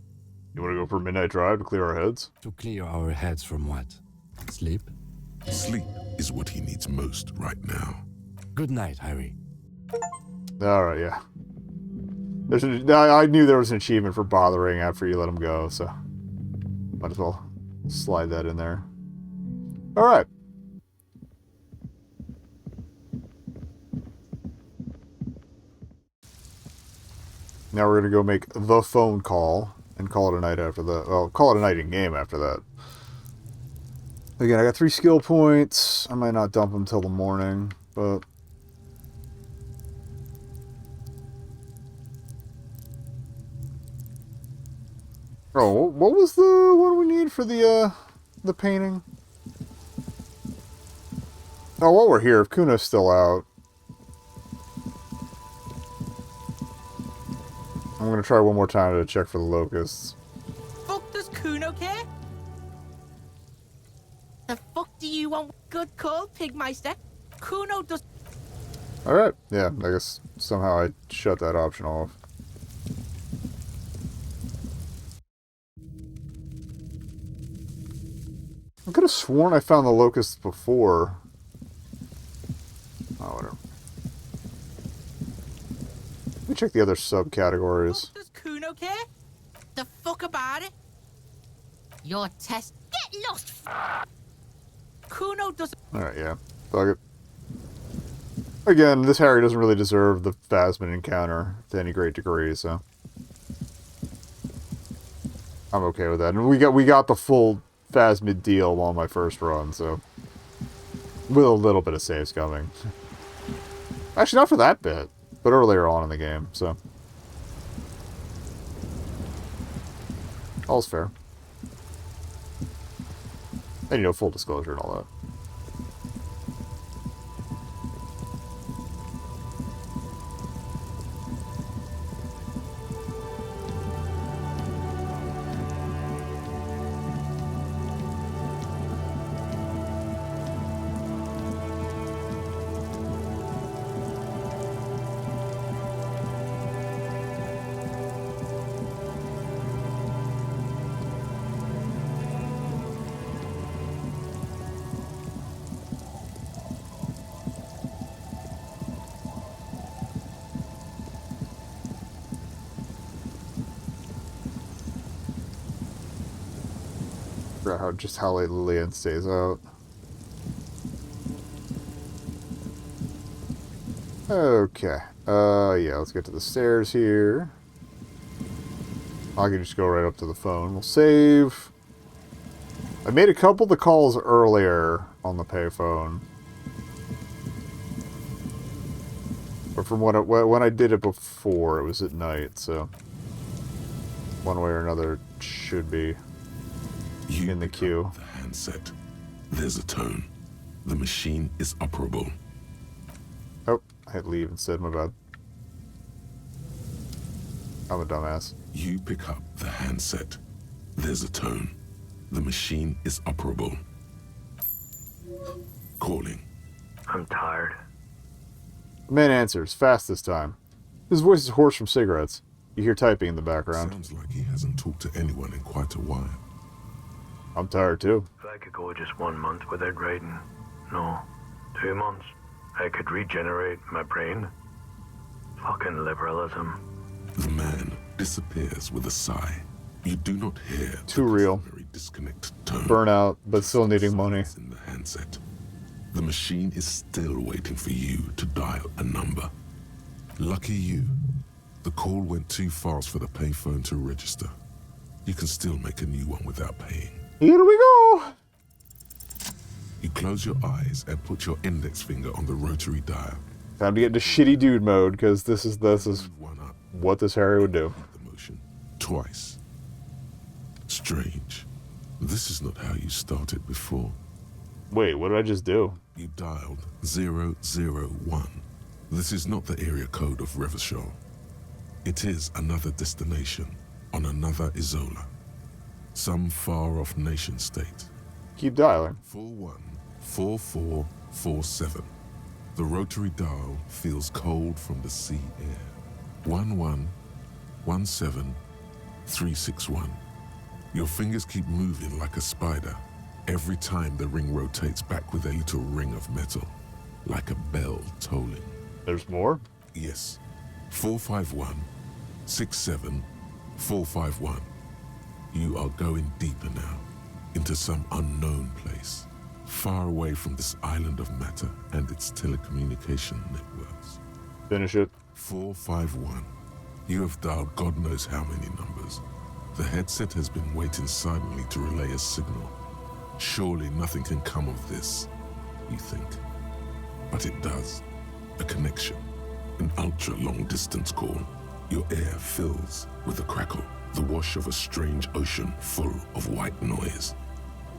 You want to go for a midnight drive to clear our heads? To clear our heads from what? Sleep? Sleep is what he needs most right now. Good night, Harry. Alright, yeah. I knew there was an achievement for bothering after you let him go, so might as well slide that in there. Alright. Now we're going to go make the phone call and call it a night after that. Well, call it a night in game after that. Again, I got 3 skill points. I might not dump them till the morning, but... Oh, what was the one we need for the painting? Oh, while we're here, if Kuno's still out, I'm gonna try one more time to check for the locusts. Fuck does Kuno care? The fuck do you want? Good call, Pigmeister. Kuno does. Alright, yeah, I guess somehow I shut that option off. I could have sworn I found the locusts before. Oh, whatever. Let me check the other subcategories. Does Kuno care? The fuck about it? Your test. Get lost. Kuno does. Alright, yeah. Fuck it. Again, this Harry doesn't really deserve the Phasmid encounter to any great degree, so I'm okay with that. And we got the full Phasmid deal on my first run, so with a little bit of saves coming. Actually, not for that bit, but earlier on in the game, so all's fair. And, you know, full disclosure and all that. Just how late Lillian stays out. Okay. Yeah, let's get to the stairs here. I can just go right up to the phone. We'll save. I made a couple of the calls earlier on the payphone. But from when I did it before, it was at night, so one way or another it should be in the queue. The handset. There's a tone. The machine is operable. Oh, I hit leave instead, my bad. I'm a dumbass. You pick up the handset. There's a tone. The machine is operable. Calling. I'm tired. The man answers, fast this time. His voice is hoarse from cigarettes. You hear typing in the background. Sounds like he hasn't talked to anyone in quite a while. I'm tired too. If I could go just 1 month without writing, no, 2 months, I could regenerate my brain. Fucking liberalism. The man disappears with a sigh. You do not hear too real. Very disconnected tone. Burnout, but still needing money. In the handset. The machine is still waiting for you to dial a number. Lucky you. The call went too fast for the payphone to register. You can still make a new one without paying. Here we go! You close your eyes and put your index finger on the rotary dial. Time to get into shitty dude mode, because this is what this Harry would do. The motion twice. Strange. This is not how you started before. Wait, what did I just do? You dialed 001. This is not the area code of Revachol. It is another destination on another Isola. Some far-off nation-state. Keep dialing. 414447. The rotary dial feels cold from the sea air. 1117361. Your fingers keep moving like a spider. Every time the ring rotates back with a little ring of metal, like a bell tolling. There's more? Yes. 451-67451. You are going deeper now, into some unknown place, far away from this island of matter and its telecommunication networks. Finish it. 451. You have dialed God knows how many numbers. The headset has been waiting silently to relay a signal. Surely nothing can come of this, you think. But it does. A connection. An ultra-long distance call. Your air fills with a crackle, the wash of a strange ocean full of white noise.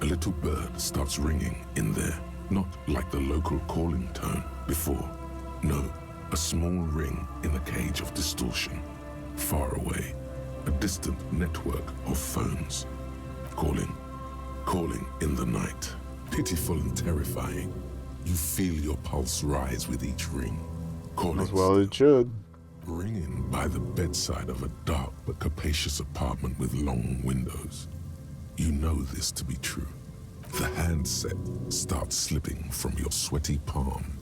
A little bird starts ringing in there, not like the local calling tone before. No, a small ring in a cage of distortion. Far away, a distant network of phones. Calling in the night. Pitiful and terrifying. You feel your pulse rise with each ring. Calling as well it should. Ringing by the bedside of a dark but capacious apartment with long windows. You know this to be true. The handset starts slipping from your sweaty palm.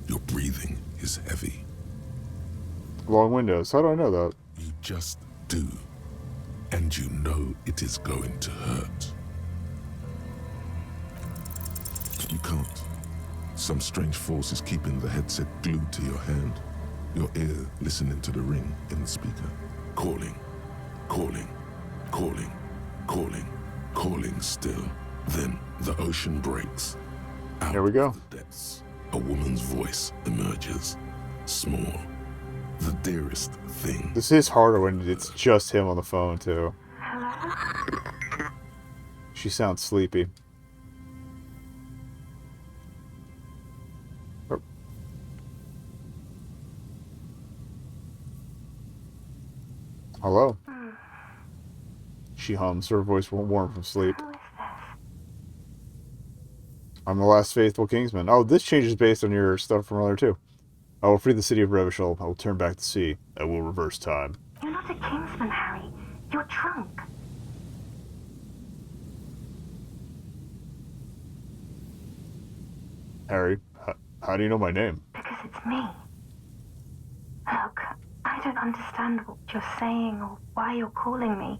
Your breathing is heavy. Long windows. How do I know that? You just do. And you know it is going to hurt. You can't. Some strange force is keeping the headset glued to your hand. Your ear listening to the ring in the speaker. Calling still. Then the ocean breaks. Out Here we go. of the depths, a woman's voice emerges. Small. The dearest thing. This is harder when it's just him on the phone, too. She sounds sleepy. Hello? She hums, her voice won't warm from sleep. I'm the last faithful Kingsman. Oh, this changes based on your stuff from earlier, too. I will free the city of Revachol. I will turn back the sea. I will reverse time. You're not a Kingsman, Harry. You're drunk. Harry, how do you know my name? Because it's me. Look, I don't understand what you're saying or why you're calling me.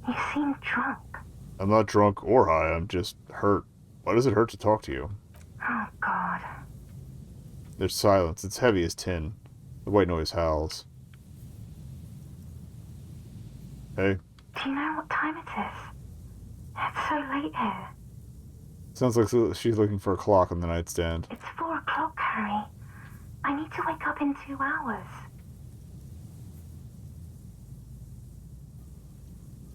You seem drunk. I'm not drunk or high. I'm just hurt. Why does it hurt to talk to you? Oh, God. There's silence. It's heavy as tin. The white noise howls. Hey. Do you know what time it is? It's so late here. Sounds like she's looking for a clock on the nightstand. It's 4 o'clock, Harry. I need to wake up in 2 hours.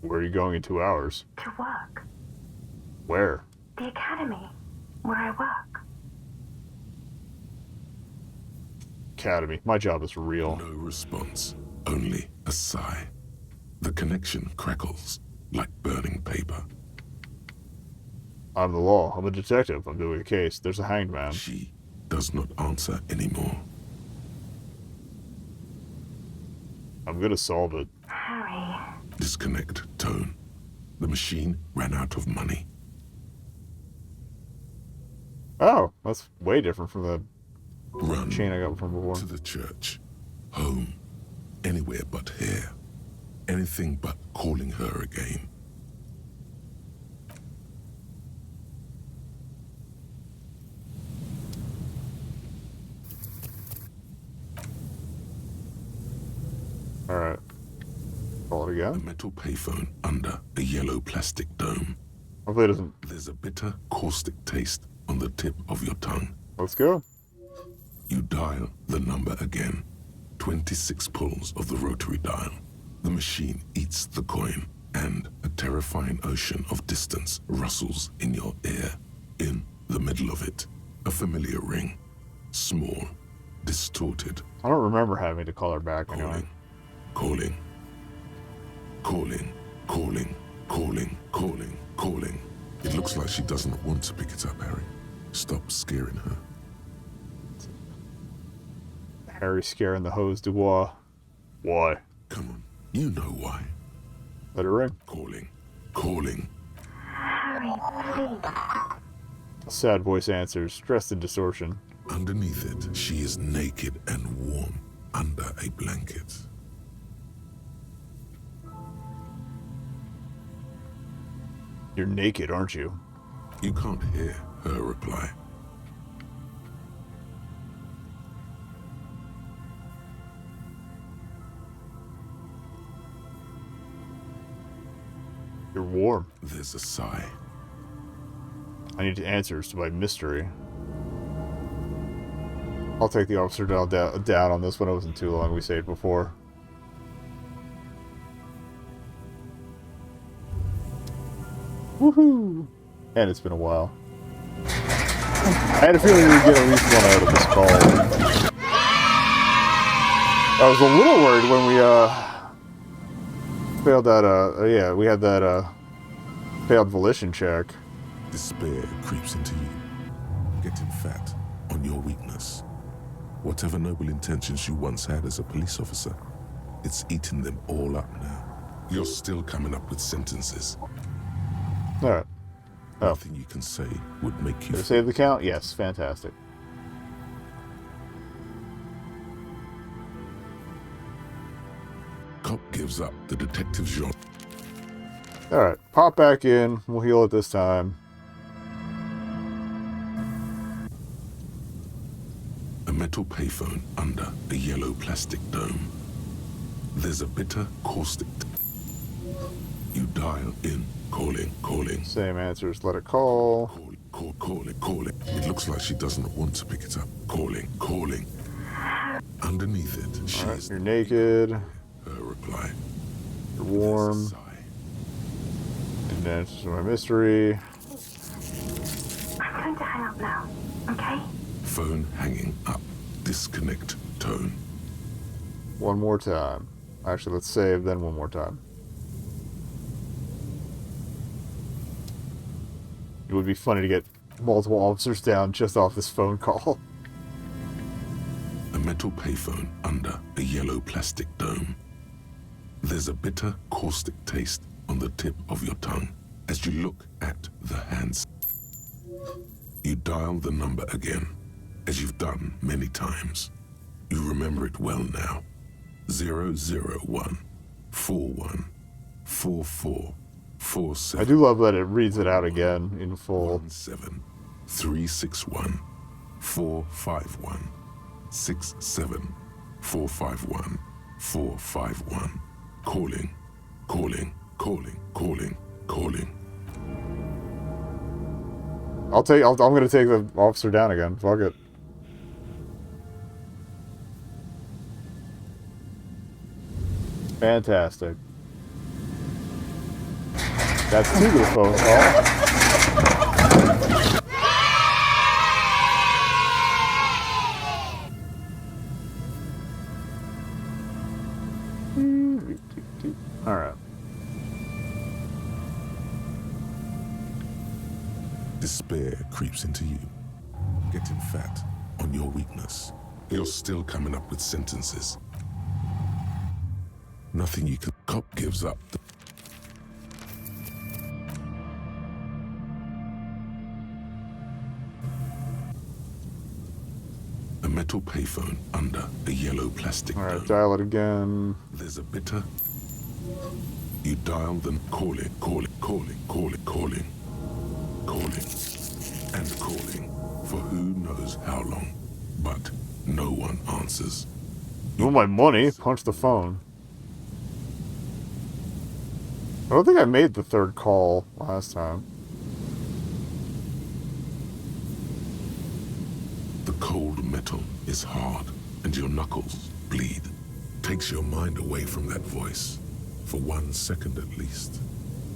Where are you going in 2 hours? To work. Where? The academy, where I work. Academy. My job is real. No response. Only a sigh. The connection crackles like burning paper. I'm the law. I'm a detective. I'm doing a case. There's a hanged man. She does not answer anymore. I'm gonna solve it. Harry. Disconnect tone. The machine ran out of money. Oh, that's way different from the Run chain I got from before. to the church. Home. Anywhere but here. Anything but calling her again. Alright. Call it again. A metal payphone under a yellow plastic dome. Hopefully it doesn't. There's a bitter, caustic taste on the tip of your tongue. Let's go. You dial the number again. 26 pulls of the rotary dial. The machine eats the coin, and a terrifying ocean of distance rustles in your ear. In the middle of it, a familiar ring. Small, distorted. I don't remember having to call her back anyway. Calling. Calling. Calling. Calling. Calling. Calling. It looks like she doesn't want to pick it up, Harry. Stop scaring her. Harry scaring the hose du bois. Why? Come on. You know why. Let it ring. Calling. Calling. Harry, please. A sad voice answers, dressed in distortion. Underneath it, she is naked and warm under a blanket. You're naked, aren't you? You can't hear her reply. You're warm. There's a sigh. I need answers to my mystery. I'll take the officer down on this one. It wasn't too long. We saved before. Woohoo! And it's been a while. I had a feeling we'd get at least one out of this call. I was a little worried when we failed that yeah, we had that failed volition check. Despair creeps into you, getting fat on your weakness. Whatever noble intentions you once had as a police officer, it's eating them all up now. You're still coming up with sentences. Alright. Oh. Nothing you can say would make you... Did I save the count? Yes, fantastic. Cop gives up the detective genre. Alright, pop back in. We'll heal it this time. A metal payphone under a yellow plastic dome. There's a bitter, caustic... You dial in, calling, calling. Same answers, let it call. Call it. It looks like she doesn't want to pick it up. Calling, calling. Underneath it, she is... You're naked. Her reply. You're warm. Didn't answer to my mystery. I'm going to hang up now, okay? Phone hanging up. Disconnect tone. One more time. Actually, let's save, then one more time. It would be funny to get multiple officers down just off this phone call. A metal payphone under a yellow plastic dome. There's a bitter, caustic taste on the tip of your tongue as you look at the hands. You dial the number again, as you've done many times. You remember it well now. 001 41 44 47. I do love that it reads it out again in full. 17 361 451 67 451 451. Calling, calling, calling, calling, calling. I'm gonna take the officer down again. Fuck it. Fantastic. That's two to the phone call. Alright. Despair creeps into you, getting fat on your weakness. You're still coming up with sentences. Nothing you can... Cop gives up. A metal payphone under a yellow plastic Alright, dome. dial it again. There's a bitter. You dial them, call it, call it, calling, calling, calling, calling, and calling for who knows how long. But no one answers. You want my money? Punch the phone. I don't think I made the third call last time. The cold metal is hard, and your knuckles bleed. Takes your mind away from that voice. For 1 second at least.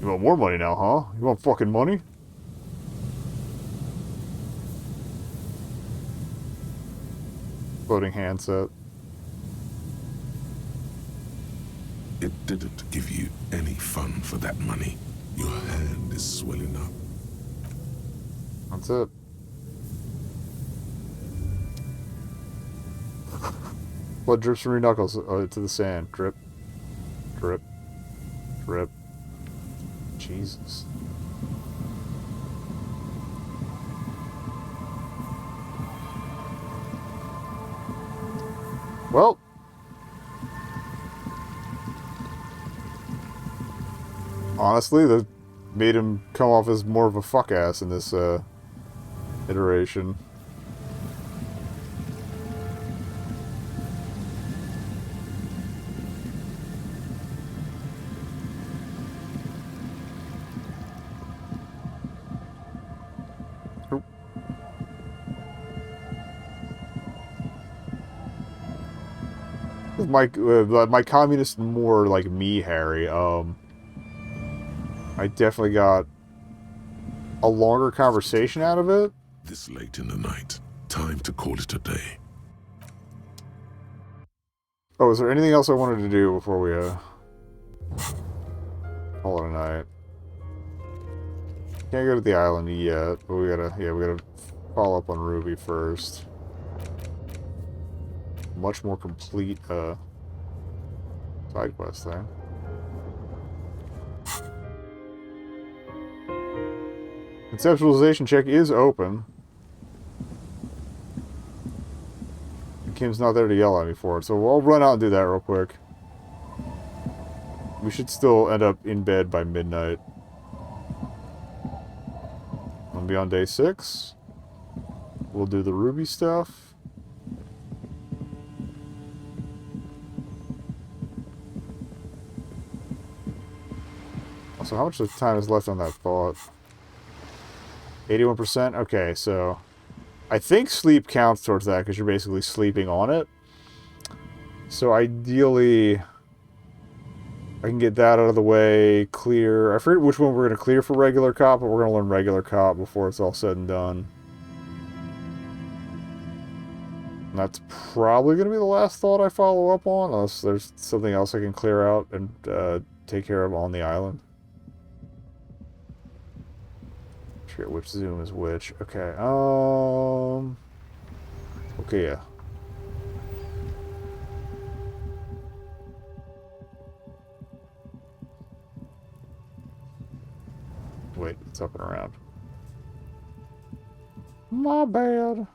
You want more money now, huh? You want fucking money? Floating handset. It didn't give you any fun for that money. Your hand is swelling up. That's it. Blood drips from your knuckles to the sand. Drip. Drip. Drip. Jesus. Well. Honestly, that made him come off as more of a fuck ass in this iteration. My communist more like me, Harry. I definitely got a longer conversation out of it. This late in the night, time to call it a day. Oh, is there anything else I wanted to do before we call it a night? Can't go to the island yet, but we gotta follow up on Ruby first. Much more complete side quest thing. Conceptualization check is open. And Kim's not there to yell at me for it, so I'll run out and do that real quick. We should still end up in bed by midnight. I'll be on day 6. We'll do the Ruby stuff. So how much of time is left on that thought? 81%? Okay, so I think sleep counts towards that because you're basically sleeping on it. So ideally, I can get that out of the way, clear. I forget which one we're going to clear for regular cop, but we're going to learn regular cop before it's all said and done. And that's probably going to be the last thought I follow up on, unless there's something else I can clear out and take care of on the island. I forget which zoom is which. Okay, okay, yeah. Wait, it's up and around. My bad.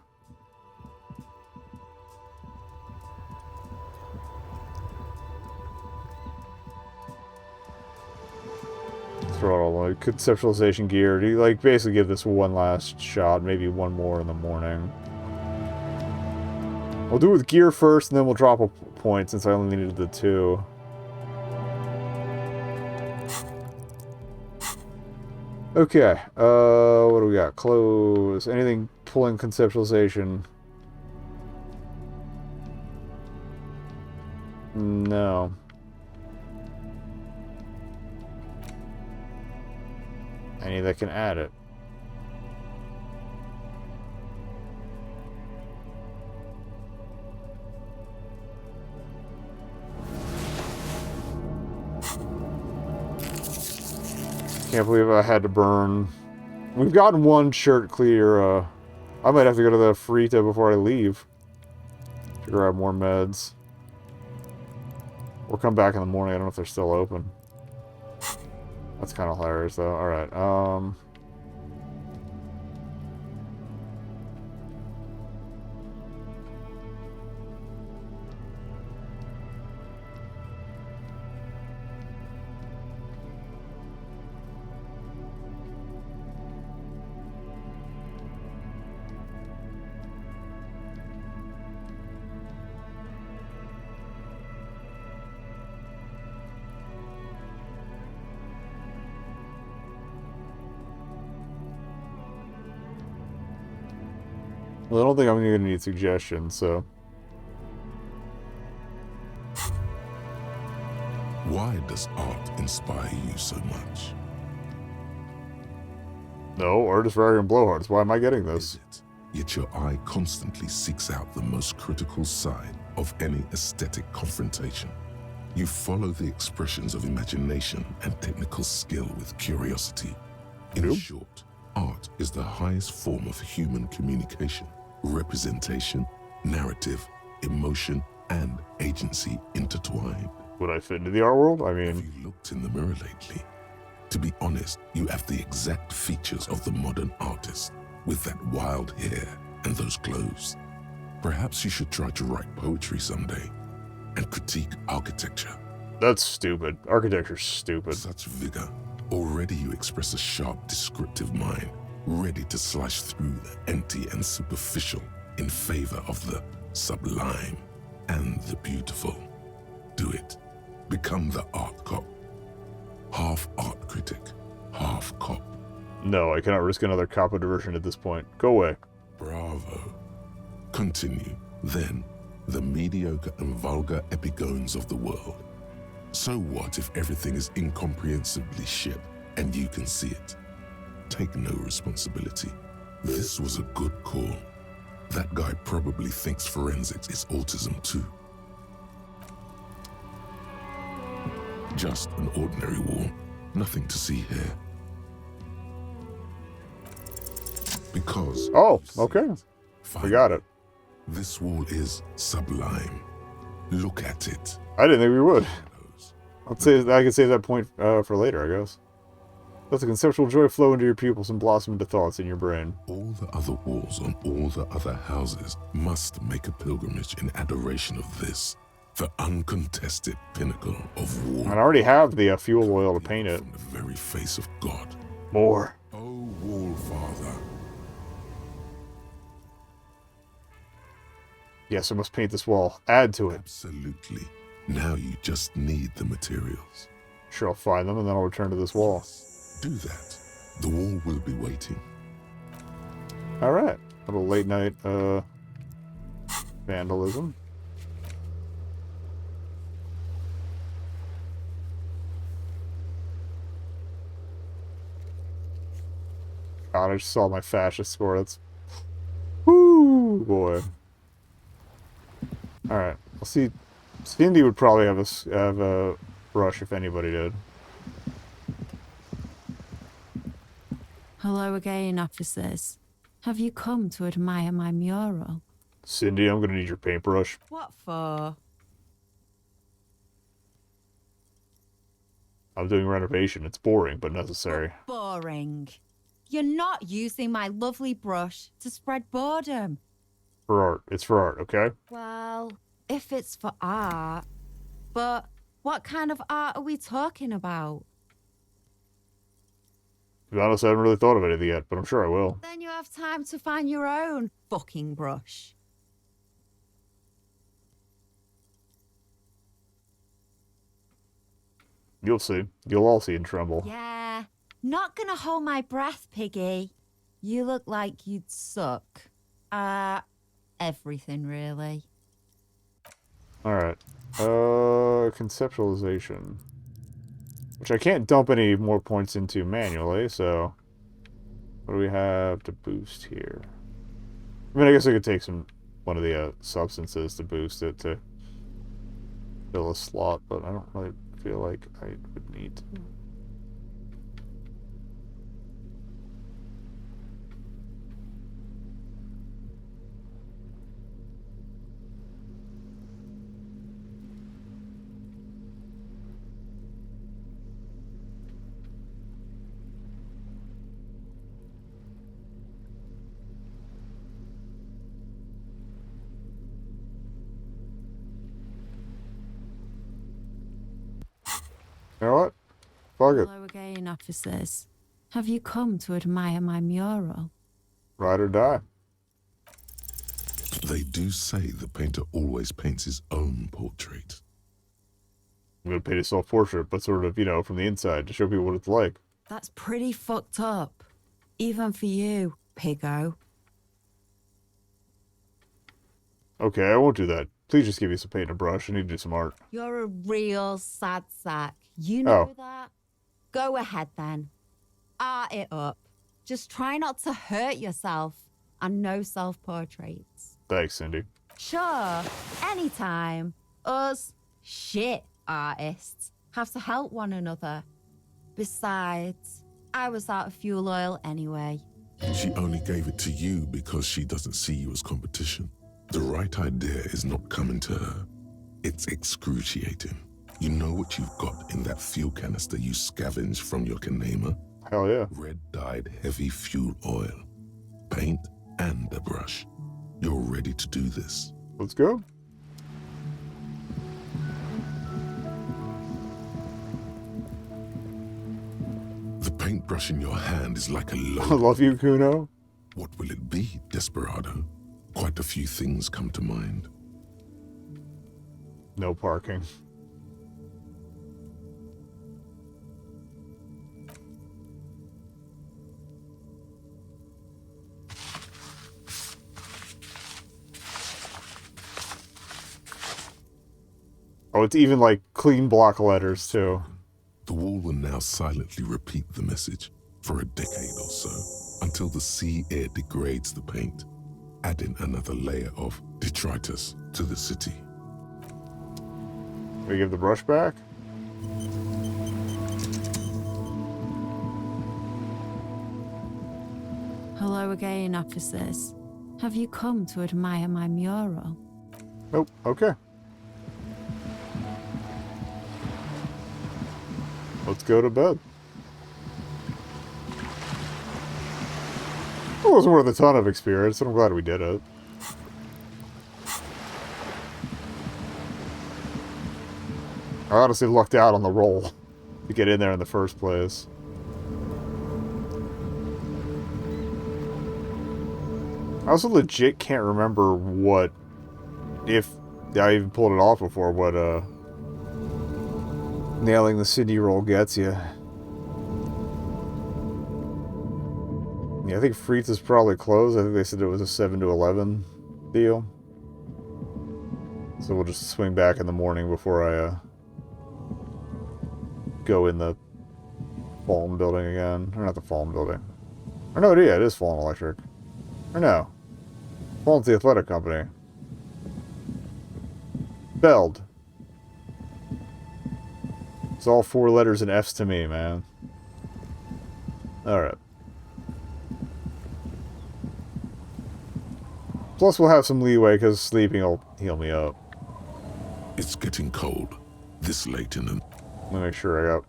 Throw it all away. Conceptualization gear. Do you like basically give this one last shot, maybe one more in the morning? We'll do it with gear first, and then we'll drop a point since I only needed the 2. Okay, what do we got? Close. Anything pulling conceptualization? No. Any that can add it. Can't believe I had to burn. We've gotten one shirt clear. I might have to go to the Frita before I leave to grab more meds. Or come back in the morning. I don't know if they're still open. That's kind of hilarious, though. Alright, well, I don't think I'm going to need suggestions, so... Why does art inspire you so much? No, art is for arrogant blowhards. Why am I getting this? Yet your eye constantly seeks out the most critical side of any aesthetic confrontation. You follow the expressions of imagination and technical skill with curiosity. In short, art is the highest form of human communication, representation, narrative, emotion, and agency intertwined. Would I fit into the art world? I mean... Have you looked in the mirror lately? To be honest, you have the exact features of the modern artist, with that wild hair and those clothes. Perhaps you should try to write poetry someday, and critique architecture. That's stupid. Architecture's stupid. Such vigor. Already you express a sharp, descriptive mind, ready to slash through the empty and superficial in favor of the sublime and the beautiful. Do it. Become the art cop. Half art critic, half cop. No, I cannot risk another cop diversion at this point. Go away. Bravo. Continue. Then, the mediocre and vulgar epigones of the world. So what if everything is incomprehensibly shit and you can see it? Take no responsibility. This was a good call. That guy probably thinks forensics is autism too. Just an ordinary wall. Nothing to see here. Because... Oh, okay. We got it. This wall is sublime. Look at it. I didn't think we would. I'll say I can save that point for later, I guess. Let the conceptual joy flow into your pupils and blossom into thoughts in your brain. All the other walls on all the other houses must make a pilgrimage in adoration of this, the uncontested pinnacle of war. I already have the fuel oil to paint it. From the very face of God. More. Oh, wall father. Yes, I must paint this wall. Add to it. Absolutely. Now you just need the materials. Sure, I'll find them and then I'll return to this wall. Do that. The wall will be waiting. Alright. A little late night vandalism. God, I just saw my fascist score. That's... Woo, boy. Alright. I'll see... Cindy would probably have a brush if anybody did. Hello again, officers. Have you come to admire my mural? Cindy, I'm gonna need your paintbrush. What for? I'm doing renovation. It's boring, but necessary. Boring. You're not using my lovely brush to spread boredom. For art. It's for art, okay? Well, if it's for art. But what kind of art are we talking about? To be honest, I haven't really thought of anything yet, but I'm sure I will. Then you have time to find your own fucking brush. You'll see. You'll all see and tremble. Yeah. Not gonna hold my breath, Piggy. You look like you'd suck. Everything, really. Alright. Conceptualization. Which I can't dump any more points into manually, so... What do we have to boost here? I mean, I guess I could take one of the substances to boost it to fill a slot, but I don't really feel like I would need to. Fuck it. Hello again, officers. Have you come to admire my mural? Ride or die. They do say the painter always paints his own portrait. I'm gonna paint a self-portrait, but sort of, you know, from the inside to show people what it's like. That's pretty fucked up. Even for you, piggo. Okay, I won't do that. Please just give me some paint and a brush. I need to do some art. You're a real sad sack. You know Oh. that? Go ahead then. Art it up. Just try not to hurt yourself. And no self-portraits. Thanks, Cindy. Sure, anytime. Us shit artists have to help one another. Besides, I was out of fuel oil anyway. She only gave it to you because she doesn't see you as competition. The right idea is not coming to her. It's excruciating. You know what you've got in that fuel canister you scavenged from your Kanema? Hell yeah. Red-dyed heavy fuel oil. Paint and a brush. You're ready to do this. Let's go. The paintbrush in your hand is like a load. I love you, Kuno. What will it be, Desperado? Quite a few things come to mind. No parking. Oh, it's even like clean block letters, too. The wall will now silently repeat the message for a decade or so, until the sea air degrades the paint, adding another layer of detritus to the city. We give the brush back? Hello again, officers. Have you come to admire my mural? Nope. Okay. Let's go to bed. It wasn't worth a ton of experience, and I'm glad we did it. I honestly lucked out on the roll to get in there in the first place. I also legit can't remember what, if I even pulled it off before, what nailing the city roll gets you. Yeah, I think Fritz is probably closed. I think they said it was a 7 to 11 deal. So we'll just swing back in the morning before I go in the Fallen building again. Or not the Fallen building. Or no, yeah, it is Fallen Electric. Or no. Fallen's the athletic company. Beld. It's all 4 letters and F's to me, man. Alright. Plus we'll have some leeway because sleeping will heal me up. It's getting cold. This late in the... Let me make sure I got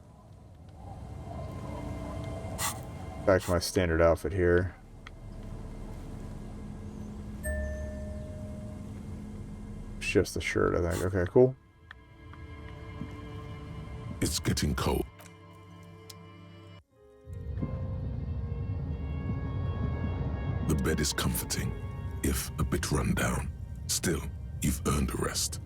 back to my standard outfit here. It's just the shirt, I think. Okay, cool. It's getting cold. The bed is comforting, if a bit run down. Still, you've earned a rest.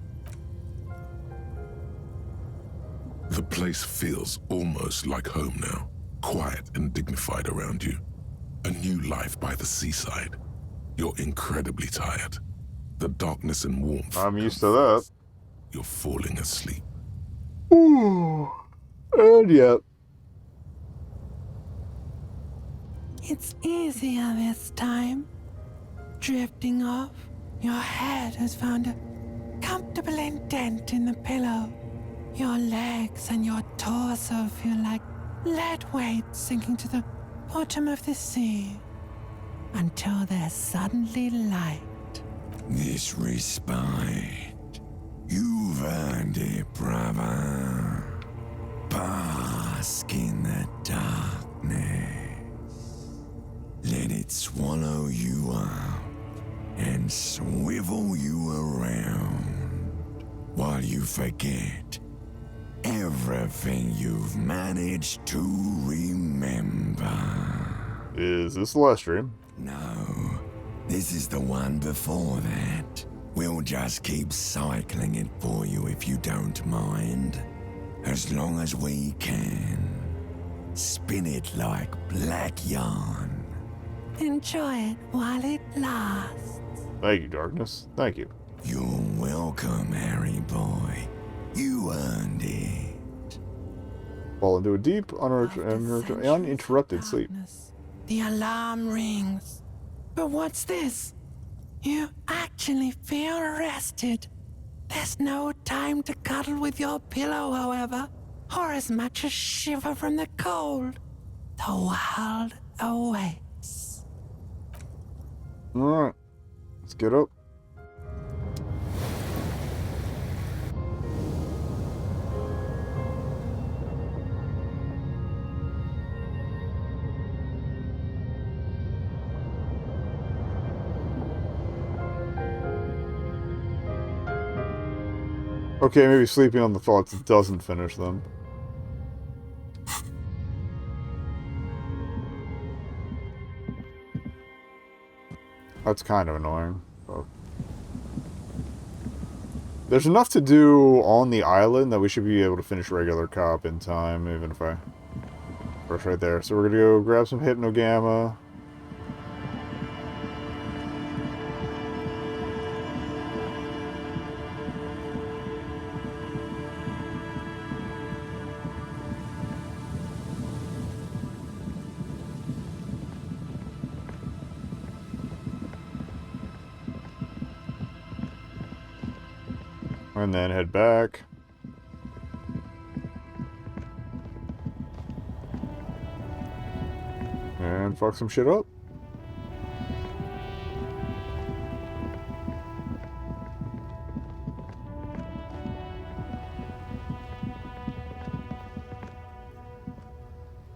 The place feels almost like home now, quiet and dignified around you. A new life by the seaside. You're incredibly tired. The darkness and warmth. I'm used to that. You're falling asleep. Ooh. And yet. It's easier this time. Drifting off, your head has found a comfortable indent in the pillow. Your legs and your torso feel like lead weights sinking to the bottom of the sea until there's suddenly light. This respite, you've earned it, brother. Bask in the darkness. Let it swallow you up and swivel you around while you forget everything you've managed to remember. Is this the last stream? No, this is the one before that. We'll just keep cycling it for you if you don't mind. As long as we can. Spin it like black yarn. Enjoy it while it lasts. Thank you, Darkness. Thank you. You're welcome, Harry boy. You earned it. Fall into a deep, uninterrupted sleep. The alarm rings. But what's this? You actually feel rested. There's no time to cuddle with your pillow, however, or as much as shiver from the cold. The world awaits. Alright. Let's get up. Okay, maybe sleeping on the thoughts doesn't finish them. That's kind of annoying. But there's enough to do on the island that we should be able to finish regular cop in time, even if I rush right there. So we're gonna go grab some Hypnogamma. And then head back. And fuck some shit up.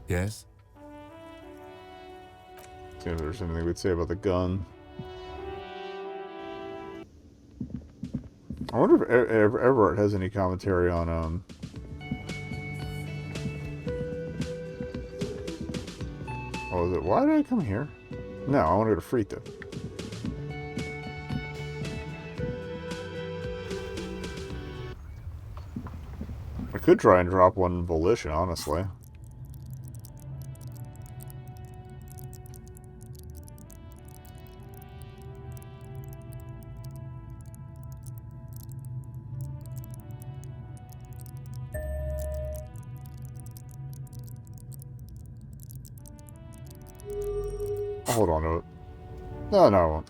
Yes? See if there's anything we'd say about the gun. I wonder if Everett has any commentary on, oh, is it? Why did I come here? No, I want to go to Frita. I could try and drop one Volition, honestly. I'll hold on to it. No, I won't.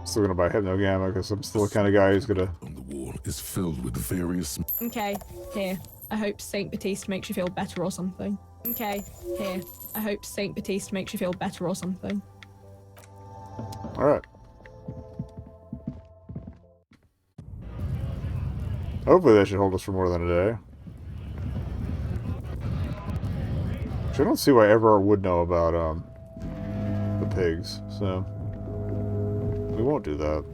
Still gonna buy Hypnogamma because I'm still the kind of guy who's gonna. On the wall is filled with various. Okay, here. I hope Saint Baptiste makes you feel better or something. Okay, here. I hope Saint Baptiste makes you feel better or something. Alright. Hopefully that should hold us for more than a day. Which I don't see why Everard would know about, the pigs, so we won't do that.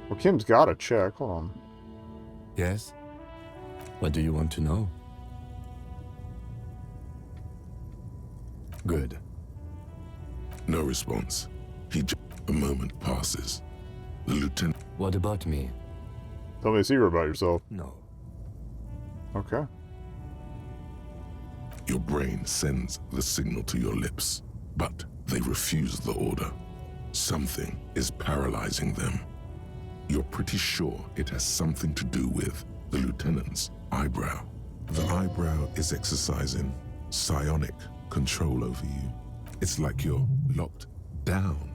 Well, Kim's got a check. Hold on. Yes? What do you want to know? Good. No response. A moment passes. The lieutenant. What about me? Tell me a secret about yourself. No. Okay. Your brain sends the signal to your lips, but they refuse the order. Something is paralyzing them. You're pretty sure it has something to do with the lieutenant's eyebrow. The eyebrow is exercising psionic control over you. It's like you're locked down.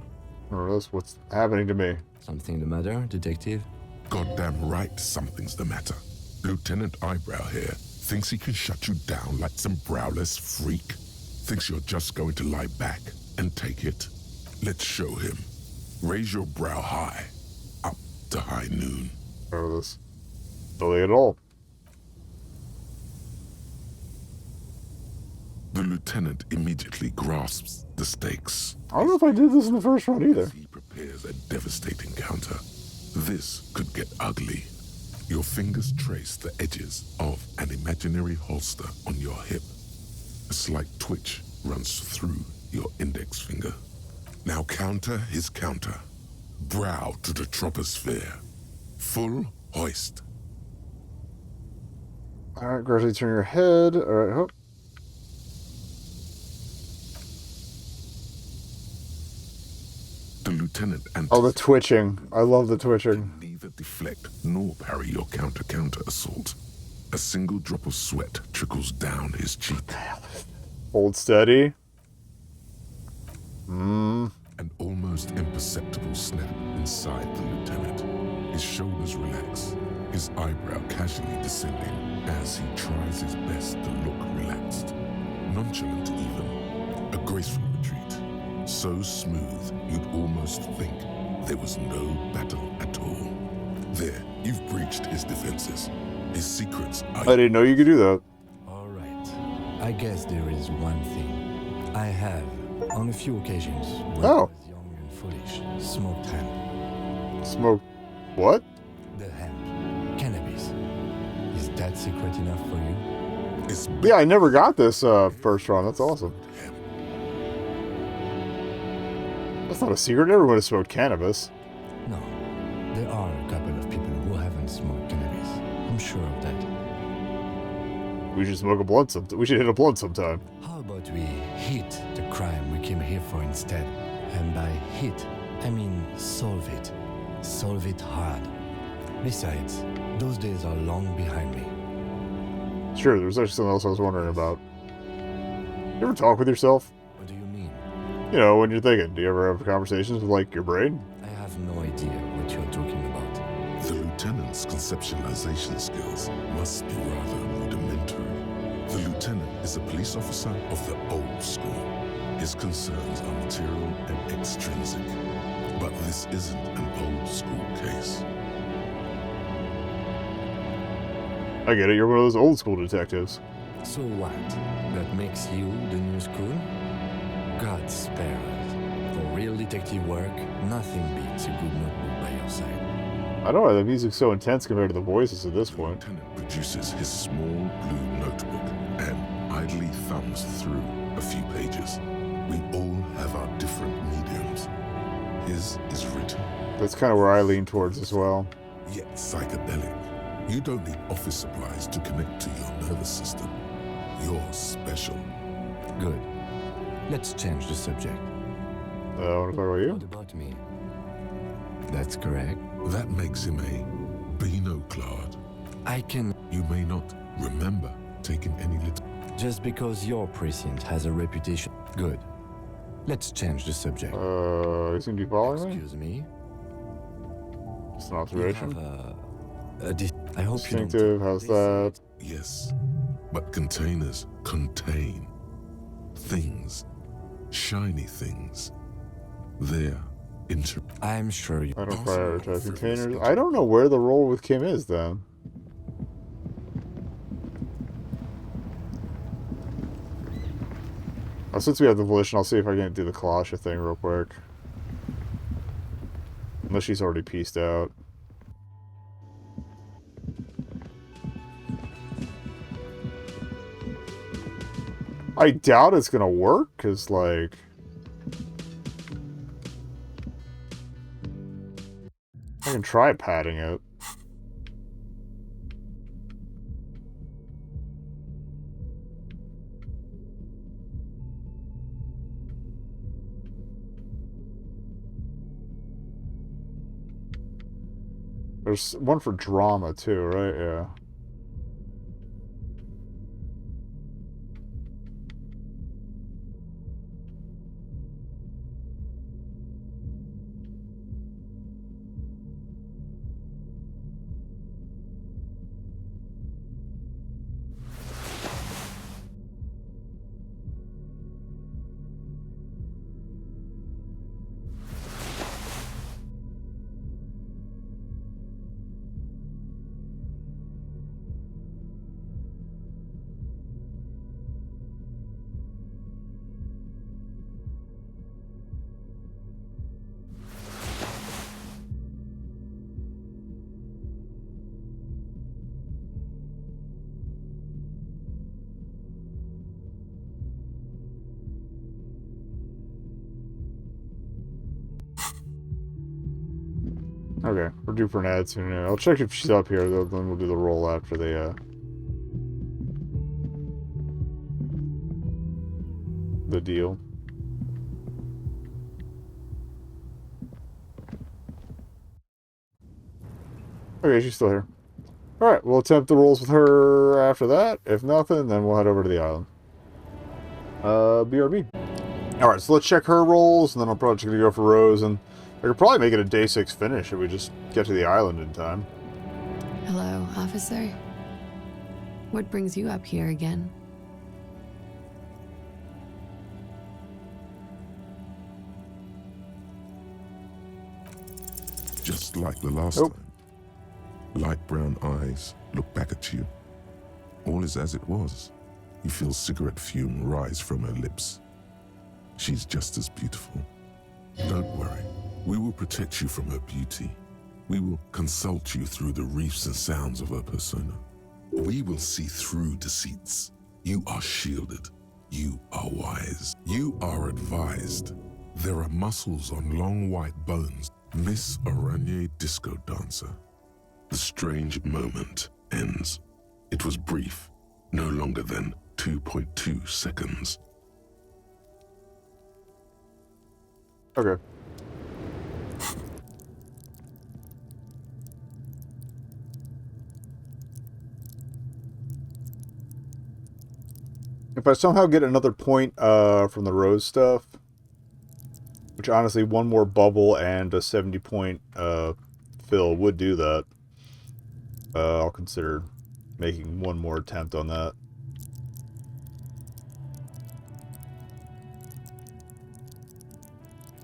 Or else what's happening to me? Something the matter, detective? Goddamn right something's the matter. Lieutenant Eyebrow here thinks he can shut you down like some browless freak. Thinks you're just going to lie back and take it. Let's show him. Raise your brow high, up to high noon. Oh, this. Delay at all. The lieutenant immediately grasps the stakes. I don't know if I did this in the first run either. He prepares a devastating counter. This could get ugly. Your fingers trace the edges of an imaginary holster on your hip. A slight twitch runs through your index finger. Now counter his counter. Brow to the troposphere. Full hoist. Alright, gradually turn your head. Alright, hope. The lieutenant and oh, the twitching. I love the twitching. Neither deflect nor parry your counter assault. A single drop of sweat trickles down his cheek. Hold steady. An almost imperceptible snap inside the lieutenant. His shoulders relax, his eyebrow casually descending as he tries his best to look relaxed. Nonchalant even. A graceful retreat. So smooth, you'd almost think there was no battle at all. There, you've breached his defenses. His secrets are... I didn't know you could do that. All right. I guess there is one thing. I have, on a few occasions, when I was young and foolish, smoked hemp. Smoke what? The hemp. Cannabis. Is that secret enough for you? Yeah, I never got this first run. That's awesome. That's not a secret. Everyone has smoked cannabis. No. There are a couple of people who haven't smoked cannabis. I'm sure of that. We should smoke a blunt sometime. We should hit a blunt sometime. How about we hit the crime we came here for instead? And by hit, I mean solve it. Solve it hard. Besides, those days are long behind me. Sure, there's actually something else I was wondering about. You ever talk with yourself? What do you mean? You know, when you're thinking. Do you ever have conversations with, like, your brain? I have no idea what you're talking about. The lieutenant's conceptualization skills must be rather rudimentary. The lieutenant is a police officer of the old school. His concerns are material and extrinsic. But this isn't an old school case. I get it, you're one of those old school detectives. So what? That makes you the new school? God spare us. For real detective work, nothing beats a good notebook by your side. I don't know why the music's so intense compared to the voices at this point. The lieutenant produces his small blue notebook and idly thumbs through a few pages. We all have our different mediums. His is written. That's kind of where I lean towards as well. Yet psychedelic. You don't need office supplies to connect to your nervous system. You're special. Good. Let's change the subject. I want to talk about you? What about me? That's correct. That makes him a Beano-clad. I can... You may not remember taking any little... Just because your precinct has a reputation. Good. Let's change the subject. You seem to be following me? Excuse me? It's an observation. I hope you don't... Distinctive, how's that? Yes, but containers contain things. Shiny things. They're I'm sure you... I don't prioritize containers. I don't know where the role with Kim is, then. Since we have the volition, I'll see if I can do the Kalasha thing real quick. Unless she's already pieced out. I doubt it's gonna work, because, like... I can try padding it. There's one for drama, too, right? Yeah. Okay, we're due for an ad soon. I'll check if she's up here, though, then we'll do the roll after the deal. Okay, she's still here. Alright, we'll attempt the rolls with her after that. If nothing, then we'll head over to the island. BRB. Alright, so let's check her rolls, and then I'm probably just going to go for Rose, and I could probably make it a day 6 finish if we just get to the island in time. Hello, officer. What brings you up here again? Just like the last time. Light brown eyes look back at you. All is as it was. You feel cigarette fume rise from her lips. She's just as beautiful. Don't worry. We will protect you from her beauty. We will consult you through the reefs and sounds of her persona. We will see through deceits. You are shielded. You are wise. You are advised. There are muscles on long white bones. Miss Oranje Disco Dancer. The strange moment ends. It was brief, no longer than 2.2 seconds. Okay. If I somehow get another point from the Rose stuff, which honestly one more bubble and a 70-point fill would do that, I'll consider making one more attempt on that.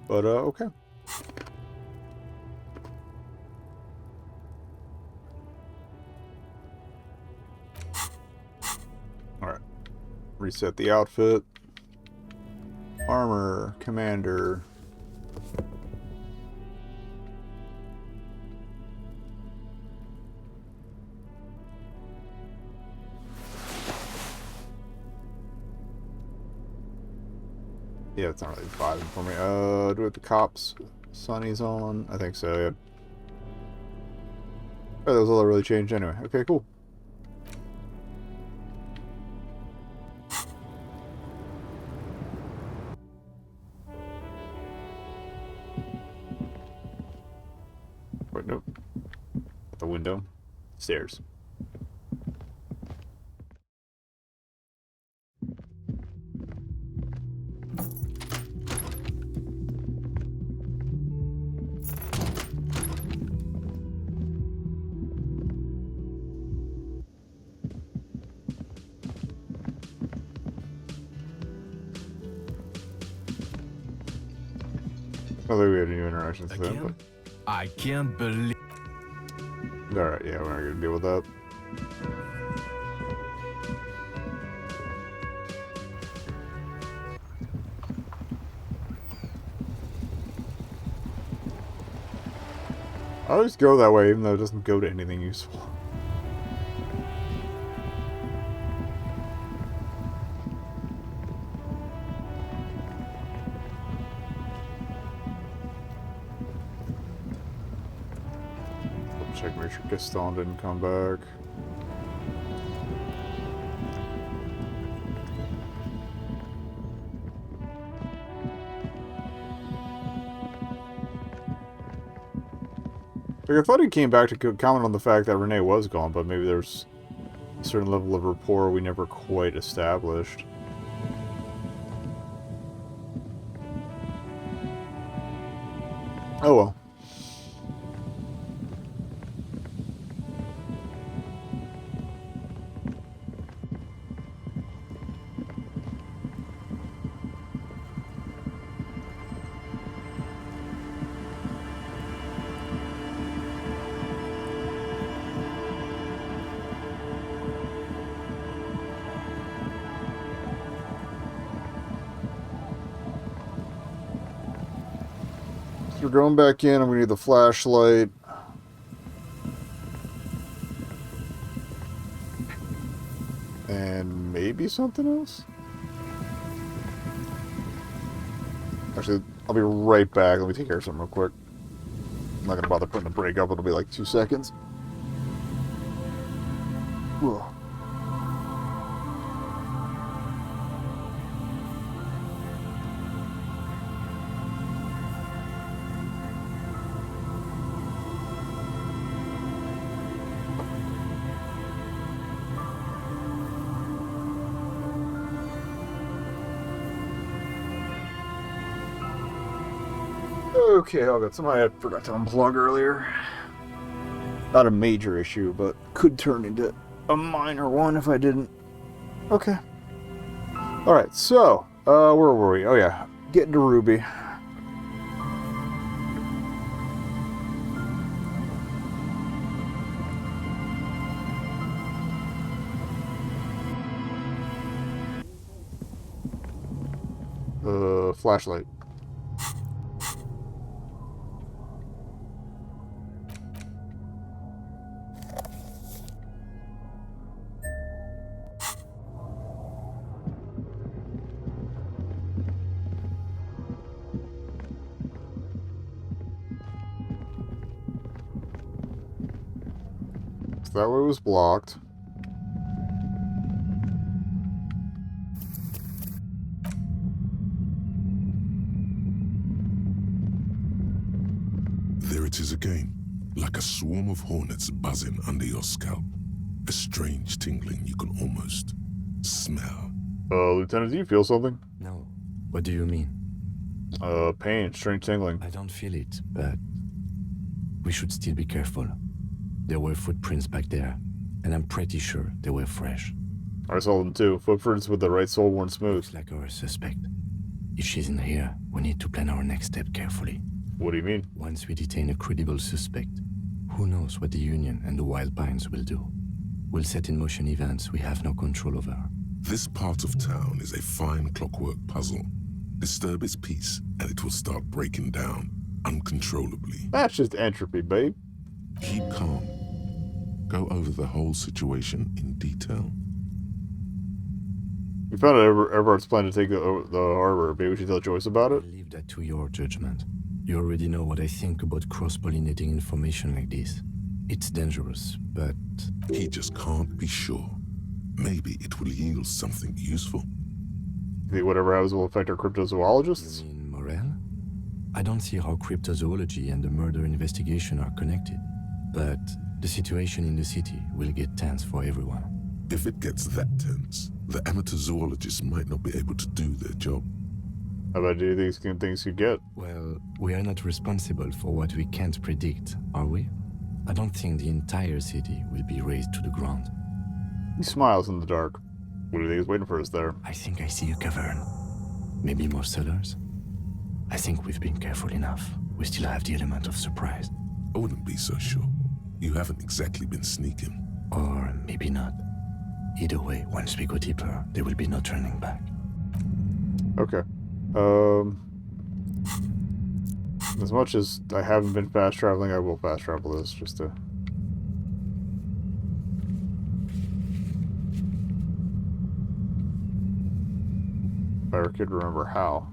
But, okay. Alright. Reset the outfit. Armor, commander. Yeah, it's not really vibing for me. Do it the cops. Sunny's on. I think so, yeah. Oh, those all really changed anyway. Okay, cool. Wait, nope. At the window. Stairs. I think we had new interactions with them, I can't believe. Alright, yeah, we're not gonna deal with that. I always go that way, even though it doesn't go to anything useful. Check, make sure Gaston didn't come back. Like, I thought he came back to comment on the fact that Renee was gone, but maybe there's a certain level of rapport we never quite established. Oh well. So we're going back in, and we need the flashlight. And maybe something else? Actually, I'll be right back. Let me take care of something real quick. not gonna bother putting the brake up. It'll be like 2 seconds. Ugh. Okay, oh god, somebody I forgot to unplug earlier. Not a major issue, but could turn into a minor one if I didn't. Okay. Alright, so, where were we? Oh yeah, getting to Ruby. Flashlight. So that way was blocked. There it is again, like a swarm of hornets buzzing under your scalp. A strange tingling you can almost smell. Lieutenant, do you feel something? No. What do you mean? Pain, strange tingling. I don't feel it, but we should still be careful. There were footprints back there, and I'm pretty sure they were fresh. I saw them too. Footprints with the right sole worn smooth. Looks like our suspect. If she's in here, we need to plan our next step carefully. What do you mean? Once we detain a credible suspect, who knows what the Union and the Wild Pines will do? We'll set in motion events we have no control over. This part of town is a fine clockwork puzzle. Disturb its peace, and it will start breaking down uncontrollably. That's just entropy, babe. Keep calm. Go over the whole situation in detail. We found out Everard's plan to take the harbor. Maybe we should tell Joyce about it? Leave that to your judgment. You already know what I think about cross-pollinating information like this. It's dangerous, but... He just can't be sure. Maybe it will yield something useful. You think whatever happens will affect our cryptozoologists? You mean Morel? I don't see how cryptozoology and the murder investigation are connected. But the situation in the city will get tense for everyone. If it gets that tense, the amateur zoologists might not be able to do their job. How bad do you think things could get? Well, we are not responsible for what we can't predict, are we? I don't think the entire city will be razed to the ground. He smiles in the dark. What do you think is waiting for us there? I think I see a cavern. Maybe more cellars? I think we've been careful enough. We still have the element of surprise. I wouldn't be so sure. You haven't exactly been sneaking. Or maybe not. Either way, once we go deeper, there will be no turning back. Okay. As much as I haven't been fast traveling, I will fast travel this just to... If I could remember how.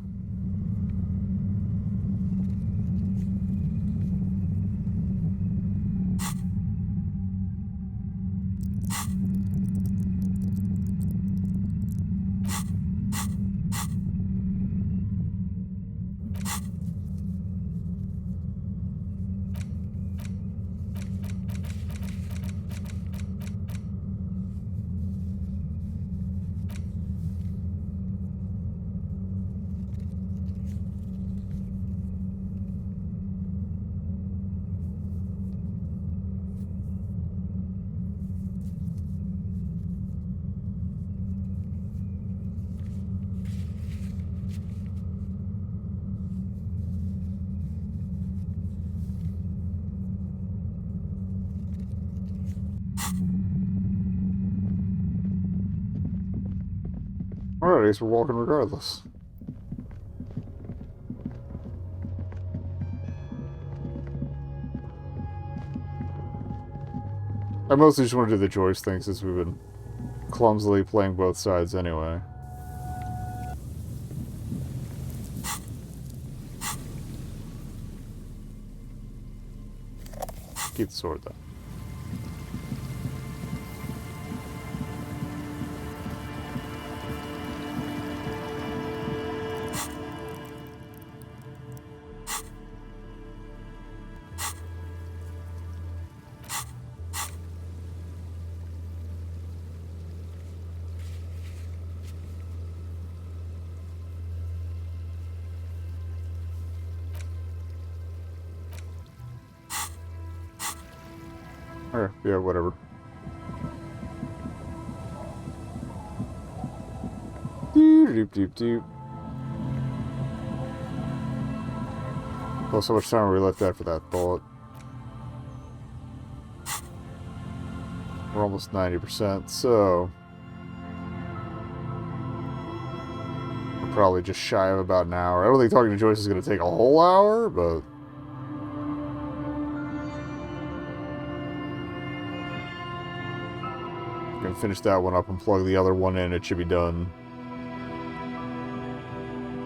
Alright, I guess we're walking regardless. I mostly just want to do the Joyce thing since we've been clumsily playing both sides anyway. Keep the sword, though. Or, yeah, whatever. Doop doop doop. Well, so much time we left after that bullet. We're almost 90%, so we're probably just shy of about an hour. I don't think talking to Joyce is going to take a whole hour, but gonna finish that one up and plug the other one in. It should be done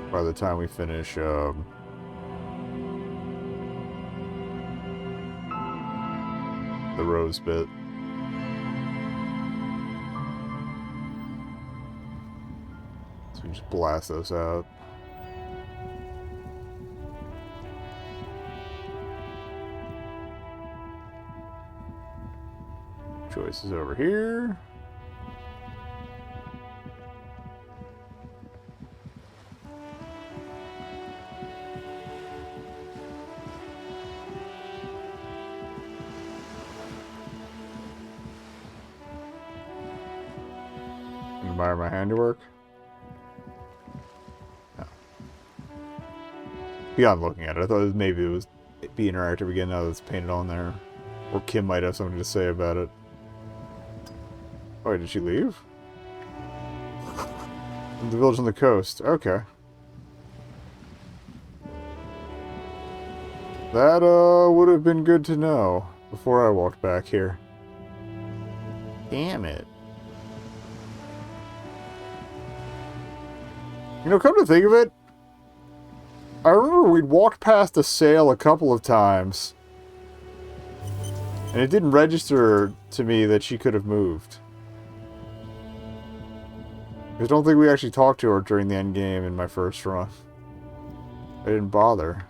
by the time we finish the rose bit. So we just blast those out. Choice is over here. Admire my handiwork. No. Beyond looking at it, I thought maybe it was be interactive again now that it's painted on there. Or Kim might have something to say about it. Oh, did she leave? The village on the coast. Okay. That would have been good to know before I walked back here. Damn it. You know, come to think of it, I remember we'd walked past a sale a couple of times, and it didn't register to me that she could have moved. I don't think we actually talked to her during the end game in my first run. I didn't bother.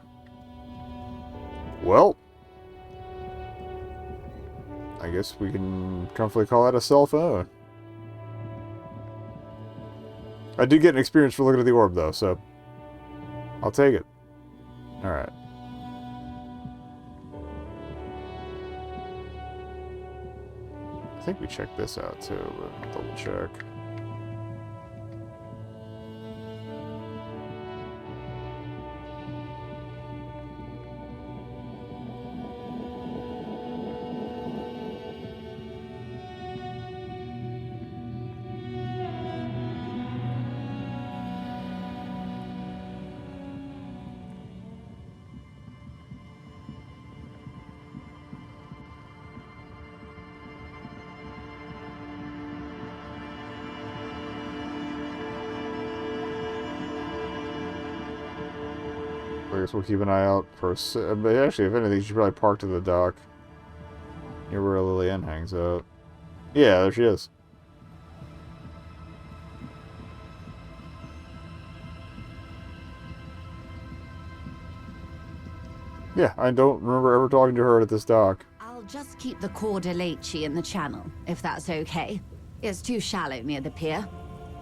Well, I guess we can comfortably call that a cell phone. I did get an experience for looking at the orb, though, so I'll take it. Alright. I think we checked this out, too, but double check. I guess we'll keep an eye out for but actually, if anything, you should probably park to the dock. Near where Lily Ann hangs out. Yeah, there she is. Yeah, I don't remember ever talking to her at this dock. I'll just keep the Cordeleche in the channel, if that's okay. It's too shallow near the pier.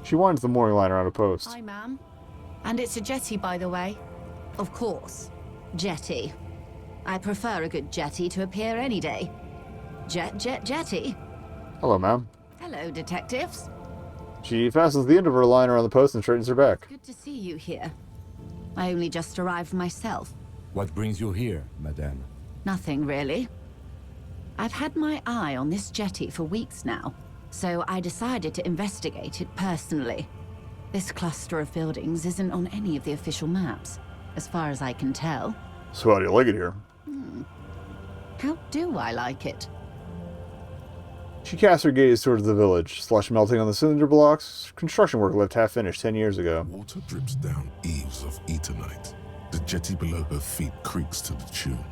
She winds the mooring line around a post. Hi, ma'am. And it's a jetty, by the way. Of course. Jetty. I prefer a good jetty to a pier any day. Jetty. Hello, ma'am. Hello, detectives. She fastens the end of her line around the post and straightens her back. Good to see you here. I only just arrived myself. What brings you here, madame? Nothing, really. I've had my eye on this jetty for weeks now, so I decided to investigate it personally. This cluster of buildings isn't on any of the official maps, as far as I can tell. So how do you like it here? How do I like it? She casts her gaze towards the village. Slush melting on the cylinder blocks. Construction work left half finished 10 years ago. Water drips down eaves of eternite. The jetty below her feet creaks to the tune.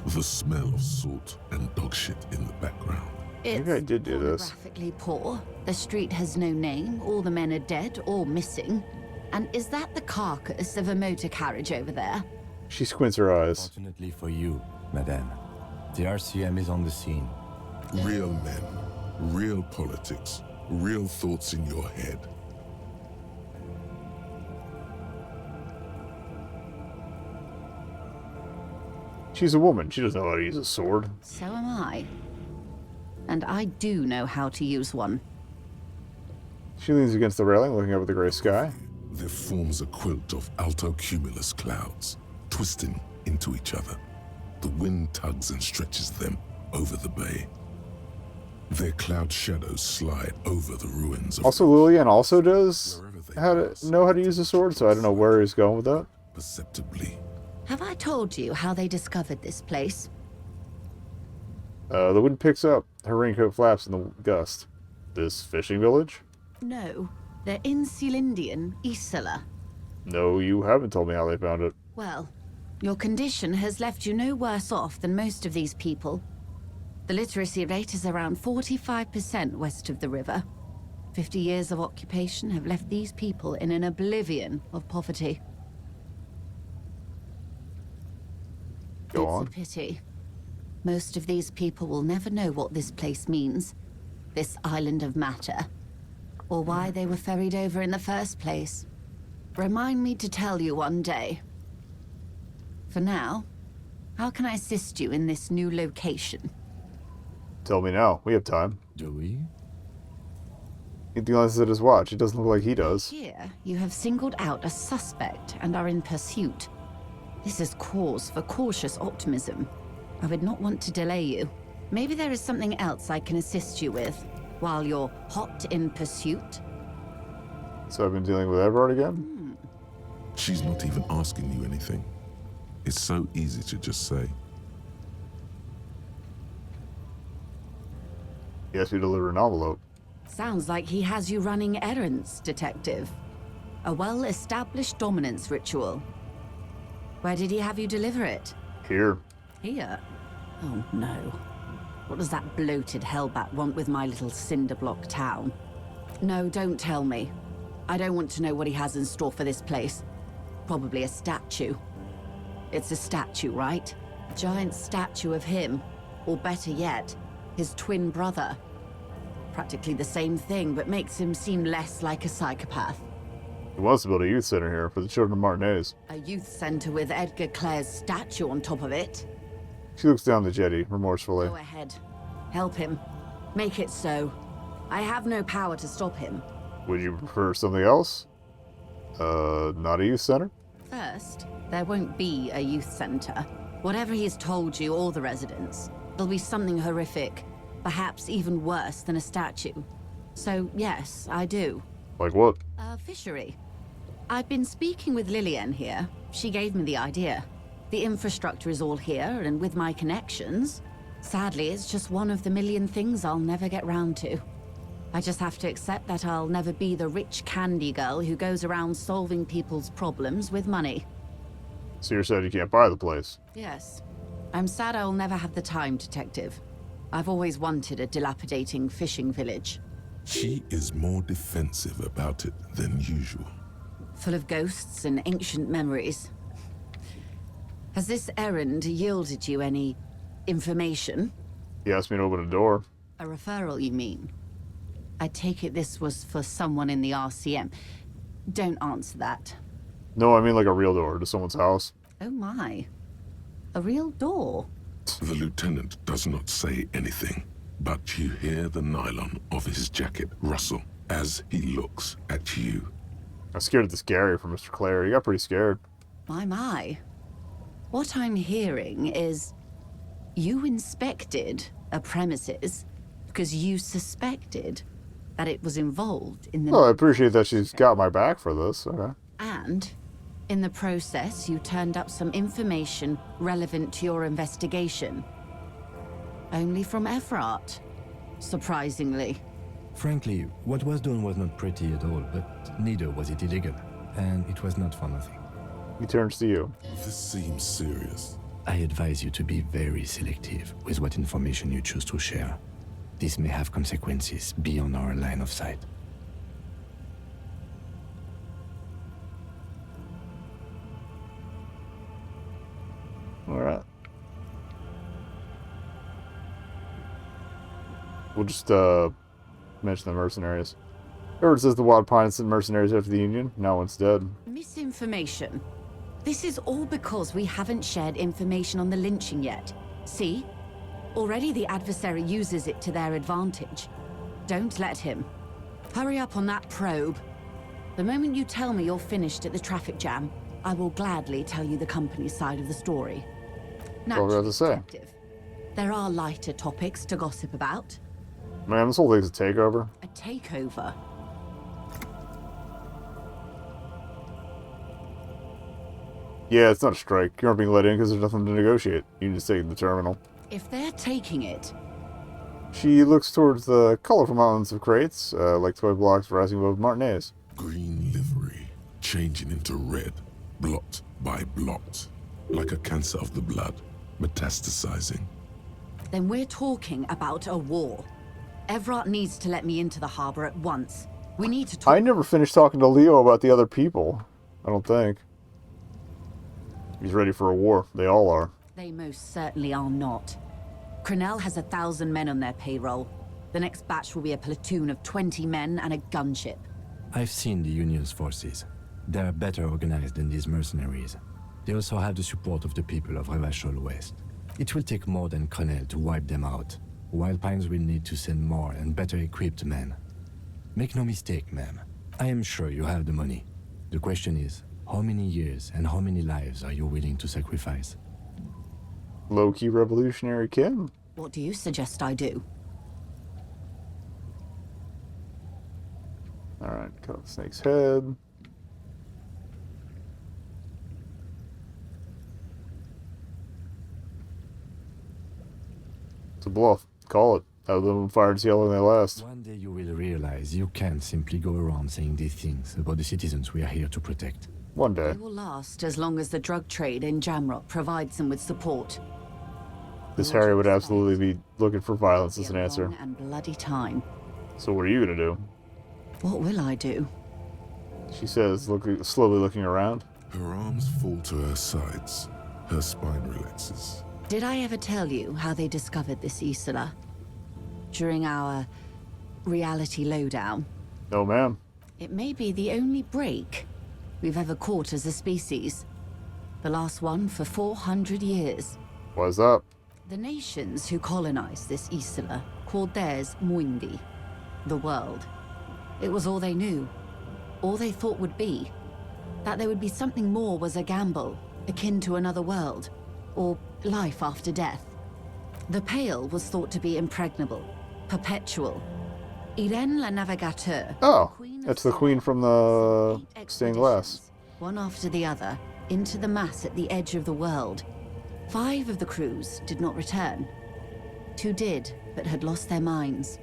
The smell of salt and dog shit in the background. It's I did do this. Pornographically poor. The street has no name. All the men are dead or missing. And is that the carcass of a motor carriage over there? She squints her eyes. Fortunately for you, madame, the RCM is on the scene. Real men, real politics, real thoughts in your head. She's a woman. She doesn't know how to use a sword. So am I. And I do know how to use one. She leans against the railing, looking up at the gray sky. There forms a quilt of alto-cumulus clouds, twisting into each other. The wind tugs and stretches them over the bay. Their cloud shadows slide over the ruins of... Also, Lillian also does know how to use a sword, so I don't know where he's going with that. Perceptibly. Have I told you how they discovered this place? The wind picks up. Her raincoat flaps in the gust. This fishing village? No, they're in Sealindian, Isla. No, you haven't told me how they found it. Well, your condition has left you no worse off than most of these people. The literacy rate is around 45% west of the river. 50 years of occupation have left these people in an oblivion of poverty. Go on. It's a pity. Most of these people will never know what this place means, this island of matter, or why they were ferried over in the first place. Remind me to tell you one day. For now, how can I assist you in this new location? Tell me now. We have time. Do we? He glances at his watch. It doesn't look like he does. Here, you have singled out a suspect and are in pursuit. This is cause for cautious optimism. I would not want to delay you. Maybe there is something else I can assist you with while you're hot in pursuit. So I've been dealing with Everard again? She's not even asking you anything. It's so easy to just say. He asked me to deliver an envelope. Sounds like he has you running errands, Detective. A well-established dominance ritual. Where did he have you deliver it? Here. Here? Oh no. What does that bloated hellbat want with my little cinder block town? No, don't tell me. I don't want to know what he has in store for this place. Probably a statue. It's a statue, right? A giant statue of him. Or better yet, his twin brother. Practically the same thing, but makes him seem less like a psychopath. He wants to build a youth center here for the children of Martinez. A youth center with Edgar Clare's statue on top of it. She looks down the jetty, remorsefully. Go ahead. Help him. Make it so. I have no power to stop him. Would you prefer something else? Not a youth center? First, there won't be a youth center. Whatever he's told you or the residents, there'll be something horrific. Perhaps even worse than a statue. So, yes, I do. Like what? A fishery. I've been speaking with Lillian here. She gave me the idea. The infrastructure is all here, and with my connections, sadly, it's just one of the million things I'll never get round to. I just have to accept that I'll never be the rich candy girl who goes around solving people's problems with money. So you're saying you can't buy the place? Yes. I'm sad I'll never have the time, Detective. I've always wanted a dilapidating fishing village. She is more defensive about it than usual. Full of ghosts and ancient memories. Has this errand yielded you any information? He asked me to open a door. A referral, you mean? I take it this was for someone in the RCM. Don't answer that. No, I mean like a real door to someone's house. Oh my. A real door? The lieutenant does not say anything, but you hear the nylon of his jacket rustle as he looks at you. I'm scared of this Gary from Mr. Clare. He got pretty scared. My. What I'm hearing is you inspected a premises because you suspected that it was involved in the... Well, I appreciate that she's got my back for this. Okay. And in the process, you turned up some information relevant to your investigation. Only from Efrat, surprisingly. Frankly, what was done was not pretty at all, but neither was it illegal. And it was not for nothing. He turns to you. This seems serious. I advise you to be very selective with what information you choose to share. This may have consequences beyond our line of sight. Alright. We'll just, mention the mercenaries. Edward says the Wild Pine sent mercenaries after the Union. Now one's dead. Misinformation. This is all because we haven't shared information on the lynching yet. See? Already the adversary uses it to their advantage. Don't let him. Hurry up on that probe. The moment you tell me you're finished at the traffic jam, I will gladly tell you the company's side of the story. What we have to say? There are lighter topics to gossip about. Man, this whole thing's a takeover. A takeover? Yeah, it's not a strike. You aren't being let in because there's nothing to negotiate. You can just take the terminal. If they're taking it... She looks towards the colorful mountains of crates, like toy blocks rising above Martinez. Green livery, changing into red, blot by blot, like a cancer of the blood, metastasizing. Then we're talking about a war. Everett needs to let me into the harbor at once. We need to talk... I never finished talking to Leo about the other people. I don't think. He's ready for a war. They all are. They most certainly are not. Crenell has 1,000 men on their payroll. The next batch will be a platoon of 20 men and a gunship. I've seen the Union's forces. They are better organized than these mercenaries. They also have the support of the people of Revachol West. It will take more than Crenell to wipe them out. Wild Pines will need to send more and better equipped men. Make no mistake, ma'am. I am sure you have the money. The question is, how many years and how many lives are you willing to sacrifice? Low-key revolutionary Kim. What do you suggest I do? Alright, cut off the snake's head. It's a bluff. Call it. Have them fire to see how long they last. One day you will realize you can't simply go around saying these things about the citizens we are here to protect. One day. They will last as long as the drug trade in Jamrock provides them with support. This Harry would absolutely be looking for violence as an answer. Long and bloody time. So what are you gonna do? What will I do? She says, slowly looking around. Her arms fall to her sides. Her spine relaxes. Did I ever tell you how they discovered this Isola? During our reality lowdown? No, ma'am. It may be the only break we've ever caught as a species. The last one for 400 years. What's up? The nations who colonized this Isola called theirs Muindi, the world. It was all they knew, all they thought would be. That there would be something more was a gamble, akin to another world, or life after death. The Pale was thought to be impregnable, perpetual. Irene la Navigateur. Oh, that's the queen from the stained glass. One after the other, into the mass at the edge of the world. 5 of the crews did not return. 2 did, but had lost their minds.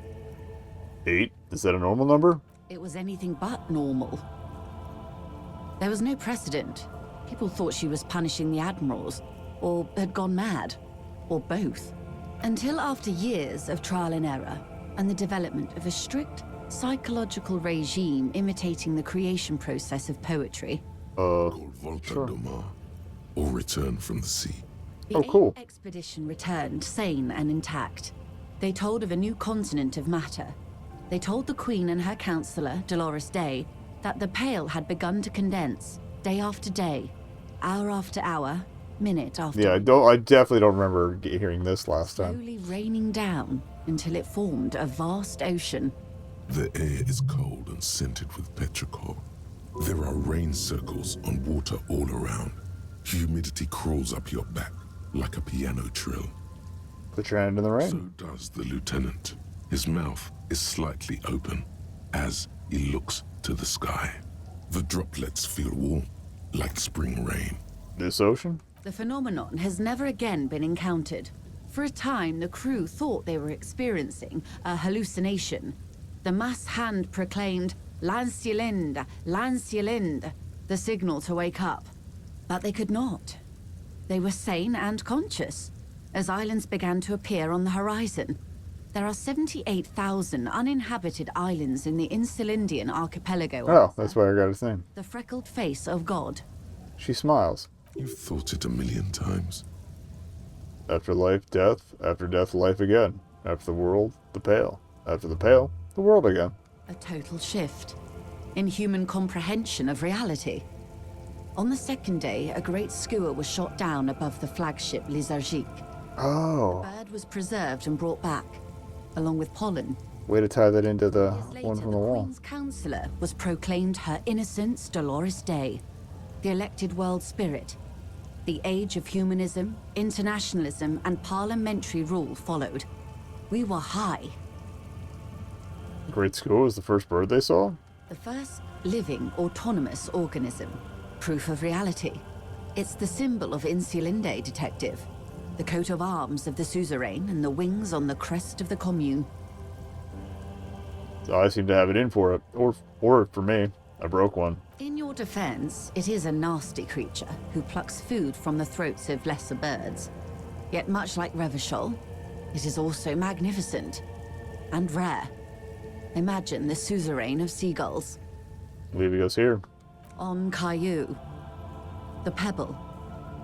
8? Is that a normal number? It was anything but normal. There was no precedent. People thought she was punishing the admirals, or had gone mad, or both. Until after years of trial and error, and the development of a strict psychological regime imitating the creation process of poetry. Called Volta Doma, or Return from the Sea. The cool. Expedition returned sane and intact. They told of a new continent of matter. They told the Queen and her counselor, Dolores Day, that the Pale had begun to condense, day after day, hour after hour, minute after minute. Yeah, I definitely don't remember hearing this last time. Slowly raining down until it formed a vast ocean. The air is cold and scented with petrichor. There are rain circles on water all around. Humidity crawls up your back like a piano trill. Put your hand in the rain. So does the lieutenant. His mouth is slightly open as he looks to the sky. The droplets feel warm, like spring rain. This ocean? The phenomenon has never again been encountered. For a time, the crew thought they were experiencing a hallucination. The mass hand proclaimed, Lancielinde, Lancielinde, the signal to wake up. But they could not. They were sane and conscious, as islands began to appear on the horizon. There are 78,000 uninhabited islands in the Insulindian archipelago. Oh, that's why I got his name. The freckled face of God. She smiles. You've thought it a million times. After life, death. After death, life again. After the world, the pale. After the pale, the world again. A total shift in human comprehension of reality. On the second day, a great skua was shot down above the flagship Lizargique. Oh. The bird was preserved and brought back, along with pollen. Way to tie that into the one from the wall. Queen's Councillor was proclaimed Her Innocence Dolores Day, the elected world spirit. The age of humanism, internationalism, and parliamentary rule followed. We were high. Great School was the first bird they saw? The first living, autonomous organism. Proof of reality. It's the symbol of Insulinde, detective. The coat of arms of the suzerain and the wings on the crest of the commune. So I seem to have it in for it. Or for me. I broke one. In your defense, it is a nasty creature who plucks food from the throats of lesser birds. Yet much like Revachol, it is also magnificent and rare. Imagine the suzerain of seagulls. I believe he goes here. On Caillou, the Pebble,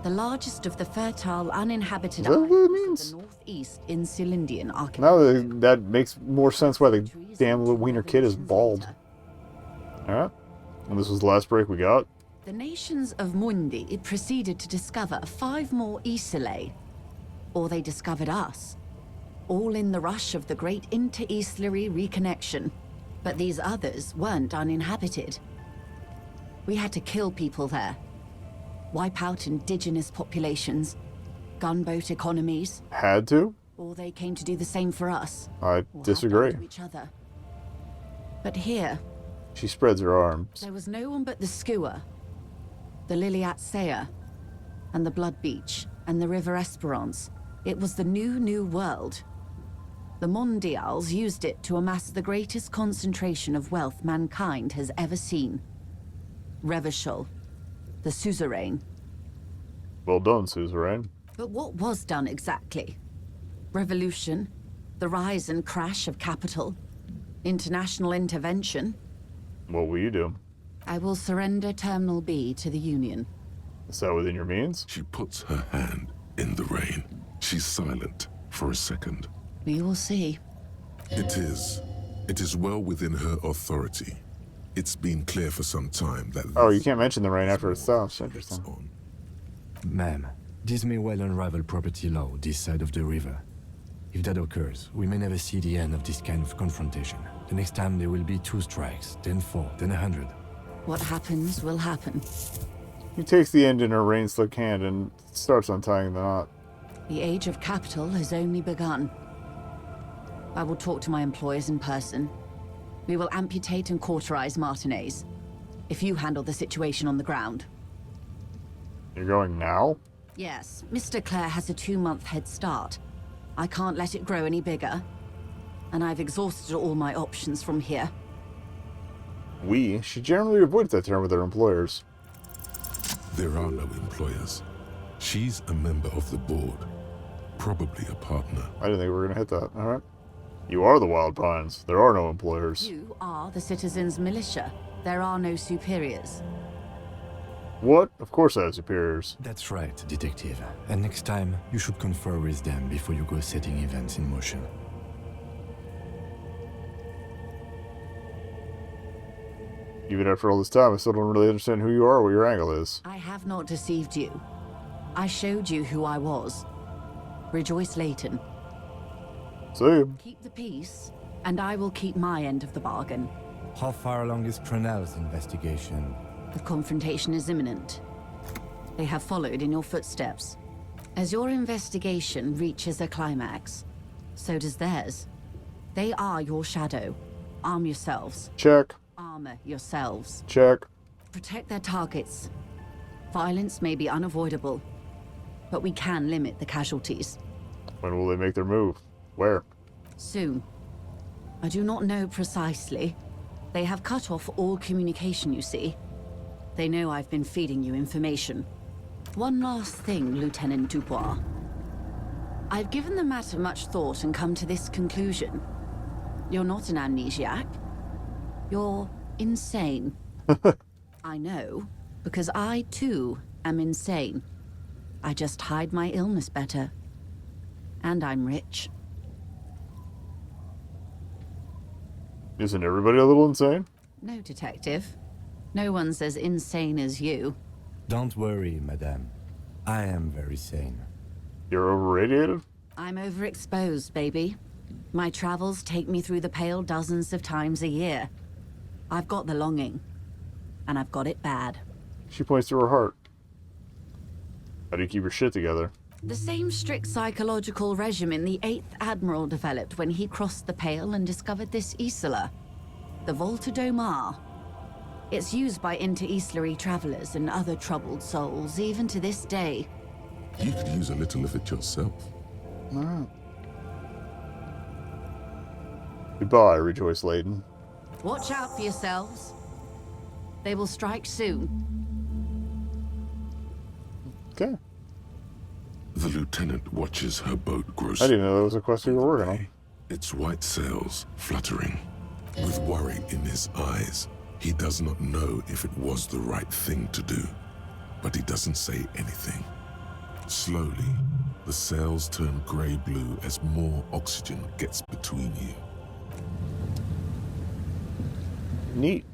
the largest of the fertile, uninhabited islands of the northeast Insulindian archipelago. Now that makes more sense why the damn little wiener kid is bald. Alright. And this was the last break we got. The nations of Mundi proceeded to discover 5 more Isolae. Or they discovered us. All in the rush of the great inter-Islary reconnection. But these others weren't uninhabited. We had to kill people there. Wipe out indigenous populations. Gunboat economies. Had to? Or they came to do the same for us. I disagree. To each other. But here, she spreads her arms. there was no one but the skua, the Liliat Seya, and the Blood Beach, and the River Esperance. It was the new world. The Mondials used it to amass the greatest concentration of wealth mankind has ever seen. Revachol, the suzerain. Well done, suzerain. But what was done exactly? Revolution, the rise and crash of capital, international intervention. What will you do? I will surrender Terminal B to the Union. Is that within your means? She puts her hand in the rain. She's silent for a second. We will see. It is well within her authority. It's been clear for some time that... Oh, you can't mention the rain after it stops. Interesting. Ma'am, this may well unravel property law this side of the river. If that occurs, we may never see the end of this kind of confrontation. The next time there will be 2 strikes, then 4, then 100. What happens will happen. He takes the end in her rain-slick hand and starts untying the knot. The age of capital has only begun. I will talk to my employers in person. We will amputate and cauterize Martinez. If you handle the situation on the ground. You're going now? Yes, Mr. Clare has a 2-month head start. I can't let it grow any bigger. And I've exhausted all my options from here. She generally avoids that term with her employers. There are no employers. She's a member of the board. Probably a partner. I didn't think we were going to hit that. Alright. You are the Wild Pines. There are no employers. You are the citizens' militia. There are no superiors. What? Of course I have superiors. That's right, detective. And next time, you should confer with them before you go setting events in motion. Even after all this time, I still don't really understand who you are or what your angle is. I have not deceived you. I showed you who I was. Rejoice Layton. See? Keep the peace, and I will keep my end of the bargain. How far along is Prunell's investigation? The confrontation is imminent. They have followed in your footsteps. As your investigation reaches a climax, so does theirs. They are your shadow. Arm yourselves. Check. Armor yourselves. Check. Protect their targets. Violence may be unavoidable, but we can limit the casualties. When will they make their move? Where? Soon. I do not know precisely. They have cut off all communication, you see. They know I've been feeding you information. One last thing, Lieutenant Dubois. I've given the matter much thought and come to this conclusion. You're not an amnesiac. You're insane. I know, because I too am insane. I just hide my illness better. And I'm rich. Isn't everybody a little insane? No, Detective. No one's as insane as you. Don't worry, madame. I am very sane. You're overradiated? I'm overexposed, baby. My travels take me through the Pale dozens of times a year. I've got the longing. And I've got it bad. She points to her heart. How do you keep your shit together? The same strict psychological regimen the 8th Admiral developed when he crossed the Pale and discovered this Isola, the Volta do Mar. It's used by inter-Easlary travelers and other troubled souls, even to this day. You could use a little of it yourself. Goodbye, Rejoice Layton. Watch out for yourselves. They will strike soon. Okay. The lieutenant watches her boat grow. I didn't know that was a quest you were working on. Its white sails fluttering. With worry in his eyes, he does not know if it was the right thing to do, but he doesn't say anything. Slowly, the sails turn grey-blue as more oxygen gets between you. Neat.